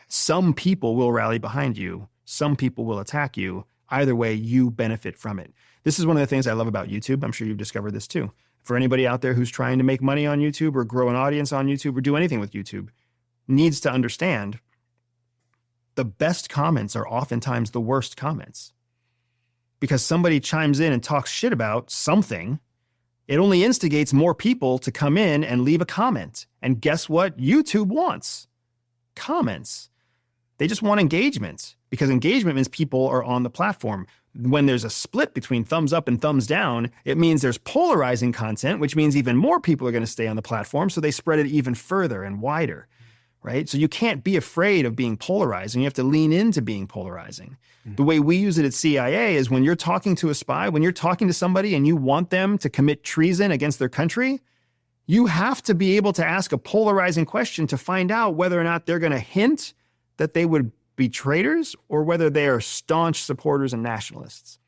S1: some people will rally behind you. Some people will attack you. Either way, you benefit from it. This is one of the things I love about YouTube. I'm sure you've discovered this too. For anybody out there who's trying to make money on YouTube or grow an audience on YouTube or do anything with YouTube, needs to understand the best comments are oftentimes the worst comments. Because somebody chimes in and talks shit about something, it only instigates more people to come in and leave a comment. And guess what YouTube wants? Comments. They just want engagement, because engagement means people are on the platform. When there's a split between thumbs up and thumbs down, it means there's polarizing content, which means even more people are going to stay on the platform, so they spread it even further and wider, right? So you can't be afraid of being polarizing. You have to lean into being polarizing. The way we use it at CIA is when you're talking to a spy, when you're talking to somebody and you want them to commit treason against their country, you have to be able to ask a polarizing question to find out whether or not they're going to hint that they would be traitors or whether they are staunch supporters and nationalists.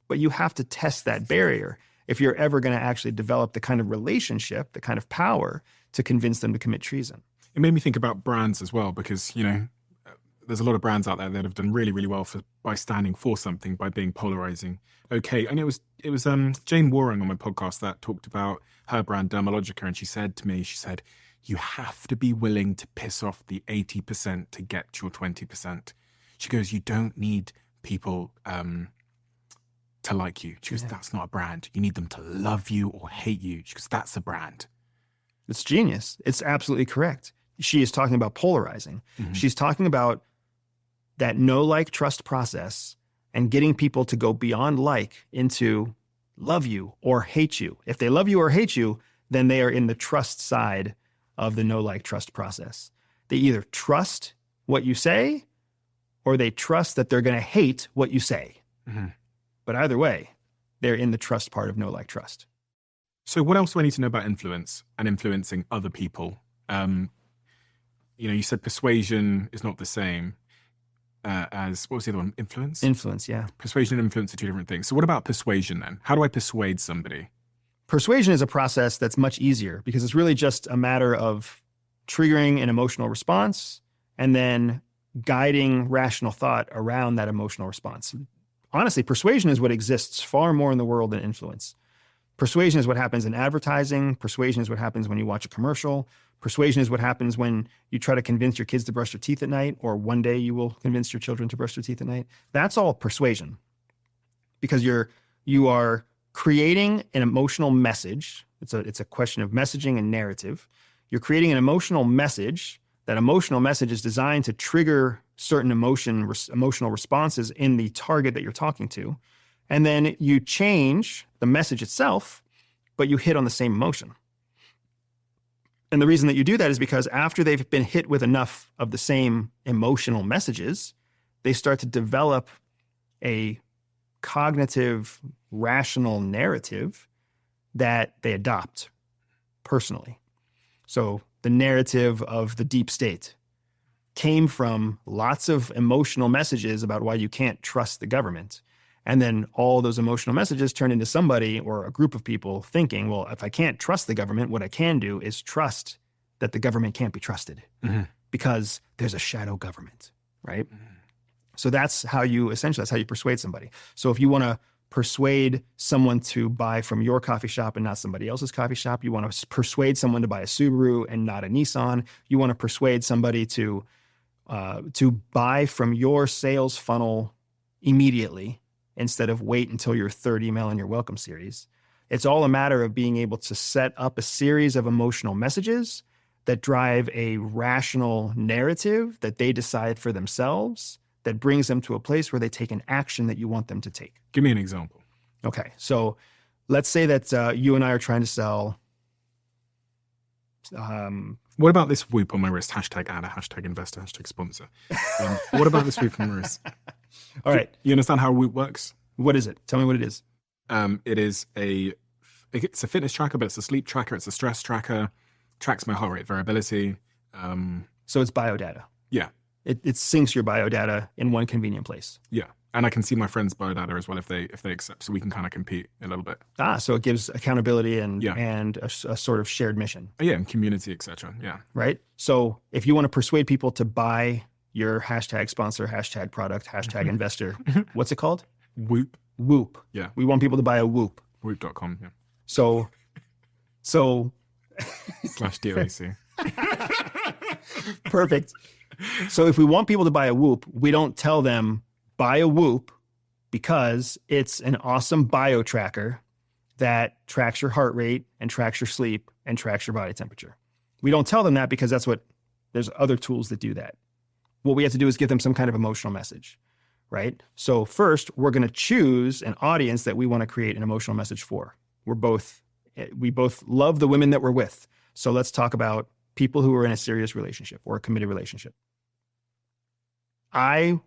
S1: But you have to test that barrier if you're ever going to actually develop the kind of relationship, the kind of power to convince them to commit treason.
S4: It made me think about brands as well, because, you know, there's a lot of brands out there that have done really, really well by standing for something, by being polarizing. Okay, and it was Jane Waring on my podcast that talked about her brand Dermalogica, and she said to me, you have to be willing to piss off the 80% to get your 20%. She goes, you don't need people to like you. She goes, that's not a brand. You need them to love you or hate you. She goes, that's a brand.
S1: It's genius. It's absolutely correct. She is talking about polarizing. Mm-hmm. She's talking about that know, like, trust process and getting people to go beyond like into love you or hate you. If they love you or hate you, then they are in the trust side of the know, like, trust process. They either trust what you say or they trust that they're going to hate what you say. Mm-hmm. But either way, they're in the trust part of know, like, trust.
S4: So what else do I need to know about influence and influencing other people? You know, you said persuasion is not the same as, what was the other one? Influence?
S1: Influence, yeah.
S4: Persuasion and influence are two different things. So what about persuasion then? How do I persuade somebody?
S1: Persuasion is a process that's much easier because it's really just a matter of triggering an emotional response and then guiding rational thought around that emotional response. Honestly, persuasion is what exists far more in the world than influence. Persuasion is what happens in advertising. Persuasion is what happens when you watch a commercial. Persuasion is what happens when you try to convince your kids to brush their teeth at night, or one day you will convince your children to brush their teeth at night. That's all persuasion, because you are creating an emotional message. It's a question of messaging and narrative. You're creating an emotional message. That emotional message is designed to trigger certain emotional responses in the target that you're talking to. And then you change the message itself, but you hit on the same emotion. And the reason that you do that is because after they've been hit with enough of the same emotional messages, they start to develop a cognitive rational narrative that they adopt personally. So the narrative of the deep state came from lots of emotional messages about why you can't trust the government. And then all those emotional messages turn into somebody or a group of people thinking, well, if I can't trust the government, what I can do is trust that the government can't be trusted because there's a shadow government, right? So that's how you persuade somebody. So if you want to persuade someone to buy from your coffee shop and not somebody else's coffee shop, you want to persuade someone to buy a Subaru and not a Nissan, you want to persuade somebody to buy from your sales funnel immediately instead of wait until your third email in your welcome series. It's all a matter of being able to set up a series of emotional messages that drive a rational narrative that they decide for themselves that brings them to a place where they take an action that you want them to take.
S4: Give me an example.
S1: Okay, so let's say that you and I are trying to sell...
S4: what about this whoop on my wrist? Hashtag ad, hashtag investor, hashtag sponsor. What about this whoop on my wrist?
S1: All right.
S4: You understand how a whoop works?
S1: What is it? Tell me what it is.
S4: It's a fitness tracker, but it's a sleep tracker. It's a stress tracker. Tracks my heart rate variability.
S1: So it's biodata.
S4: Yeah.
S1: It syncs your biodata in one convenient place.
S4: Yeah. And I can see my friends' biodata as well if they accept, so we can kind of compete a little bit.
S1: So it gives accountability and a sort of shared mission.
S4: Yeah, and community, etc. Yeah.
S1: Right? So if you want to persuade people to buy your hashtag sponsor, hashtag product, hashtag investor, what's it called?
S4: Whoop.
S1: Whoop.
S4: Yeah.
S1: We want people to buy a Whoop.
S4: Whoop.com, yeah.
S1: So
S4: /DOAC.
S1: Perfect. So if we want people to buy a Whoop, we don't tell them buy a Whoop because it's an awesome bio tracker that tracks your heart rate and tracks your sleep and tracks your body temperature. We don't tell them that because there's other tools that do that. What we have to do is give them some kind of emotional message, right? So first, we're going to choose an audience that we want to create an emotional message for. We both love the women that we're with. So let's talk about people who are in a serious relationship or a committed relationship. I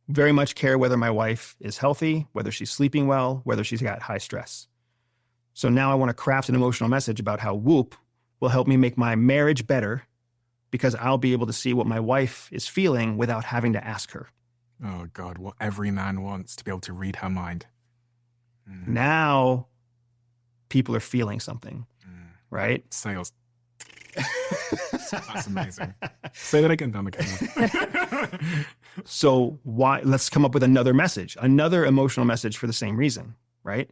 S1: very much care whether my wife is healthy, whether she's sleeping well, whether she's got high stress. So now I want to craft an emotional message about how Whoop will help me make my marriage better because I'll be able to see what my wife is feeling without having to ask her.
S4: Oh, God, what every man wants, to be able to read her mind.
S1: Now people are feeling something, right?
S4: Sales. That's amazing. Say that again, down the camera.
S1: So let's come up with another message, another emotional message for the same reason, right?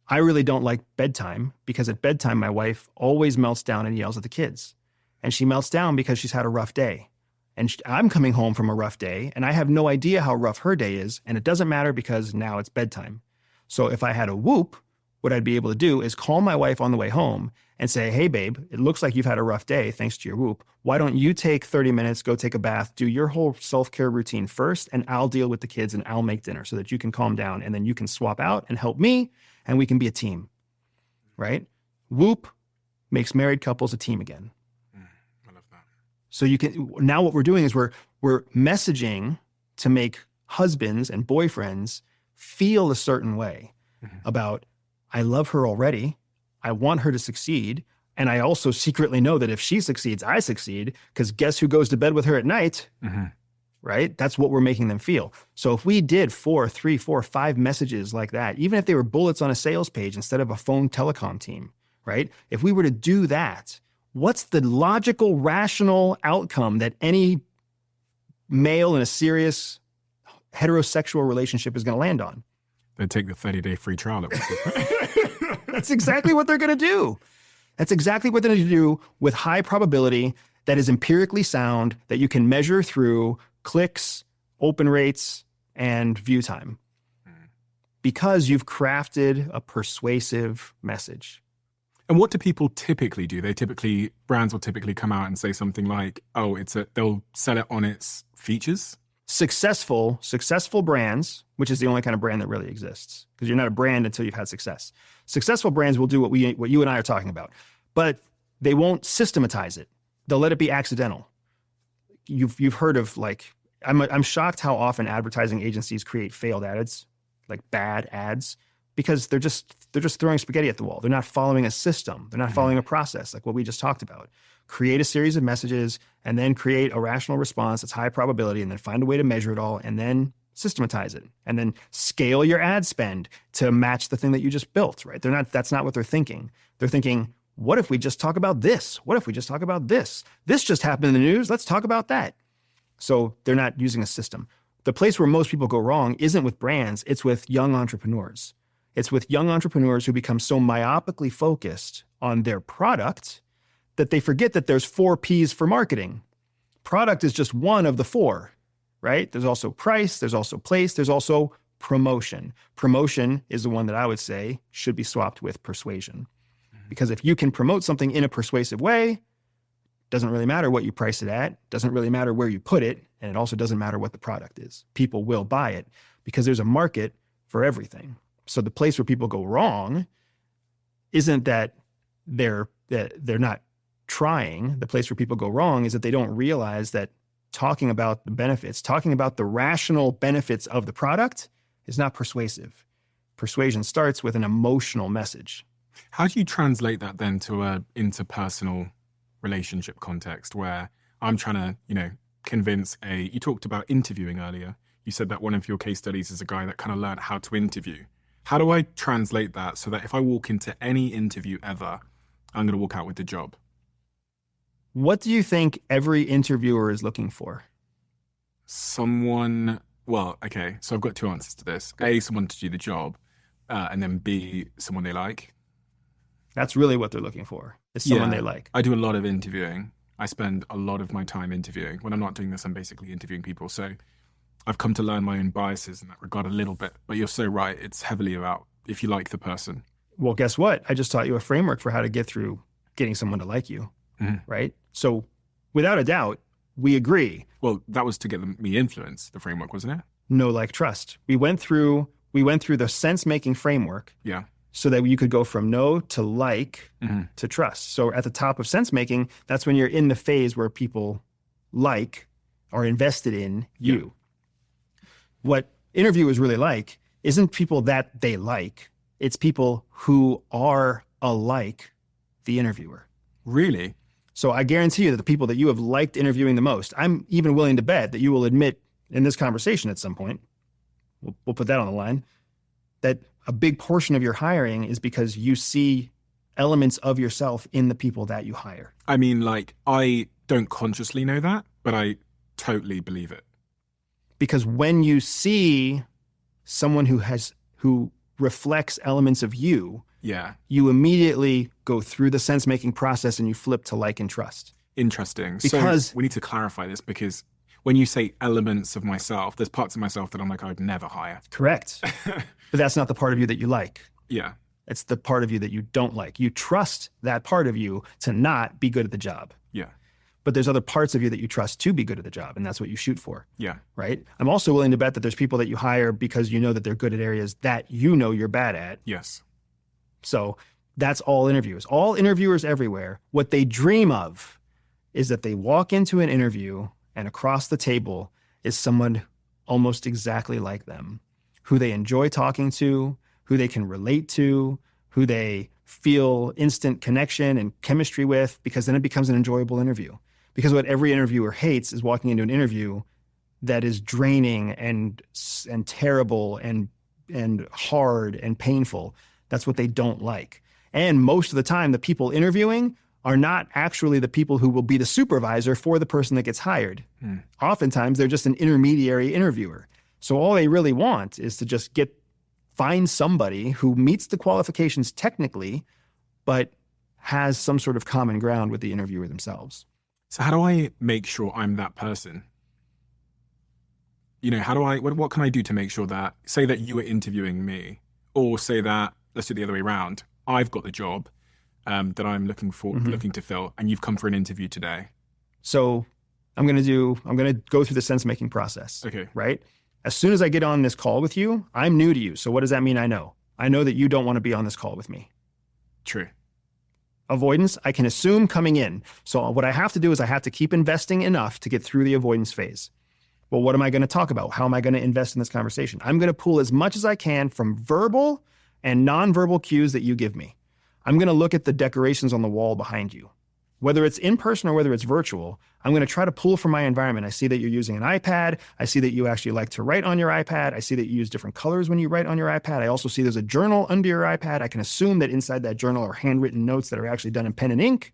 S1: I really don't like bedtime because at bedtime, my wife always melts down and yells at the kids. And she melts down because she's had a rough day. And I'm coming home from a rough day and I have no idea how rough her day is. And it doesn't matter because now it's bedtime. So if I had a Whoop, what I'd be able to do is call my wife on the way home and say, hey, babe, it looks like you've had a rough day thanks to your Whoop. Why don't you take 30 minutes, go take a bath, do your whole self-care routine first, and I'll deal with the kids and I'll make dinner so that you can calm down and then you can swap out and help me and we can be a team, right? Whoop makes married couples a team again.
S4: I love that.
S1: So now what we're doing is we're messaging to make husbands and boyfriends feel a certain way about, I love her already. I want her to succeed. And I also secretly know that if she succeeds, I succeed, because guess who goes to bed with her at night? Right? That's what we're making them feel. So if we did 3, 4, 5 messages like that, even if they were bullets on a sales page instead of a phone telecom team, right? If we were to do that, what's the logical, rational outcome that any male in a serious heterosexual relationship is going to land on?
S4: They take the 30-day free trial.
S1: That's exactly what they're going to do. That's exactly what they're going to do with high probability that is empirically sound, that you can measure through clicks, open rates, and view time. Because you've crafted a persuasive message.
S4: And what do people typically do? Brands will typically come out and say something like, they'll sell it on its features.
S1: Successful brands, which is the only kind of brand that really exists, because you're not a brand until you've had success. Successful brands will do what you and I are talking about, but they won't systematize it. They'll let it be accidental. You've heard of I'm shocked how often advertising agencies create failed ads, like bad ads, because they're just throwing spaghetti at the wall. They're not following a system. They're not following a process like what we just talked about. Create a series of messages and then create a rational response that's high probability and then find a way to measure it all and then systematize it and then scale your ad spend to match the thing that you just built, right? That's not what they're thinking. They're thinking, what if we just talk about this? What if we just talk about this? This just happened in the news. Let's talk about that. So they're not using a system. The place where most people go wrong isn't with brands. It's with young entrepreneurs. It's with young entrepreneurs who become so myopically focused on their product that they forget that there's 4 P's for marketing. Product is just one of the 4, right? There's also price, there's also place, there's also promotion. Promotion is the one that I would say should be swapped with persuasion. Because if you can promote something in a persuasive way, doesn't really matter what you price it at, doesn't really matter where you put it, and it also doesn't matter what the product is. People will buy it because there's a market for everything. So the place where people go wrong isn't that they're not trying. The place where people go wrong is that they don't realize that talking about the benefits, talking about the rational benefits of the product is not persuasive. Persuasion starts with an emotional message.
S4: How do you translate that then to a interpersonal relationship context where I'm trying to, convince you talked about interviewing earlier. You said that one of your case studies is a guy that kind of learned how to interview. How do I translate that so that if I walk into any interview ever, I'm going to walk out with the job?
S1: What do you think every interviewer is looking for?
S4: Someone, so I've got 2 answers to this. A, someone to do the job, and then B, someone they like.
S1: That's really what they're looking for, is someone they like.
S4: I do a lot of interviewing. I spend a lot of my time interviewing. When I'm not doing this, I'm basically interviewing people. So I've come to learn my own biases in that regard a little bit. But you're so right. It's heavily about if you like the person.
S1: Well, guess what? I just taught you a framework for how to get through getting someone to like you, right? So without a doubt, we agree.
S4: Well, that was to get me influence, the framework, wasn't it?
S1: Know, like, trust. We went through the sense-making framework.
S4: Yeah.
S1: So that you could go from know to like to trust. So at the top of sense-making, that's when you're in the phase where people like are invested in you. Yeah. What interviewers really like isn't people that they like. It's people who are alike the interviewer.
S4: Really?
S1: So I guarantee you that the people that you have liked interviewing the most, I'm even willing to bet that you will admit in this conversation at some point, we'll put that on the line, that a big portion of your hiring is because you see elements of yourself in the people that you hire.
S4: I mean, I don't consciously know that, but I totally believe it.
S1: Because when you see someone who reflects elements of you, you immediately go through the sense-making process and you flip to like and trust.
S4: Interesting.
S1: Because
S4: so we need to clarify this because when you say elements of myself, there's parts of myself that I'm like, I would never hire.
S1: Correct. But that's not the part of you that you like.
S4: Yeah.
S1: It's the part of you that you don't like. You trust that part of you to not be good at the job.
S4: Yeah.
S1: But there's other parts of you that you trust to be good at the job, and that's what you shoot for.
S4: Yeah.
S1: Right? I'm also willing to bet that there's people that you hire because you know that they're good at areas that you know you're bad at.
S4: Yes.
S1: So that's all interviewers. All interviewers everywhere, what they dream of is that they walk into an interview and across the table is someone almost exactly like them, who they enjoy talking to, who they can relate to, who they feel instant connection and chemistry with, because then it becomes an enjoyable interview. Because what every interviewer hates is walking into an interview that is draining and terrible and hard and painful. That's what they don't like. And most of the time, the people interviewing are not actually the people who will be the supervisor for the person that gets hired. Oftentimes, they're just an intermediary interviewer. So all they really want is to just find somebody who meets the qualifications technically, but has some sort of common ground with the interviewer themselves.
S4: So how do I make sure I'm that person? What can I do to make sure that, say that you are interviewing me, or say that, let's do it the other way around, I've got the job that I'm looking to fill, and you've come for an interview today.
S1: So I'm going to go through the sense-making process.
S4: Okay.
S1: Right? As soon as I get on this call with you, I'm new to you. So what does that mean I know? I know that you don't want to be on this call with me.
S4: True.
S1: Avoidance, I can assume coming in. So what I have to do is I have to keep investing enough to get through the avoidance phase. Well, what am I going to talk about? How am I going to invest in this conversation? I'm going to pull as much as I can from verbal and nonverbal cues that you give me. I'm going to look at the decorations on the wall behind you. Whether it's in person or whether it's virtual, I'm going to try to pull from my environment. I see that you're using an iPad. I see that you actually like to write on your iPad. I see that you use different colors when you write on your iPad. I also see there's a journal under your iPad. I can assume that inside that journal are handwritten notes that are actually done in pen and ink,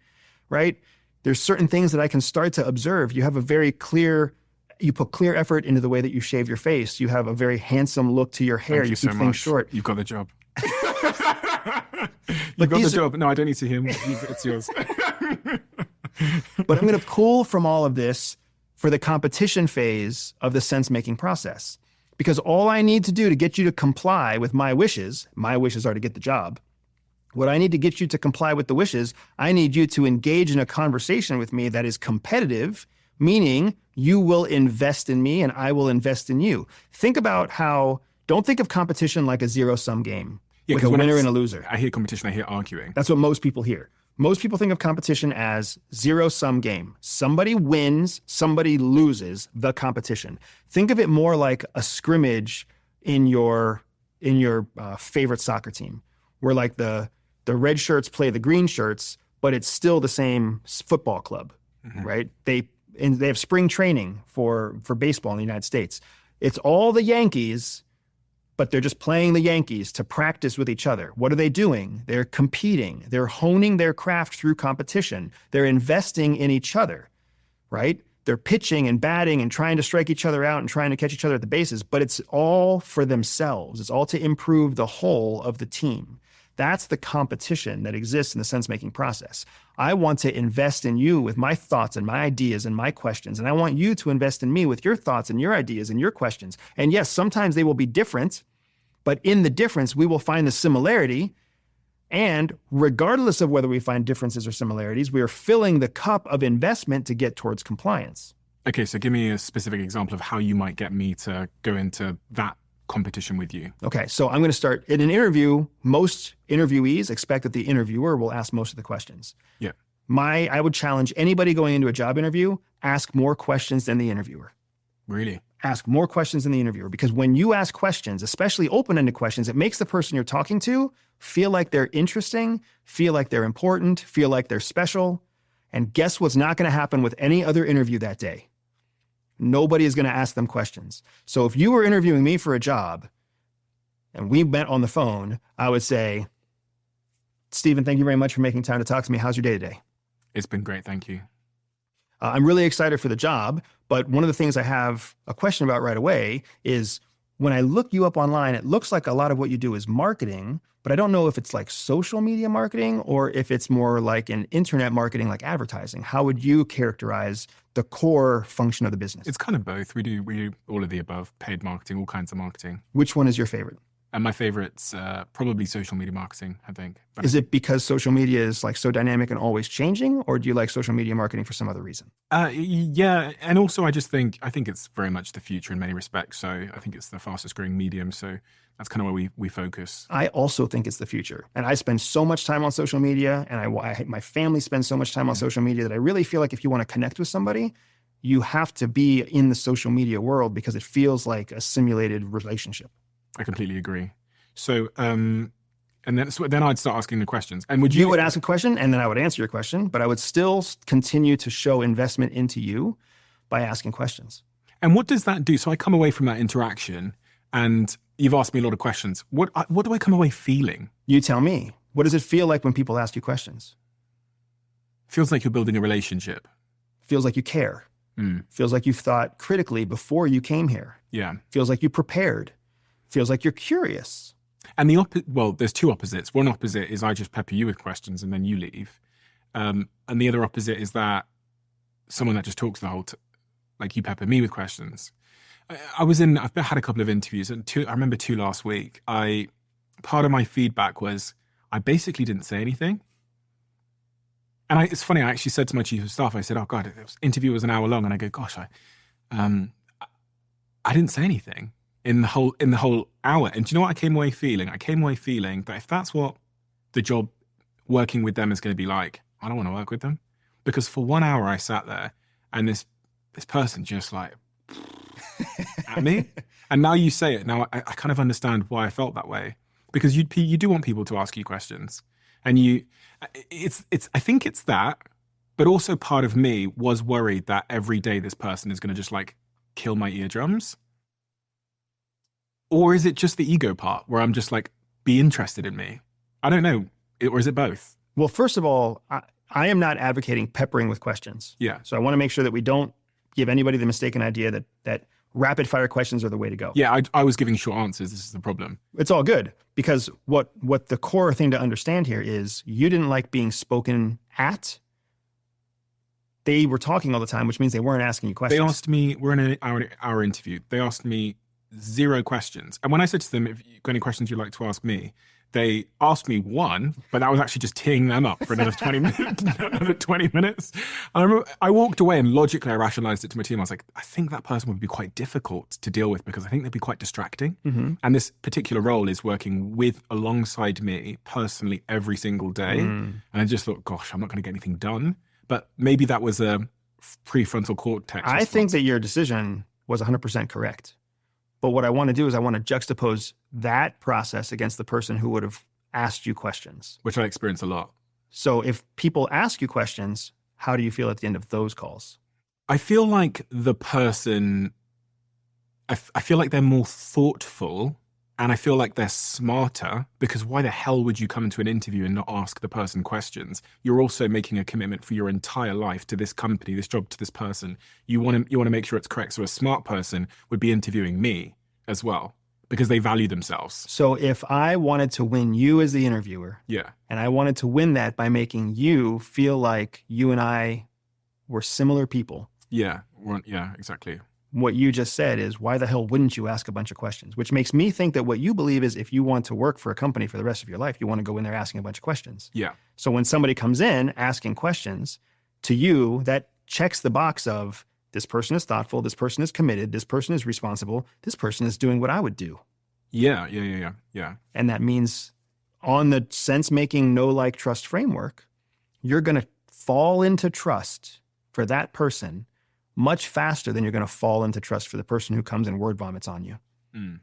S1: right? There's certain things that I can start to observe. You have a very clear, you put clear effort into the way that you shave your face. You have a very handsome look to your hair.
S4: Thank you
S1: keep
S4: so
S1: things
S4: much.
S1: short.
S4: You've got the job. You've got the job. No, I don't need to hear. It's yours.
S1: But I'm going to pull from all of this for the competition phase of the sense-making process. Because all I need to do to get you to comply with my wishes are to get the job. What I need to get you to comply with the wishes, I need you to engage in a conversation with me that is competitive, meaning you will invest in me and I will invest in you. Think about don't think of competition like a zero-sum game with a winner and a loser.
S4: I hear competition, I hear arguing.
S1: That's what most people hear. Most people think of competition as zero-sum game. Somebody wins, somebody loses the competition. Think of it more like a scrimmage in your favorite soccer team, where like the red shirts play the green shirts, but it's still the same football club, right? They have spring training for baseball in the United States. It's all the Yankees, but they're just playing the Yankees to practice with each other. What are they doing? They're competing. They're honing their craft through competition. They're investing in each other, right? They're pitching and batting and trying to strike each other out and trying to catch each other at the bases, but it's all for themselves. It's all to improve the whole of the team. That's the competition that exists in the sense-making process. I want to invest in you with my thoughts and my ideas and my questions, and I want you to invest in me with your thoughts and your ideas and your questions. And yes, sometimes they will be different, but in the difference, we will find the similarity. And regardless of whether we find differences or similarities, we are filling the cup of investment to get towards compliance.
S4: Okay, so give me a specific example of how you might get me to go into that competition with you.
S1: Okay, so I'm going to start. In an interview, most interviewees expect that the interviewer will ask most of the questions.
S4: Yeah.
S1: I would challenge anybody going into a job interview, ask more questions than the interviewer.
S4: Really?
S1: Ask more questions than the interviewer, because when you ask questions, especially open-ended questions, it makes the person you're talking to feel like they're interesting, feel like they're important, feel like they're special. And guess what's not going to happen with any other interview that day? Nobody is going to ask them questions. So if you were interviewing me for a job and we met on the phone, I would say, Stephen, thank you very much for making time to talk to me. How's your day today?
S4: It's been great, thank you.
S1: I'm really excited for the job, but one of the things I have a question about right away is when I look you up online, it looks like a lot of what you do is marketing, but I don't know if it's like social media marketing or if it's more like an internet marketing, like advertising. How would you characterize the core function of the business?
S4: It's kind of both. We do all of the above, paid marketing, all kinds of marketing.
S1: Which one is your favorite?
S4: And my favorite's probably social media marketing, I think. But
S1: is it because social media is like so dynamic and always changing, or do you like social media marketing for some other reason?
S4: Yeah, and also I think it's very much the future in many respects. So I think it's the fastest growing medium. So that's kind of where we focus.
S1: I also think it's the future. And I spend so much time on social media, and my family spends so much time on social media that I really feel like if you want to connect with somebody, you have to be in the social media world because it feels like a simulated relationship.
S4: I completely agree. So, and then I'd start asking the questions. And would you
S1: would ask a question, and then I would answer your question, but I would still continue to show investment into you by asking questions.
S4: And what does that do? So I come away from that interaction, and you've asked me a lot of questions. What do I come away feeling?
S1: You tell me. What does it feel like when people ask you questions?
S4: Feels like you're building a relationship.
S1: Feels like you care. Feels like you've thought critically before you came here.
S4: Yeah.
S1: Feels like you prepared. Feels like you're curious.
S4: And there's two opposites. One opposite is I just pepper you with questions and then you leave. And the other opposite is that someone that just talks the whole like you pepper me with questions. I've had a couple of interviews, and I remember two last week. Part of my feedback was I basically didn't say anything. And it's funny, I actually said to my chief of staff, I said, oh God, this interview was an hour long. And I go, gosh, I didn't say anything in the whole hour. And do you know what I came away feeling? I came away feeling that if that's what the job working with them is going to be like, I don't want to work with them. Because for 1 hour I sat there and this person just like at me. And now you say it, now I kind of understand why I felt that way. because you do want people to ask you questions, and I think it's that, but also part of me was worried that every day this person is going to just like kill my eardrums, or is it just the ego part where I'm just like, be interested in me? I don't know, or is it both?
S1: Well, first of all, I am not advocating peppering with questions.
S4: Yeah.
S1: So I want to make sure that we don't give anybody the mistaken idea that rapid fire questions are the way to go.
S4: Yeah, I was giving short answers. This is the problem.
S1: It's all good, because what the core thing to understand here is you didn't like being spoken at. They were talking all the time, which means they weren't asking you questions.
S4: They asked me, we're in an hour interview, they asked me 0 questions. And when I said to them, if you've got any questions you'd like to ask me, they asked me one, but that was actually just teeing them up for another 20 minutes. Another 20 minutes. I remember I walked away and logically I rationalized it to my team. I was like, I think that person would be quite difficult to deal with because I think they'd be quite distracting.
S1: Mm-hmm.
S4: And this particular role is working alongside me personally every single day. And I just thought, gosh, I'm not going to get anything done. But maybe that was a prefrontal cortex response.
S1: I think that your decision was 100% correct. But what I want to do is I want to juxtapose that process against the person who would have asked you questions.
S4: Which I experience a lot.
S1: So if people ask you questions, how do you feel at the end of those calls?
S4: I feel like the person, I feel like they're more thoughtful, and I feel like they're smarter, because why the hell would you come into an interview and not ask the person questions? You're also making a commitment for your entire life to this company, this job, to this person. You want to make sure it's correct. So a smart person would be interviewing me as well, because they value themselves.
S1: So if I wanted to win you as the interviewer,
S4: yeah,
S1: and I wanted to win that by making you feel like you and I were similar people.
S4: Yeah, exactly.
S1: What you just said is, why the hell wouldn't you ask a bunch of questions? Which makes me think that what you believe is if you want to work for a company for the rest of your life, you want to go in there asking a bunch of questions.
S4: Yeah.
S1: So when somebody comes in asking questions to you, that checks the box of this person is thoughtful, this person is committed, this person is responsible, this person is doing what I would do.
S4: Yeah.
S1: And that means on the sense-making, know-like, trust framework, you're going to fall into trust for that person much faster than you're going to fall into trust for the person who comes and word vomits on you.
S4: Mm.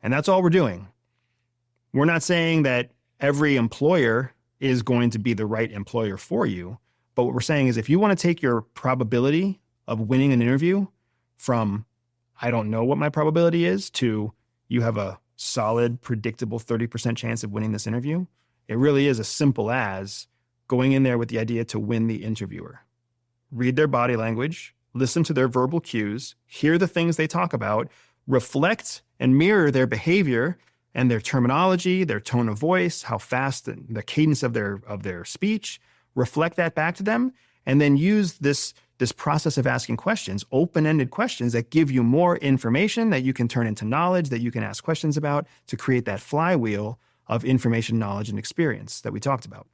S1: And that's all we're doing. We're not saying that every employer is going to be the right employer for you. But what we're saying is if you want to take your probability of winning an interview from, I don't know what my probability is, to you have a solid, predictable 30% chance of winning this interview, it really is as simple as going in there with the idea to win the interviewer. Read their body language, listen to their verbal cues, hear the things they talk about, reflect and mirror their behavior and their terminology, their tone of voice, how fast the cadence of their speech, reflect that back to them, and then use this process of asking questions, open-ended questions that give you more information that you can turn into knowledge, that you can ask questions about, to create that flywheel of information, knowledge, and experience that we talked about.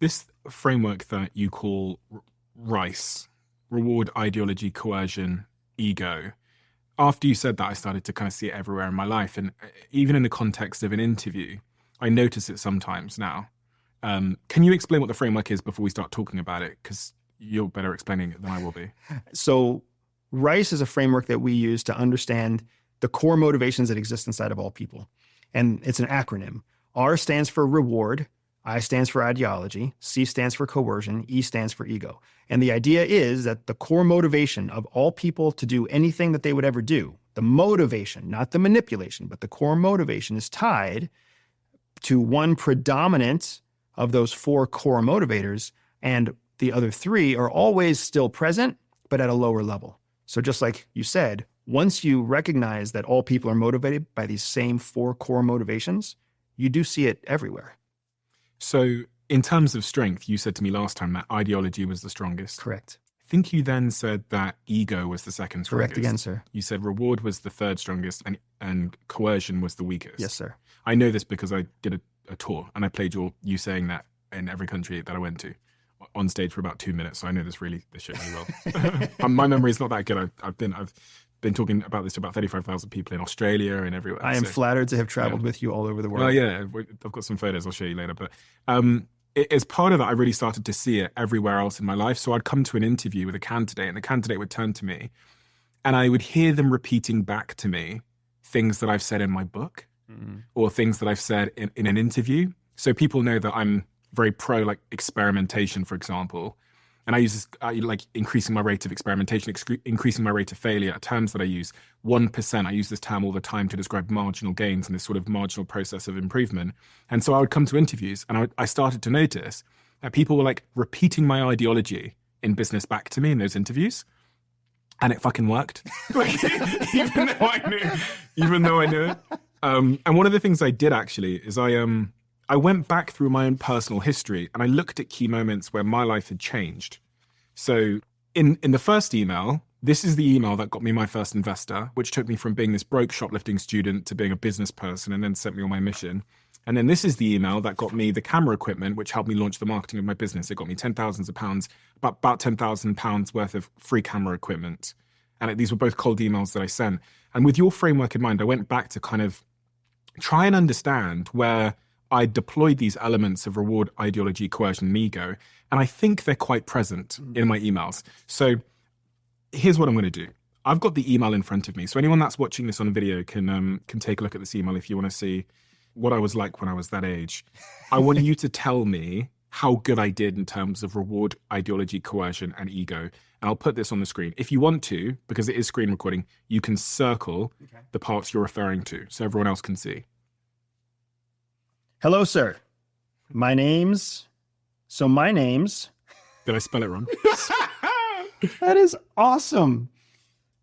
S4: This framework that you call RICE, reward, ideology, coercion, ego. After you said that, I started to kind of see it everywhere in my life. And even in the context of an interview, I notice it sometimes now. Can you explain what the framework is before we start talking about it? Because you're better explaining it than I will be.
S1: So RICE is a framework that we use to understand the core motivations that exist inside of all people. And it's an acronym. R stands for reward, I stands for ideology, C stands for coercion, E stands for ego. And the idea is that the core motivation of all people to do anything that they would ever do, the motivation, not the manipulation, but the core motivation is tied to one predominant of those 4 core motivators, and the other 3 are always still present, but at a lower level. So just like you said, once you recognize that all people are motivated by these same 4 core motivations, you do see it everywhere.
S4: So in terms of strength, you said to me last time that ideology was the strongest.
S1: Correct.
S4: I think you then said that ego was the second strongest.
S1: Correct again, sir.
S4: You said reward was the third strongest and coercion was the weakest.
S1: Yes, sir.
S4: I know this because I did a tour and I played you saying that in every country that I went to on stage for about 2 minutes. So I know this shit really well. My memory is not that good. I've been talking about this to about 35,000 people in Australia and everywhere.
S1: I am flattered to have traveled with you all over the world.
S4: Well, yeah, I've got some photos I'll show you later. But as part of that, I really started to see it everywhere else in my life. So I'd come to an interview with a candidate and the candidate would turn to me and I would hear them repeating back to me things that I've said in my book. or things that I've said in an interview. So people know that I'm very pro like experimentation, for example. And I use this, like increasing my rate of experimentation, increasing my rate of failure are terms that I use. 1%, I use this term all the time to describe marginal gains and this sort of marginal process of improvement. And so I would come to interviews and I started to notice that people were like repeating my ideology in business back to me in those interviews. And it fucking worked. Like, even though I knew it. And one of the things I did actually is I went back through my own personal history and I looked at key moments where my life had changed. So in the first email, this is the email that got me my first investor, which took me from being this broke shoplifting student to being a business person and then sent me on my mission. And then this is the email that got me the camera equipment, which helped me launch the marketing of my business. It got me £10,000, about £10,000 worth of free camera equipment. And these were both cold emails that I sent. And with your framework in mind, I went back to kind of try and understand where I deployed these elements of reward, ideology, coercion, and ego. And I think they're quite present in my emails. So here's what I'm going to do. I've got the email in front of me. So anyone that's watching this on video can take a look at this email if you want to see what I was like when I was that age. I want you to tell me how good I did in terms of reward, ideology, coercion, and ego. And I'll put this on the screen. If you want to, because it is screen recording, you can circle the parts you're referring to so everyone else can see.
S1: Hello, sir. My name's...
S4: Did I spell it wrong?
S1: That is awesome.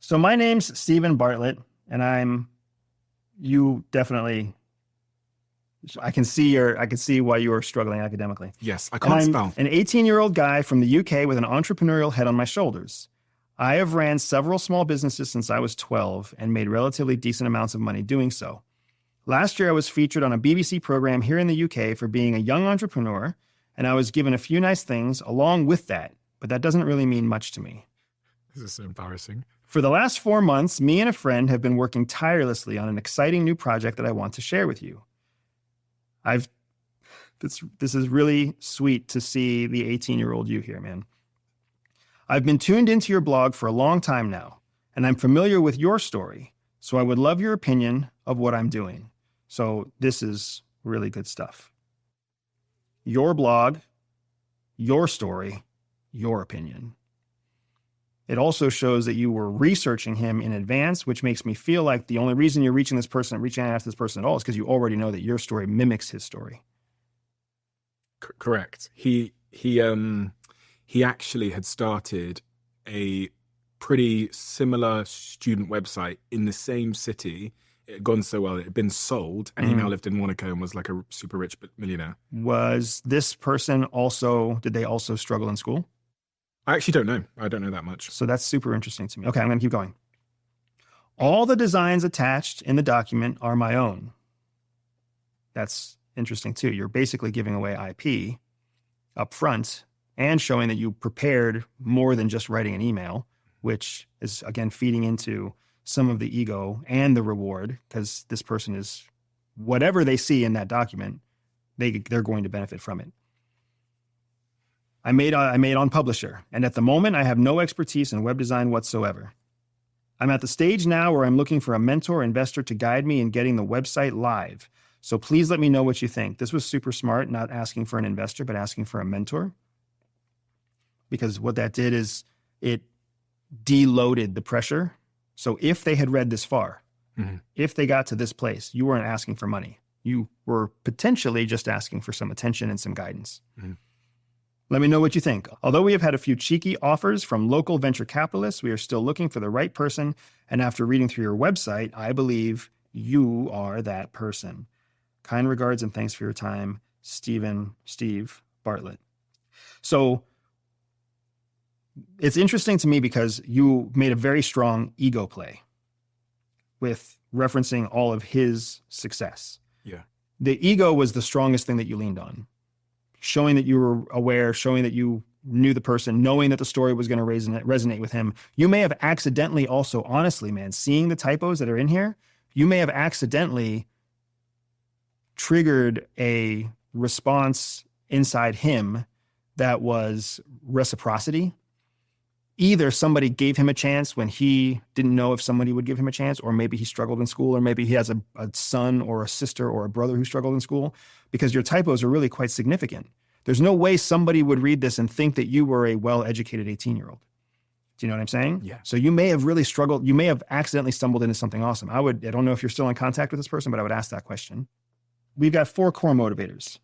S1: So my name's Stephen Bartlett, and you definitely... I can see why you are struggling academically.
S4: Yes, I can't spell.
S1: An 18-year-old guy from the UK with an entrepreneurial head on my shoulders. I have ran several small businesses since I was 12 and made relatively decent amounts of money doing so. Last year, I was featured on a BBC program here in the UK for being a young entrepreneur, and I was given a few nice things along with that, but that doesn't really mean much to me.
S4: This is so embarrassing.
S1: For the last 4 months, me and a friend have been working tirelessly on an exciting new project that I want to share with you. This is really sweet to see the 18-year-old you here, man. I've been tuned into your blog for a long time now, and I'm familiar with your story, so I would love your opinion of what I'm doing. So this is really good stuff. Your blog, your story, your opinion. It also shows that you were researching him in advance, which makes me feel like the only reason you're reaching out to this person at all is because you already know that your story mimics his story.
S4: Correct. He actually had started a pretty similar student website in the same city. It had gone so well, it had been sold, and he now lived in Monaco and was like a super rich millionaire.
S1: Was this person did they also struggle in school?
S4: I actually don't know. I don't know that much.
S1: So that's super interesting to me. Okay, I'm going to keep going. All the designs attached in the document are my own. That's interesting too. You're basically giving away IP up front and showing that you prepared more than just writing an email, which is, again, feeding into some of the ego and the reward, because this person is, whatever they see in that document, they're going to benefit from it. I made on Publisher, and at the moment, I have no expertise in web design whatsoever. I'm at the stage now where I'm looking for a mentor investor to guide me in getting the website live. So please let me know what you think. This was super smart, not asking for an investor, but asking for a mentor. Because what that did is it deloaded the pressure. So if they had read this far, if they got to this place, you weren't asking for money. You were potentially just asking for some attention and some guidance. Let me know what you think. Although we have had a few cheeky offers from local venture capitalists, we are still looking for the right person. And after reading through your website, I believe you are that person. Kind regards and thanks for your time, Steve Bartlett. So it's interesting to me because you made a very strong ego play with referencing all of his success.
S4: Yeah.
S1: The ego was the strongest thing that you leaned on. Showing that you were aware, showing that you knew the person, knowing that the story was going to resonate with him. You may have accidentally also, honestly, man, seeing the typos that are in here, you may have accidentally triggered a response inside him that was reciprocity, either somebody gave him a chance when he didn't know if somebody would give him a chance, or maybe he struggled in school, or maybe he has a son or a sister or a brother who struggled in school, because your typos are really quite significant. There's no way somebody would read this and think that you were a well-educated 18-year-old. Do you know what I'm saying?
S4: Yeah.
S1: So you may have really struggled. You may have accidentally stumbled into something awesome. I don't know if you're still in contact with this person, but I would ask that question. We've got 4 core motivators.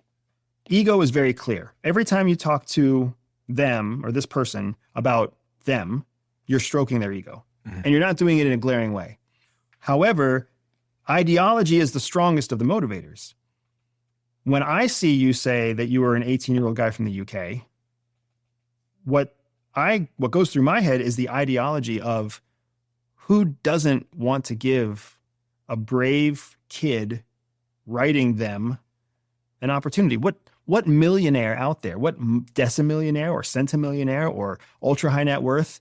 S1: Ego is very clear. Every time you talk to them or this person about them, you're stroking their ego. And you're not doing it in a glaring way. However, ideology is the strongest of the motivators. When I see you say that you were an 18-year-old guy from the UK, what goes through my head is the ideology of who doesn't want to give a brave kid writing them an opportunity. What millionaire out there, what decimillionaire or centimillionaire or ultra high net worth,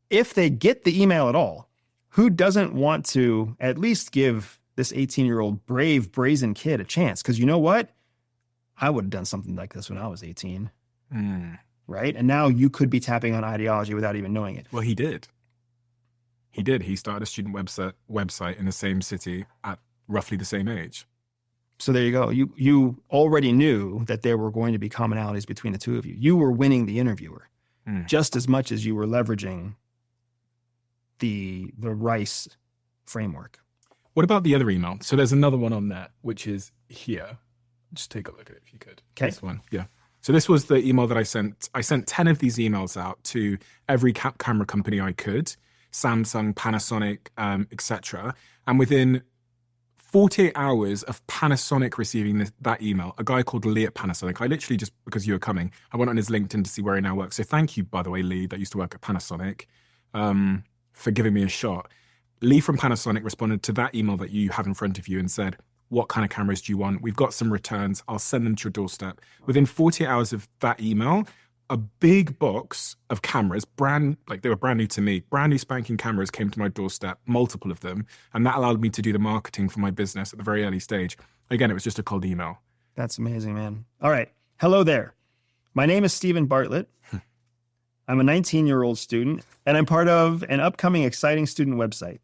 S1: if they get the email at all, who doesn't want to at least give this 18-year-old brave, brazen kid a chance? Because you know what? I would have done something like this when I was 18. Right? And now you could be tapping on ideology without even knowing it.
S4: Well, he did. He started a student website in the same city at roughly the same age.
S1: So there you go. You already knew that there were going to be commonalities between the two of you. You were winning the interviewer just as much as you were leveraging the Rice framework.
S4: What about the other email? So there's another one on there, which is here. Just take a look at it if you could.
S1: Okay.
S4: This one. Yeah. So this was the email that I sent. I sent 10 of these emails out to every camera company I could, Samsung, Panasonic, etc. And within 48 hours of Panasonic receiving that email, a guy called Lee at Panasonic, I literally, just because you were coming, I went on his LinkedIn to see where he now works. So thank you, by the way, Lee, that used to work at Panasonic, for giving me a shot. Lee from Panasonic responded to that email that you have in front of you and said, what kind of cameras do you want? We've got some returns. I'll send them to your doorstep. Within 48 hours of that email, a big box of cameras, they were brand new to me, brand new spanking cameras came to my doorstep, multiple of them. And that allowed me to do the marketing for my business at the very early stage. Again, it was just a cold email.
S1: That's amazing, man. All right. Hello there. My name is Stephen Bartlett. I'm a 19-year-old student, and I'm part of an upcoming exciting student website.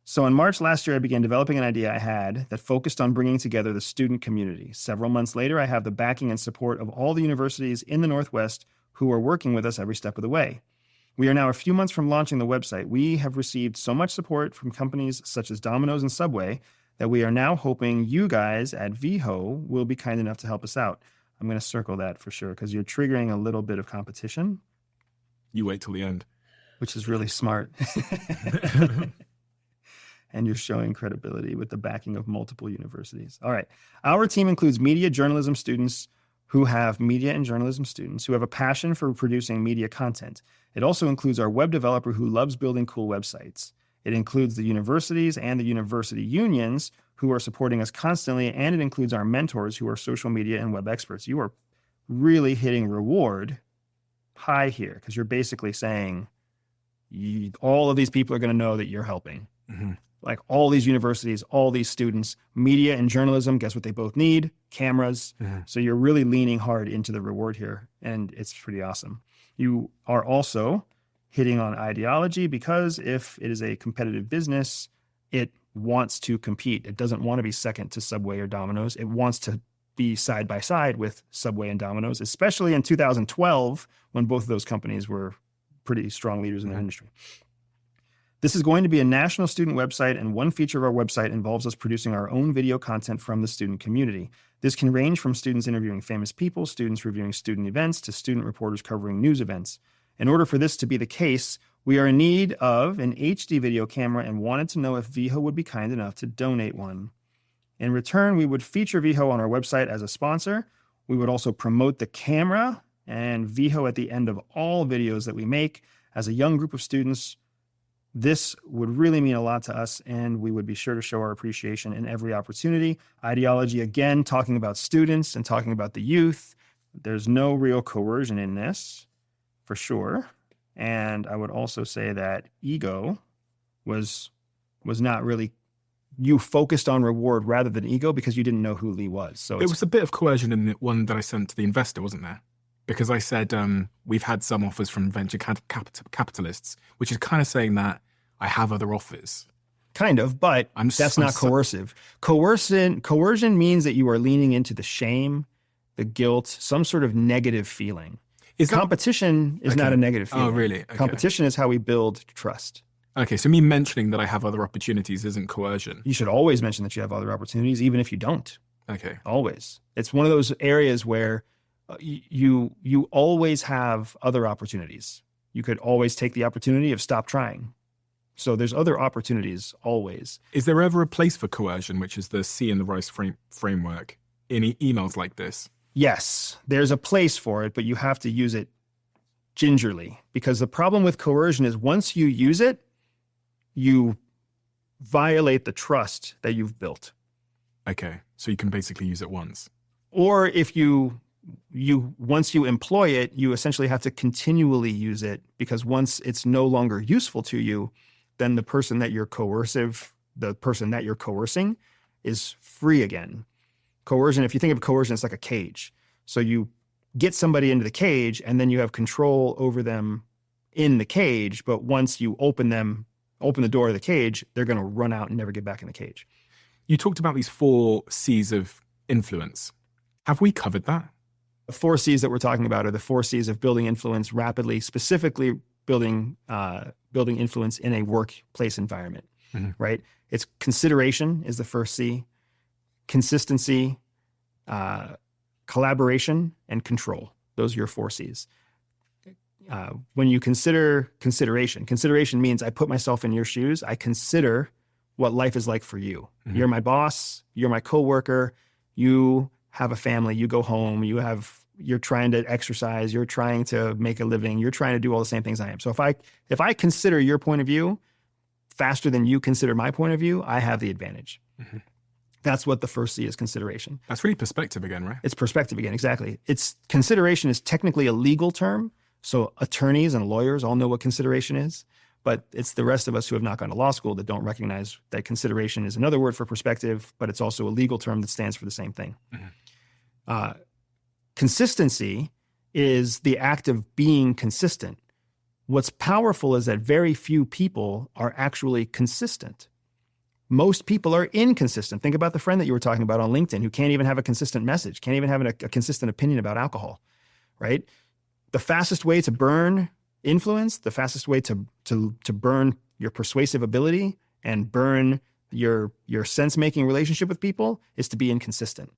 S1: So in March last year, I began developing an idea I had that focused on bringing together the student community. Several months later, I have the backing and support of all the universities in the Northwest who are working with us every step of the way. We are now a few months from launching the website. We have received so much support from companies such as Domino's and Subway that we are now hoping you guys at Witho will be kind enough to help us out. I'm going to circle that for sure because you're triggering a little bit of competition.
S4: You wait till the end.
S1: Which is really smart. And you're showing credibility with the backing of multiple universities. All right. Our team includes media and journalism students who have a passion for producing media content. It also includes our web developer who loves building cool websites. It includes the universities and the university unions who are supporting us constantly, and it includes our mentors who are social media and web experts. You are really hitting reward high here because you're basically saying all of these people are going to know that you're helping.
S4: Mm-hmm.
S1: Like all these universities, all these students, media and journalism, guess what they both need? Cameras.
S4: Mm-hmm.
S1: So you're really leaning hard into the reward here, and it's pretty awesome. You are also hitting on ideology because if it is a competitive business, it wants to compete. It doesn't want to be second to Subway or Domino's. It wants to be side by side with Subway and Domino's, especially in 2012 when both of those companies were pretty strong leaders in their industry. This is going to be a national student website, and one feature of our website involves us producing our own video content from the student community. This can range from students interviewing famous people, students reviewing student events, to student reporters covering news events. In order for this to be the case, we are in need of an HD video camera and wanted to know if Witho would be kind enough to donate one. In return, we would feature Witho on our website as a sponsor. We would also promote the camera and Witho at the end of all videos that we make. As a young group of students, this would really mean a lot to us, and we would be sure to show our appreciation in every opportunity. Ideology, again, talking about students and talking about the youth. There's no real coercion in this, for sure. And I would also say that ego was not really, you focused on reward rather than ego because you didn't know who Lee was. So
S4: it was a bit of coercion in the one that I sent to the investor, wasn't there? because I said we've had some offers from venture capitalists, which is kind of saying that I have other offers.
S1: Kind of, but that's not coercive. Coercion means that you are leaning into the shame, the guilt, some sort of negative feeling. Competition is not a negative feeling.
S4: Oh, really? Okay.
S1: Competition is how we build trust.
S4: Okay, so me mentioning that I have other opportunities isn't coercion.
S1: You should always mention that you have other opportunities, even if you don't.
S4: Okay.
S1: Always. It's one of those areas where you always have other opportunities. You could always take the opportunity of stop trying. So there's other opportunities always.
S4: Is there ever a place for coercion, which is the C in the Rice framework, in emails like this?
S1: Yes, there's a place for it, but you have to use it gingerly, because the problem with coercion is once you use it, you violate the trust that you've built.
S4: Okay, so you can basically use it once.
S1: Or if once you employ it, you essentially have to continually use it, because once it's no longer useful to you, then the person that you're coercing is free again. Coercion, if you think of coercion, it's like a cage. So you get somebody into the cage and then you have control over them in the cage. But once you open the door of the cage, they're going to run out and never get back in the cage.
S4: You talked about these 4 C's of influence. Have we covered that?
S1: The 4 C's that we're talking about are the 4 C's of building influence rapidly, specifically building influence in a workplace environment, right? It's consideration is the first C, consistency, collaboration, and control. Those are your 4 C's. When you consider consideration means I put myself in your shoes. I consider what life is like for you. Mm-hmm. You're my boss. You're my coworker. You have a family. You go home. You're trying to exercise. You're trying to make a living. You're trying to do all the same things I am. So if I consider your point of view faster than you consider my point of view, I have the advantage. Mm-hmm. That's what the first C is, consideration.
S4: That's really perspective again, right?
S1: It's perspective again, exactly. Consideration is technically a legal term. So attorneys and lawyers all know what consideration is, but it's the rest of us who have not gone to law school that don't recognize that consideration is another word for perspective, but it's also a legal term that stands for the same thing. Mm-hmm. Consistency is the act of being consistent. What's powerful is that very few people are actually consistent. Most people are inconsistent. Think about the friend that you were talking about on LinkedIn who can't even have a consistent message, can't even have a consistent opinion about alcohol, right? The fastest way to burn influence, the fastest way to burn your persuasive ability and burn your sense-making relationship with people is to be inconsistent,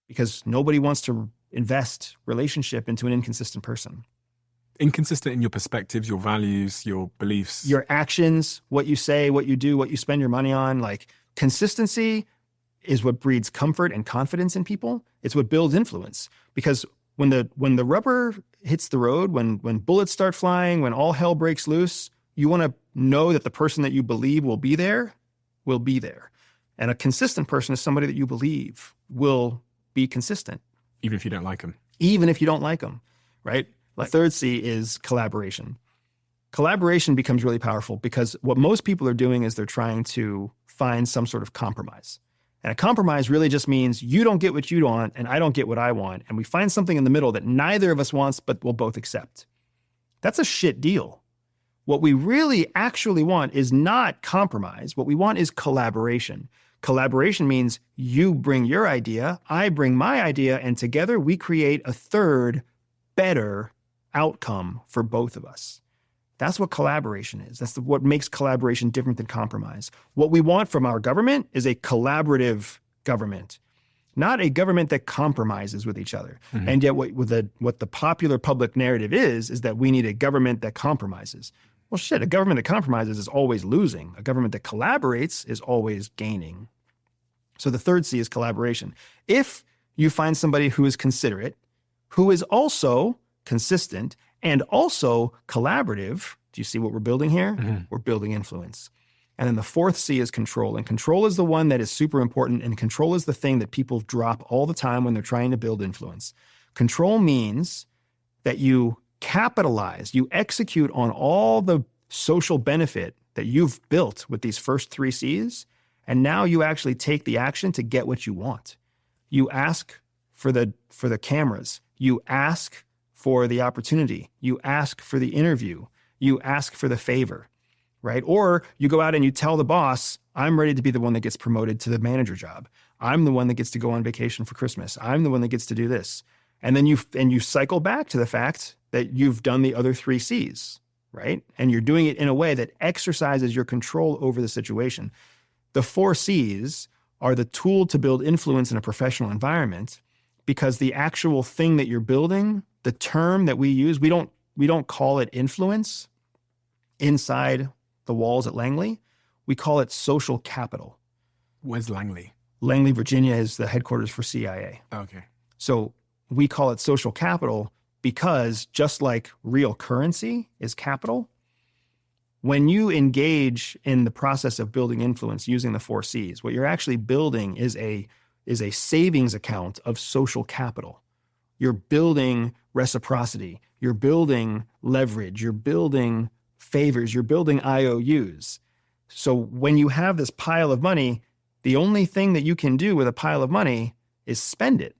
S1: because nobody wants to invest relationship into an inconsistent person.
S4: Inconsistent in your perspectives, your values, your beliefs.
S1: Your actions, what you say, what you do, what you spend your money on. Like, consistency is what breeds comfort and confidence in people. It's what builds influence. Because when the rubber hits the road, when bullets start flying, when all hell breaks loose, you want to know that the person that you believe will be there. And a consistent person is somebody that you believe will be consistent.
S4: Even if you don't like them.
S1: Even if you don't like them, right? The third C is collaboration. Collaboration becomes really powerful because what most people are doing is they're trying to find some sort of compromise. And a compromise really just means you don't get what you want and I don't get what I want. And we find something in the middle that neither of us wants, but we'll both accept. That's a shit deal. What we really actually want is not compromise. What we want is collaboration. Collaboration means you bring your idea, I bring my idea, and together we create a third, better outcome for both of us. That's what collaboration is. That's what makes collaboration different than compromise. What we want from our government is a collaborative government, not a government that compromises with each other. Mm-hmm. And yet what the popular public narrative is that we need a government that compromises. Well, shit, a government that compromises is always losing. A government that collaborates is always gaining. So the third C is collaboration. If you find somebody who is considerate, who is also consistent, and also collaborative, do you see what we're building here? Mm-hmm. We're building influence. And then the fourth C is control. And control is the one that is super important. And control is the thing that people drop all the time when they're trying to build influence. Control means that you capitalize, you execute on all the social benefit that you've built with these first 3 C's. And now you actually take the action to get what you want. You ask for the cameras. You ask for the opportunity. You ask for the interview. You ask for the favor, right? Or you go out and you tell the boss, I'm ready to be the one that gets promoted to the manager job. I'm the one that gets to go on vacation for Christmas. I'm the one that gets to do this. And then you cycle back to the fact that you've done the other 3 C's, right? And you're doing it in a way that exercises your control over the situation. The 4 C's are the tool to build influence in a professional environment, because the actual thing that you're building, the term that we use, we don't call it influence inside the walls at Langley. We call it social capital.
S4: Where's Langley?
S1: Langley, Virginia is the headquarters for CIA.
S4: Okay.
S1: So we call it social capital because just like real currency is capital, when you engage in the process of building influence using the 4 C's, what you're actually building is a savings account of social capital. You're building reciprocity. You're building leverage. You're building favors. You're building IOUs. So when you have this pile of money, the only thing that you can do with a pile of money is spend it.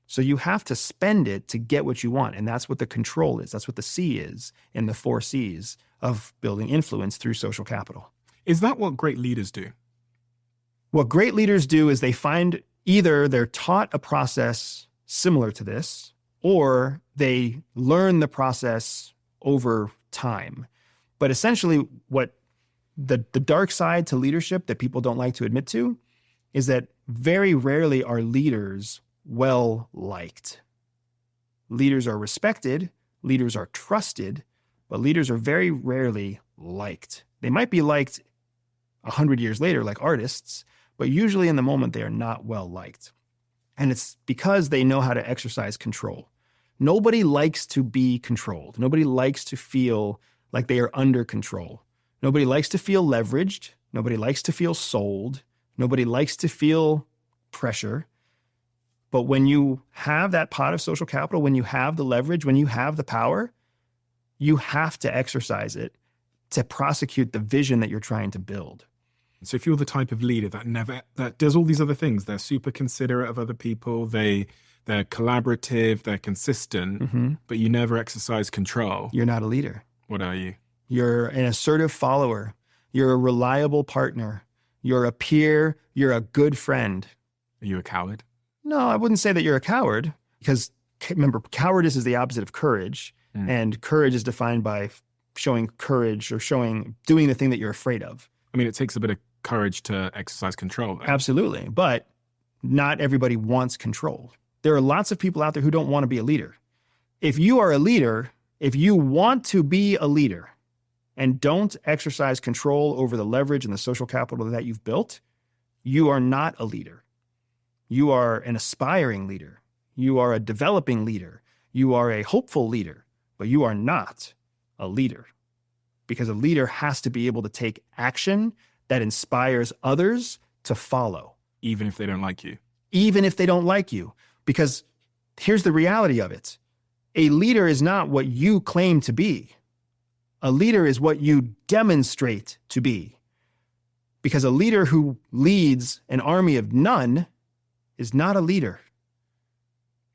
S1: So you have to spend it to get what you want. And that's what the control is. That's what the C is in the 4 C's of building influence through social capital.
S4: Is that what great leaders do?
S1: What great leaders do is they find either they're taught a process similar to this, or they learn the process over time. But essentially what the dark side to leadership that people don't like to admit to is that very rarely are leaders well liked. Leaders are respected, leaders are trusted, but leaders are very rarely liked. They might be liked 100 years later like artists, but usually in the moment they are not well liked. And it's because they know how to exercise control. Nobody likes to be controlled. Nobody likes to feel like they are under control. Nobody likes to feel leveraged. Nobody likes to feel sold. Nobody likes to feel pressure. But when you have that pot of social capital, when you have the leverage, when you have the power, you have to exercise it to prosecute the vision that you're trying to build.
S4: So if you're the type of leader that does all these other things, they're super considerate of other people, they're collaborative, they're consistent, but you never exercise control.
S1: You're not a leader.
S4: What are you?
S1: You're an assertive follower. You're a reliable partner. You're a peer. You're a good friend.
S4: Are you a coward?
S1: No, I wouldn't say that you're a coward, because remember, cowardice is the opposite of courage. And courage is defined by showing courage or doing the thing that you're afraid of.
S4: I mean, it takes a bit of courage to exercise control, though.
S1: Absolutely. But not everybody wants control. There are lots of people out there who don't want to be a leader. If you are a leader, if you want to be a leader and don't exercise control over the leverage and the social capital that you've built, you are not a leader. You are an aspiring leader. You are a developing leader. You are a hopeful leader, but you are not a leader. Because a leader has to be able to take action that inspires others to follow.
S4: Even if they don't like you.
S1: Even if they don't like you. Because here's the reality of it. A leader is not what you claim to be. A leader is what you demonstrate to be. Because a leader who leads an army of none is not a leader.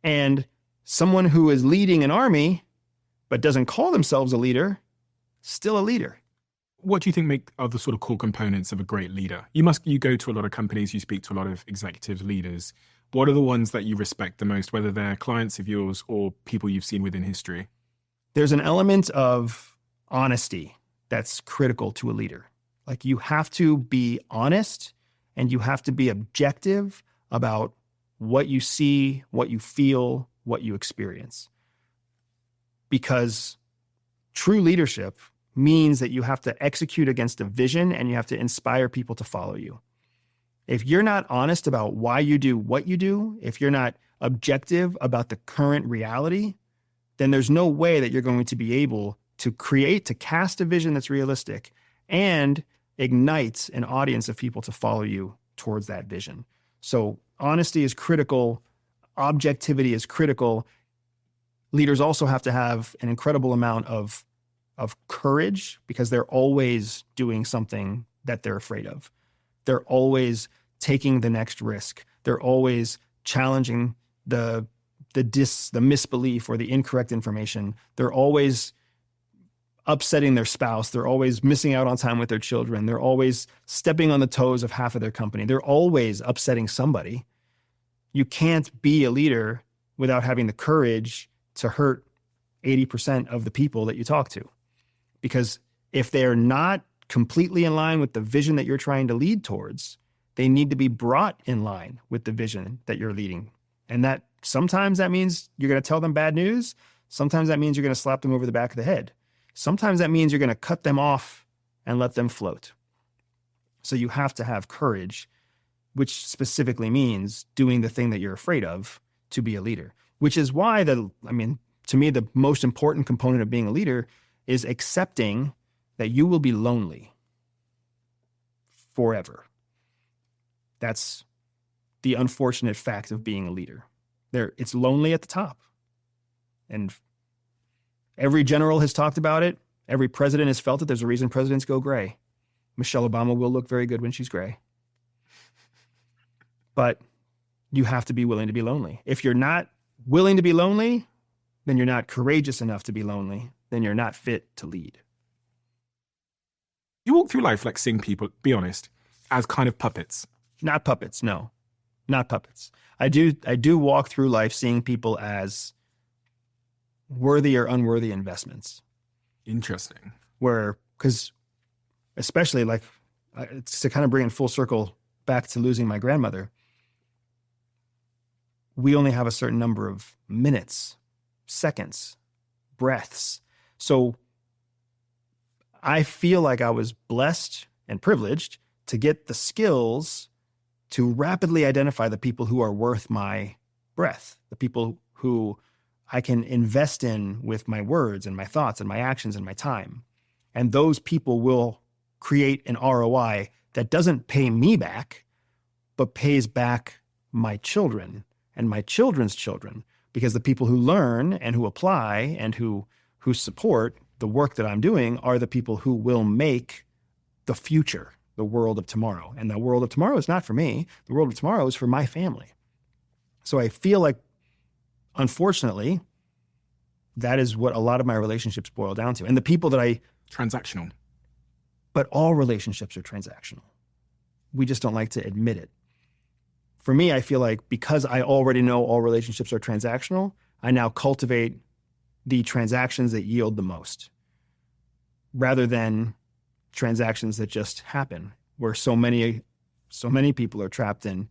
S1: And someone who is leading an army but doesn't call themselves a leader, still a leader.
S4: What do you think are the sort of core components of a great leader? You go to a lot of companies, you speak to a lot of executive leaders. What are the ones that you respect the most, whether they're clients of yours or people you've seen within history?
S1: There's an element of honesty that's critical to a leader. Like, you have to be honest and you have to be objective about what you see, what you feel, what you experience. Because true leadership means that you have to execute against a vision and you have to inspire people to follow you. If you're not honest about why you do what you do, if you're not objective about the current reality, then there's no way that you're going to be able to cast a vision that's realistic and ignite an audience of people to follow you towards that vision. So honesty is critical. Objectivity is critical. Leaders also have to have an incredible amount of courage, because they're always doing something that they're afraid of. They're always taking the next risk. They're always challenging the the misbelief or the incorrect information. They're always upsetting their spouse. They're always missing out on time with their children. They're always stepping on the toes of half of their company. They're always upsetting somebody. You can't be a leader without having the courage to hurt 80% of the people that you talk to. Because if they're not completely in line with the vision that you're trying to lead towards, they need to be brought in line with the vision that you're leading. And that sometimes that means you're going to tell them bad news. Sometimes that means you're going to slap them over the back of the head. Sometimes that means you're going to cut them off and let them float. So you have to have courage, which specifically means doing the thing that you're afraid of to be a leader, which is why to me, the most important component of being a leader is accepting that you will be lonely forever. That's the unfortunate fact of being a leader. It's lonely at the top. And every general has talked about it. Every president has felt it. There's a reason presidents go gray. Michelle Obama will look very good when she's gray. But you have to be willing to be lonely. If you're not willing to be lonely, then you're not courageous enough to be lonely. Then you're not fit to lead.
S4: You walk through life like seeing people, be honest, as kind of puppets.
S1: Not puppets, no. Not puppets. I do walk through life seeing people as worthy or unworthy investments.
S4: Interesting.
S1: Because especially it's to kind of bring it full circle back to losing my grandmother. We only have a certain number of minutes, seconds, breaths. So I feel like I was blessed and privileged to get the skills to rapidly identify the people who are worth my breath, the people who I can invest in with my words and my thoughts and my actions and my time. And those people will create an ROI that doesn't pay me back, but pays back my children and my children's children, because the people who learn and who apply and who support the work that I'm doing are the people who will make the future, the world of tomorrow. And the world of tomorrow is not for me. The world of tomorrow is for my family. So I feel like, unfortunately, that is what a lot of my relationships boil down to. And the people that
S4: Transactional.
S1: But all relationships are transactional. We just don't like to admit it. For me, I feel like because I already know all relationships are transactional, I now cultivate the transactions that yield the most, rather than transactions that just happen, where so many people are trapped in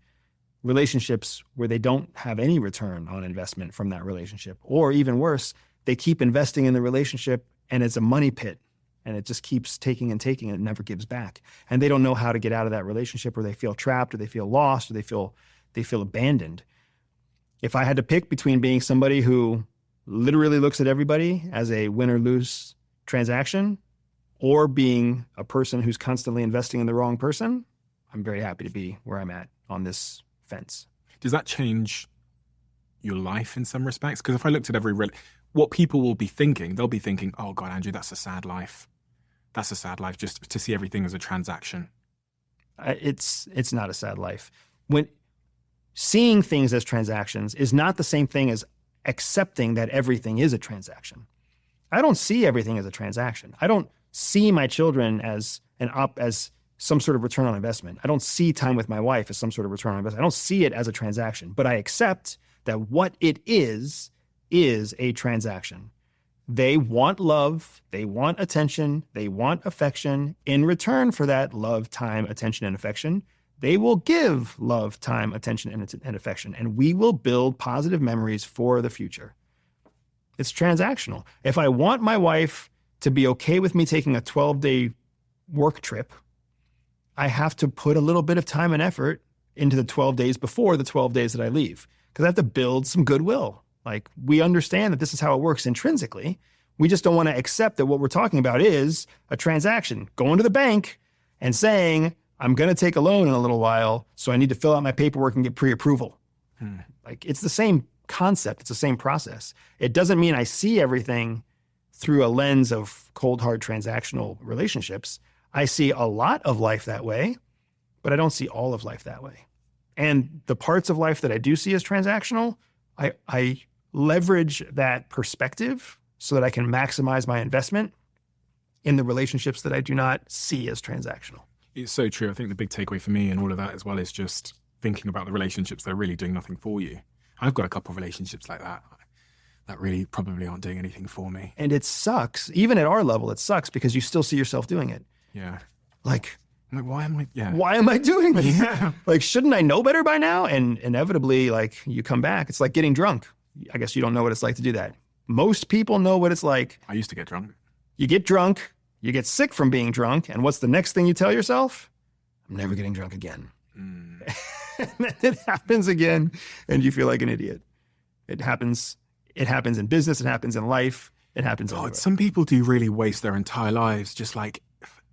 S1: relationships where they don't have any return on investment from that relationship. Or even worse, they keep investing in the relationship and it's a money pit and it just keeps taking and taking and it never gives back. And they don't know how to get out of that relationship, or they feel trapped, or they feel lost, or they feel abandoned. If I had to pick between being somebody who literally looks at everybody as a win or lose transaction, or being a person who's constantly investing in the wrong person, I'm very happy to be where I'm at on this fence.
S4: Does that change your life in some respects? Because if I looked at what people will be thinking, they'll be thinking, oh God, Andrew, that's a sad life. That's a sad life, just to see everything as a transaction.
S1: It's not a sad life. When seeing things as transactions is not the same thing as accepting that everything is a transaction. I don't see everything as a transaction. I don't see my children as some sort of return on investment. I don't see time with my wife as some sort of return on investment. I don't see it as a transaction, but I accept that what it is a transaction. They want love, they want attention, they want affection. In return for that love, time, attention, and affection, they will give love, time, attention, and affection, and we will build positive memories for the future. It's transactional. If I want my wife to be okay with me taking a 12-day work trip, I have to put a little bit of time and effort into the 12 days before the 12 days that I leave, because I have to build some goodwill. Like, we understand that this is how it works intrinsically. We just don't want to accept that what we're talking about is a transaction. Going to the bank and saying, I'm going to take a loan in a little while, so I need to fill out my paperwork and get pre-approval. Like, it's the same concept. It's the same process. It doesn't mean I see everything through a lens of cold, hard transactional relationships. I see a lot of life that way, but I don't see all of life that way. And the parts of life that I do see as transactional, I leverage that perspective so that I can maximize my investment in the relationships that I do not see as transactional.
S4: It's so true. I think the big takeaway for me and all of that as well is just thinking about the relationships that are really doing nothing for you. I've got a couple of relationships like that really probably aren't doing anything for me.
S1: And it sucks. Even at our level, it sucks because you still see yourself doing it.
S4: Yeah.
S1: Like,
S4: why am
S1: I doing this?
S4: Yeah.
S1: Like, shouldn't I know better by now? And inevitably, like, you come back. It's like getting drunk. I guess you don't know what it's like to do that. Most people know what it's like.
S4: I used to get drunk.
S1: You get drunk, you get sick from being drunk, and what's the next thing you tell yourself? I'm never getting drunk again. And then it happens again, and you feel like an idiot. It happens in business, it happens in life, it happens everywhere.
S4: Some people do really waste their entire lives just like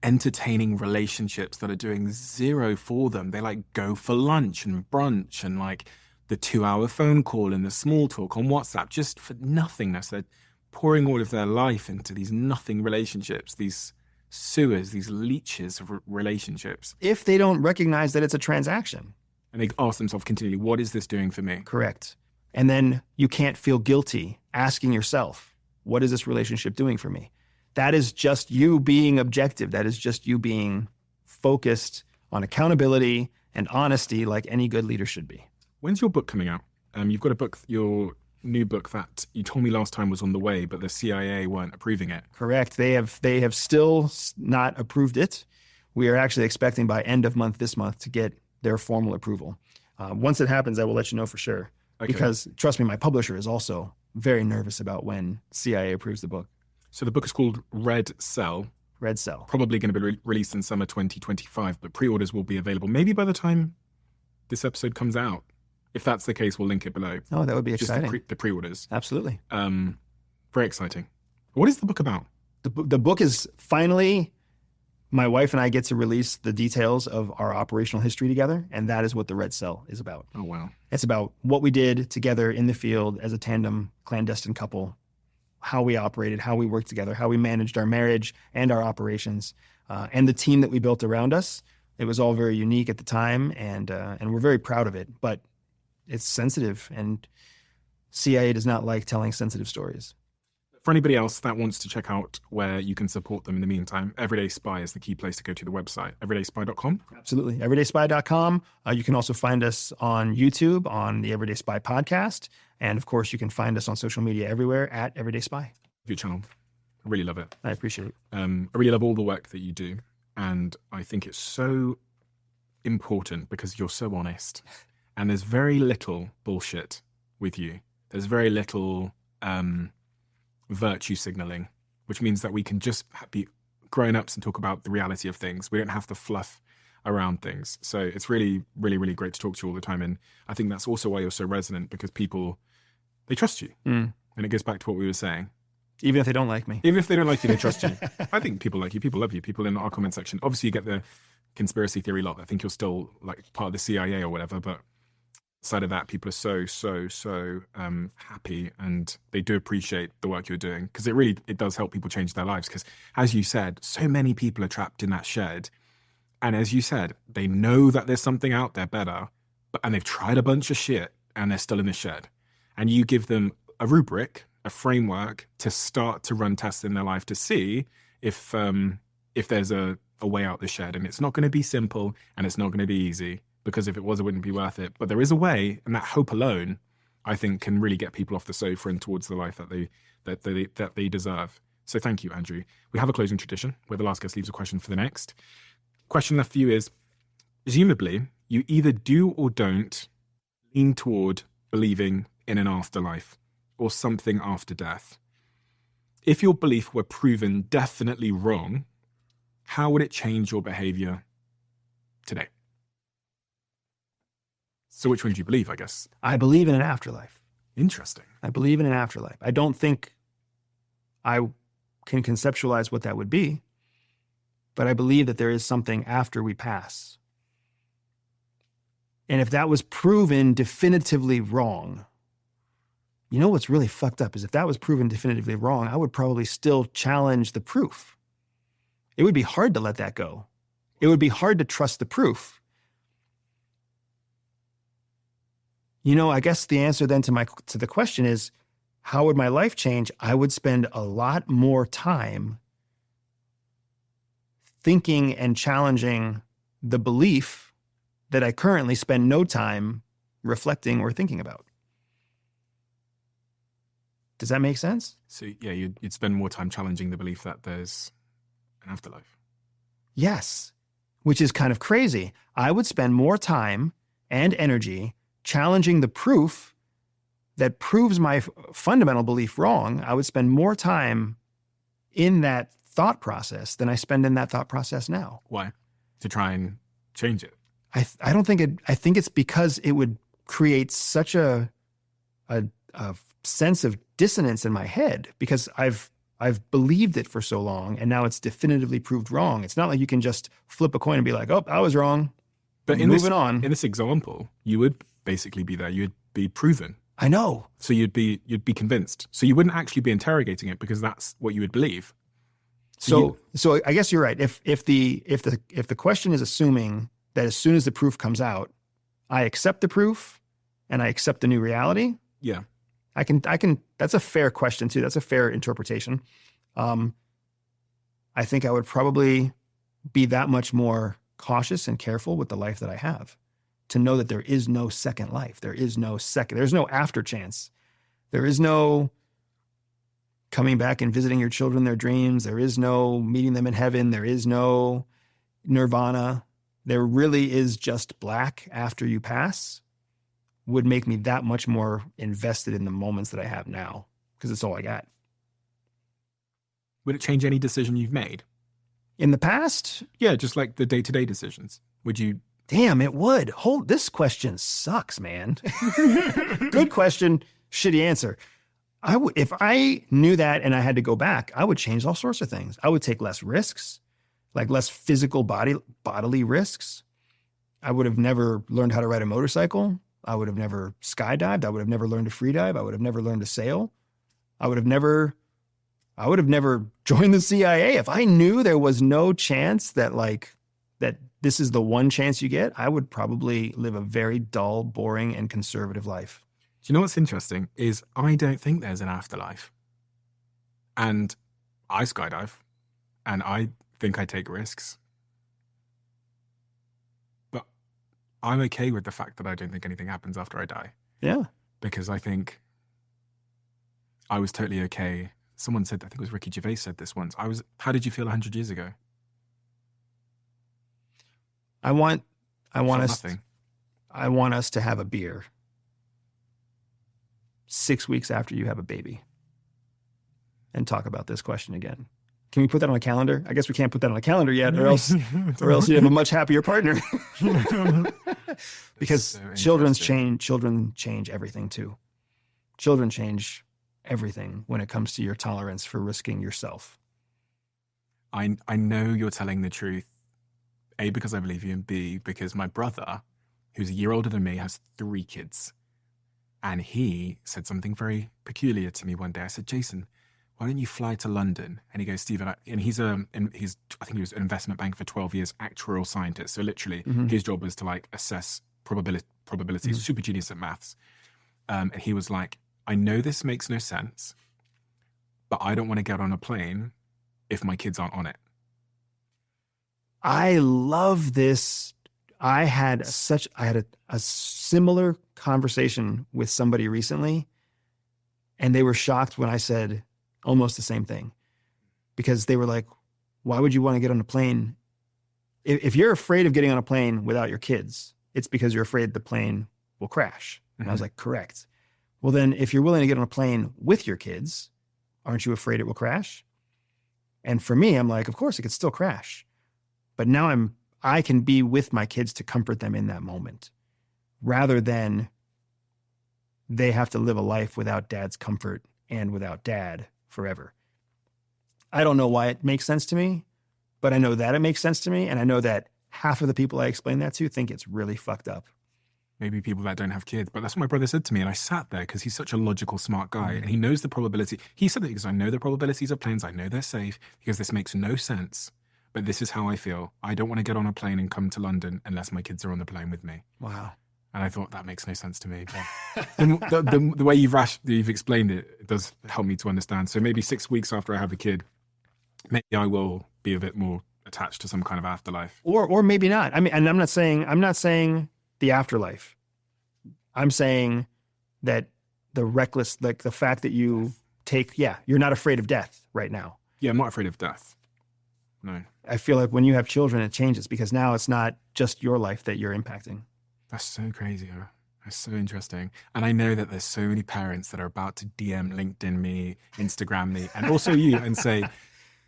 S4: entertaining relationships that are doing zero for them. They like go for lunch and brunch and like the 2-hour phone call and the small talk on WhatsApp just for nothingness. They're pouring all of their life into these nothing relationships, these sewers, these leeches of relationships.
S1: If they don't recognize that it's a transaction.
S4: And they ask themselves continually, what is this doing for me?
S1: Correct. And then you can't feel guilty asking yourself, what is this relationship doing for me? That is just you being objective. That is just you being focused on accountability and honesty like any good leader should be.
S4: When's your book coming out? You've got a book, your new book that you told me last time was on the way, but the CIA weren't approving it.
S1: Correct. They have still not approved it. We are actually expecting by end of month this month to get their formal approval. Once it happens, I will let you know for sure. Okay. Because trust me, my publisher is also very nervous about when CIA approves the book.
S4: So the book is called Red Cell.
S1: Red Cell.
S4: Probably going to be released in summer 2025, but pre-orders will be available maybe by the time this episode comes out. If that's the case, we'll link it below.
S1: Oh, that would be exciting.
S4: Just the pre-orders.
S1: Absolutely.
S4: Very exciting. What is the book about?
S1: The book is finally, my wife and I get to release the details of our operational history together, and that is what the Red Cell is about.
S4: Oh, wow.
S1: It's about what we did together in the field as a tandem clandestine couple, how we operated, how we worked together, how we managed our marriage and our operations, and the team that we built around us. It was all very unique at the time, and we're very proud of it. But it's sensitive, and CIA does not like telling sensitive stories.
S4: For anybody else that wants to check out where you can support them in the meantime, Everyday Spy is the key place to go to the website, everydayspy.com.
S1: Absolutely. Everydayspy.com. You can also find us on YouTube, on the Everyday Spy podcast. And of course, you can find us on social media everywhere at Everyday Spy.
S4: Your channel. I really love it.
S1: I appreciate it.
S4: I really love all the work that you do. And I think it's so important because you're so honest. And there's very little bullshit with you. There's very little virtue signaling, which means that we can just be grown-ups and talk about the reality of things. We don't have to fluff around things. So it's really, really, really great to talk to you all the time. And I think that's also why you're so resonant, because people, they trust you. And it goes back to what we were saying.
S1: Even if they don't like me.
S4: Even if they don't like you, they trust you. I think people like you. People love you. People in our comment section. Obviously, you get the conspiracy theory lot. I think you're still like part of the CIA or whatever, but side of that, people are so happy, and they do appreciate the work you're doing, because it does help people change their lives. Because as you said, so many people are trapped in that shed, and as you said, they know that there's something out there better, and they've tried a bunch of shit and they're still in the shed, and you give them a rubric, a framework to start to run tests in their life to see if there's a way out the shed. And it's not going to be simple, and it's not going to be easy, because if it was, it wouldn't be worth it. But there is a way, and that hope alone, I think, can really get people off the sofa and towards the life that they deserve. So thank you, Andrew. We have a closing tradition where the last guest leaves a question for the next. Question left for you is, presumably, you either do or don't lean toward believing in an afterlife or something after death. If your belief were proven definitely wrong, how would it change your behavior today? So which one do you believe, I guess?
S1: I believe in an afterlife.
S4: Interesting.
S1: I believe in an afterlife. I don't think I can conceptualize what that would be, but I believe that there is something after we pass. And if that was proven definitively wrong, you know what's really fucked up is if that was proven definitively wrong, I would probably still challenge the proof. It would be hard to let that go. It would be hard to trust the proof. I guess the answer then to the question is, how would my life change? I would spend a lot more time thinking and challenging the belief that I currently spend no time reflecting or thinking about. Does that make sense?
S4: So yeah, you'd spend more time challenging the belief that there's an afterlife.
S1: Yes, which is kind of crazy. I would spend more time and energy challenging the proof that proves my fundamental belief wrong. I would spend more time in that thought process than I spend in that thought process now.
S4: Why? To try and change it?
S1: I don't think I think it's because it would create such a sense of dissonance in my head, because I've believed it for so long, and now it's definitively proved wrong. It's not like you can just flip a coin and be like, oh, I was wrong.
S4: But
S1: moving on.
S4: In this example, you would basically be there. You'd be proven.
S1: I know.
S4: So you'd be convinced. So you wouldn't actually be interrogating it, because that's what you would believe.
S1: So I guess you're right. If the question is assuming that as soon as the proof comes out, I accept the proof and I accept the new reality.
S4: Yeah.
S1: I can, that's a fair question too. That's a fair interpretation. I think I would probably be that much more cautious and careful with the life that I have, to know that there is no second life. There's no after chance. There is no coming back and visiting your children, their dreams. There is no meeting them in heaven. There is no nirvana. There really is just black after you pass. Would make me that much more invested in the moments that I have now, because it's all I got.
S4: Would it change any decision you've made?
S1: In the past?
S4: Yeah, just like the day-to-day decisions. Would you?
S1: Damn, it would. This question sucks, man. Good question, shitty answer. If I knew that and I had to go back, I would change all sorts of things. I would take less risks, like less physical bodily risks. I would have never learned how to ride a motorcycle. I would have never skydived. I would have never learned to free dive. I would have never learned to sail. I would have never joined the CIA. If I knew there was no chance that this is the one chance you get, I would probably live a very dull, boring, and conservative life.
S4: Do you know what's interesting is I don't think there's an afterlife. And I skydive, and I think I take risks. But I'm okay with the fact that I don't think anything happens after I die.
S1: Yeah.
S4: Because I think I was totally okay. Someone said, I think it was Ricky Gervais said this once. How did you feel 100 years ago?
S1: I want
S4: nothing.
S1: I want us to have a beer 6 weeks after you have a baby and talk about this question again. Can we put that on a calendar? I guess we can't put that on a calendar yet, or else you have a much happier partner. Because
S4: so
S1: children change everything too. Children change everything when it comes to your tolerance for risking yourself.
S4: I know you're telling the truth. A, because I believe you, and B, because my brother, who's a year older than me, has 3 kids. And he said something very peculiar to me one day. I said, Jason, why don't you fly to London? And he goes, Stephen, and I think he was an investment bank for 12 years, actuarial scientist. So literally his job was to assess probabilities, super genius at maths. And he was like, I know this makes no sense, but I don't want to get on a plane if my kids aren't on it.
S1: I love this. I had a similar conversation with somebody recently, and they were shocked when I said almost the same thing, because they were like, why would you want to get on a plane? If you're afraid of getting on a plane without your kids, it's because you're afraid the plane will crash. And I was like, correct. Well, then if you're willing to get on a plane with your kids, aren't you afraid it will crash? And for me, I'm like, of course it could still crash. But now I can be with my kids to comfort them in that moment, rather than they have to live a life without dad's comfort and without dad forever. I don't know why it makes sense to me, but I know that it makes sense to me. And I know that half of the people I explain that to think it's really fucked up.
S4: Maybe people that don't have kids, but that's what my brother said to me. And I sat there because he's such a logical, smart guy, and he knows the probability. He said that because I know the probabilities of planes. I know they're safe, because this makes no sense. But this is how I feel. I don't want to get on a plane and come to London unless my kids are on the plane with me.
S1: Wow.
S4: And I thought, that makes no sense to me. But the way you've explained it, it does help me to understand. So maybe 6 weeks after I have a kid, maybe I will be a bit more attached to some kind of afterlife.
S1: Or maybe not. I mean, and I'm not saying the afterlife. I'm saying that the reckless, like the fact that you you're not afraid of death right now.
S4: Yeah, I'm not afraid of death. No.
S1: I feel like when you have children, it changes because now it's not just your life that you're impacting.
S4: That's so crazy. That's so interesting. And I know that there's so many parents that are about to DM LinkedIn me, Instagram me, and also you and say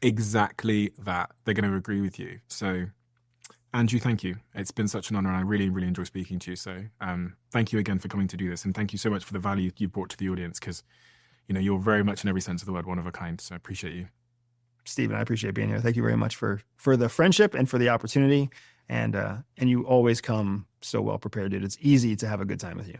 S4: exactly that. They're going to agree with you. So, Andrew, thank you. It's been such an honor, and I really, really enjoy speaking to you. So thank you again for coming to do this. And thank you so much for the value you brought to the audience because, you're very much in every sense of the word one of a kind. So I appreciate you.
S1: Stephen, I appreciate being here. Thank you very much for the friendship and for the opportunity. And you always come so well prepared, dude. It's easy to have a good time with you.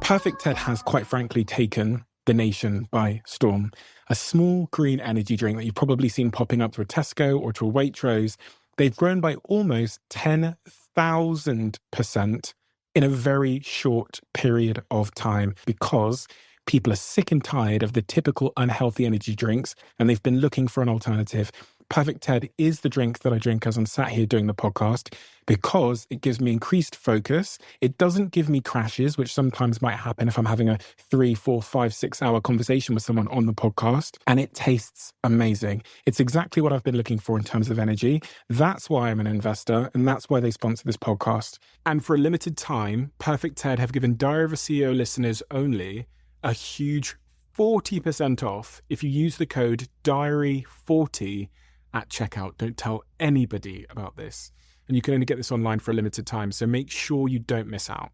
S4: Perfect TED has quite frankly taken the nation by storm. A small green energy drink that you've probably seen popping up to a Tesco or to a Waitrose. They've grown by almost 10,000% in a very short period of time because people are sick and tired of the typical unhealthy energy drinks and they've been looking for an alternative. Perfect TED is the drink that I drink as I'm sat here doing the podcast because it gives me increased focus. It doesn't give me crashes, which sometimes might happen if I'm having a 3, 4, 5, 6 hour conversation with someone on the podcast. And it tastes amazing. It's exactly what I've been looking for in terms of energy. That's why I'm an investor and that's why they sponsor this podcast. And for a limited time, Perfect TED have given Diary of a CEO listeners only a huge 40% off if you use the code DIARY40 at checkout. Don't tell anybody about this. And you can only get this online for a limited time, so make sure you don't miss out.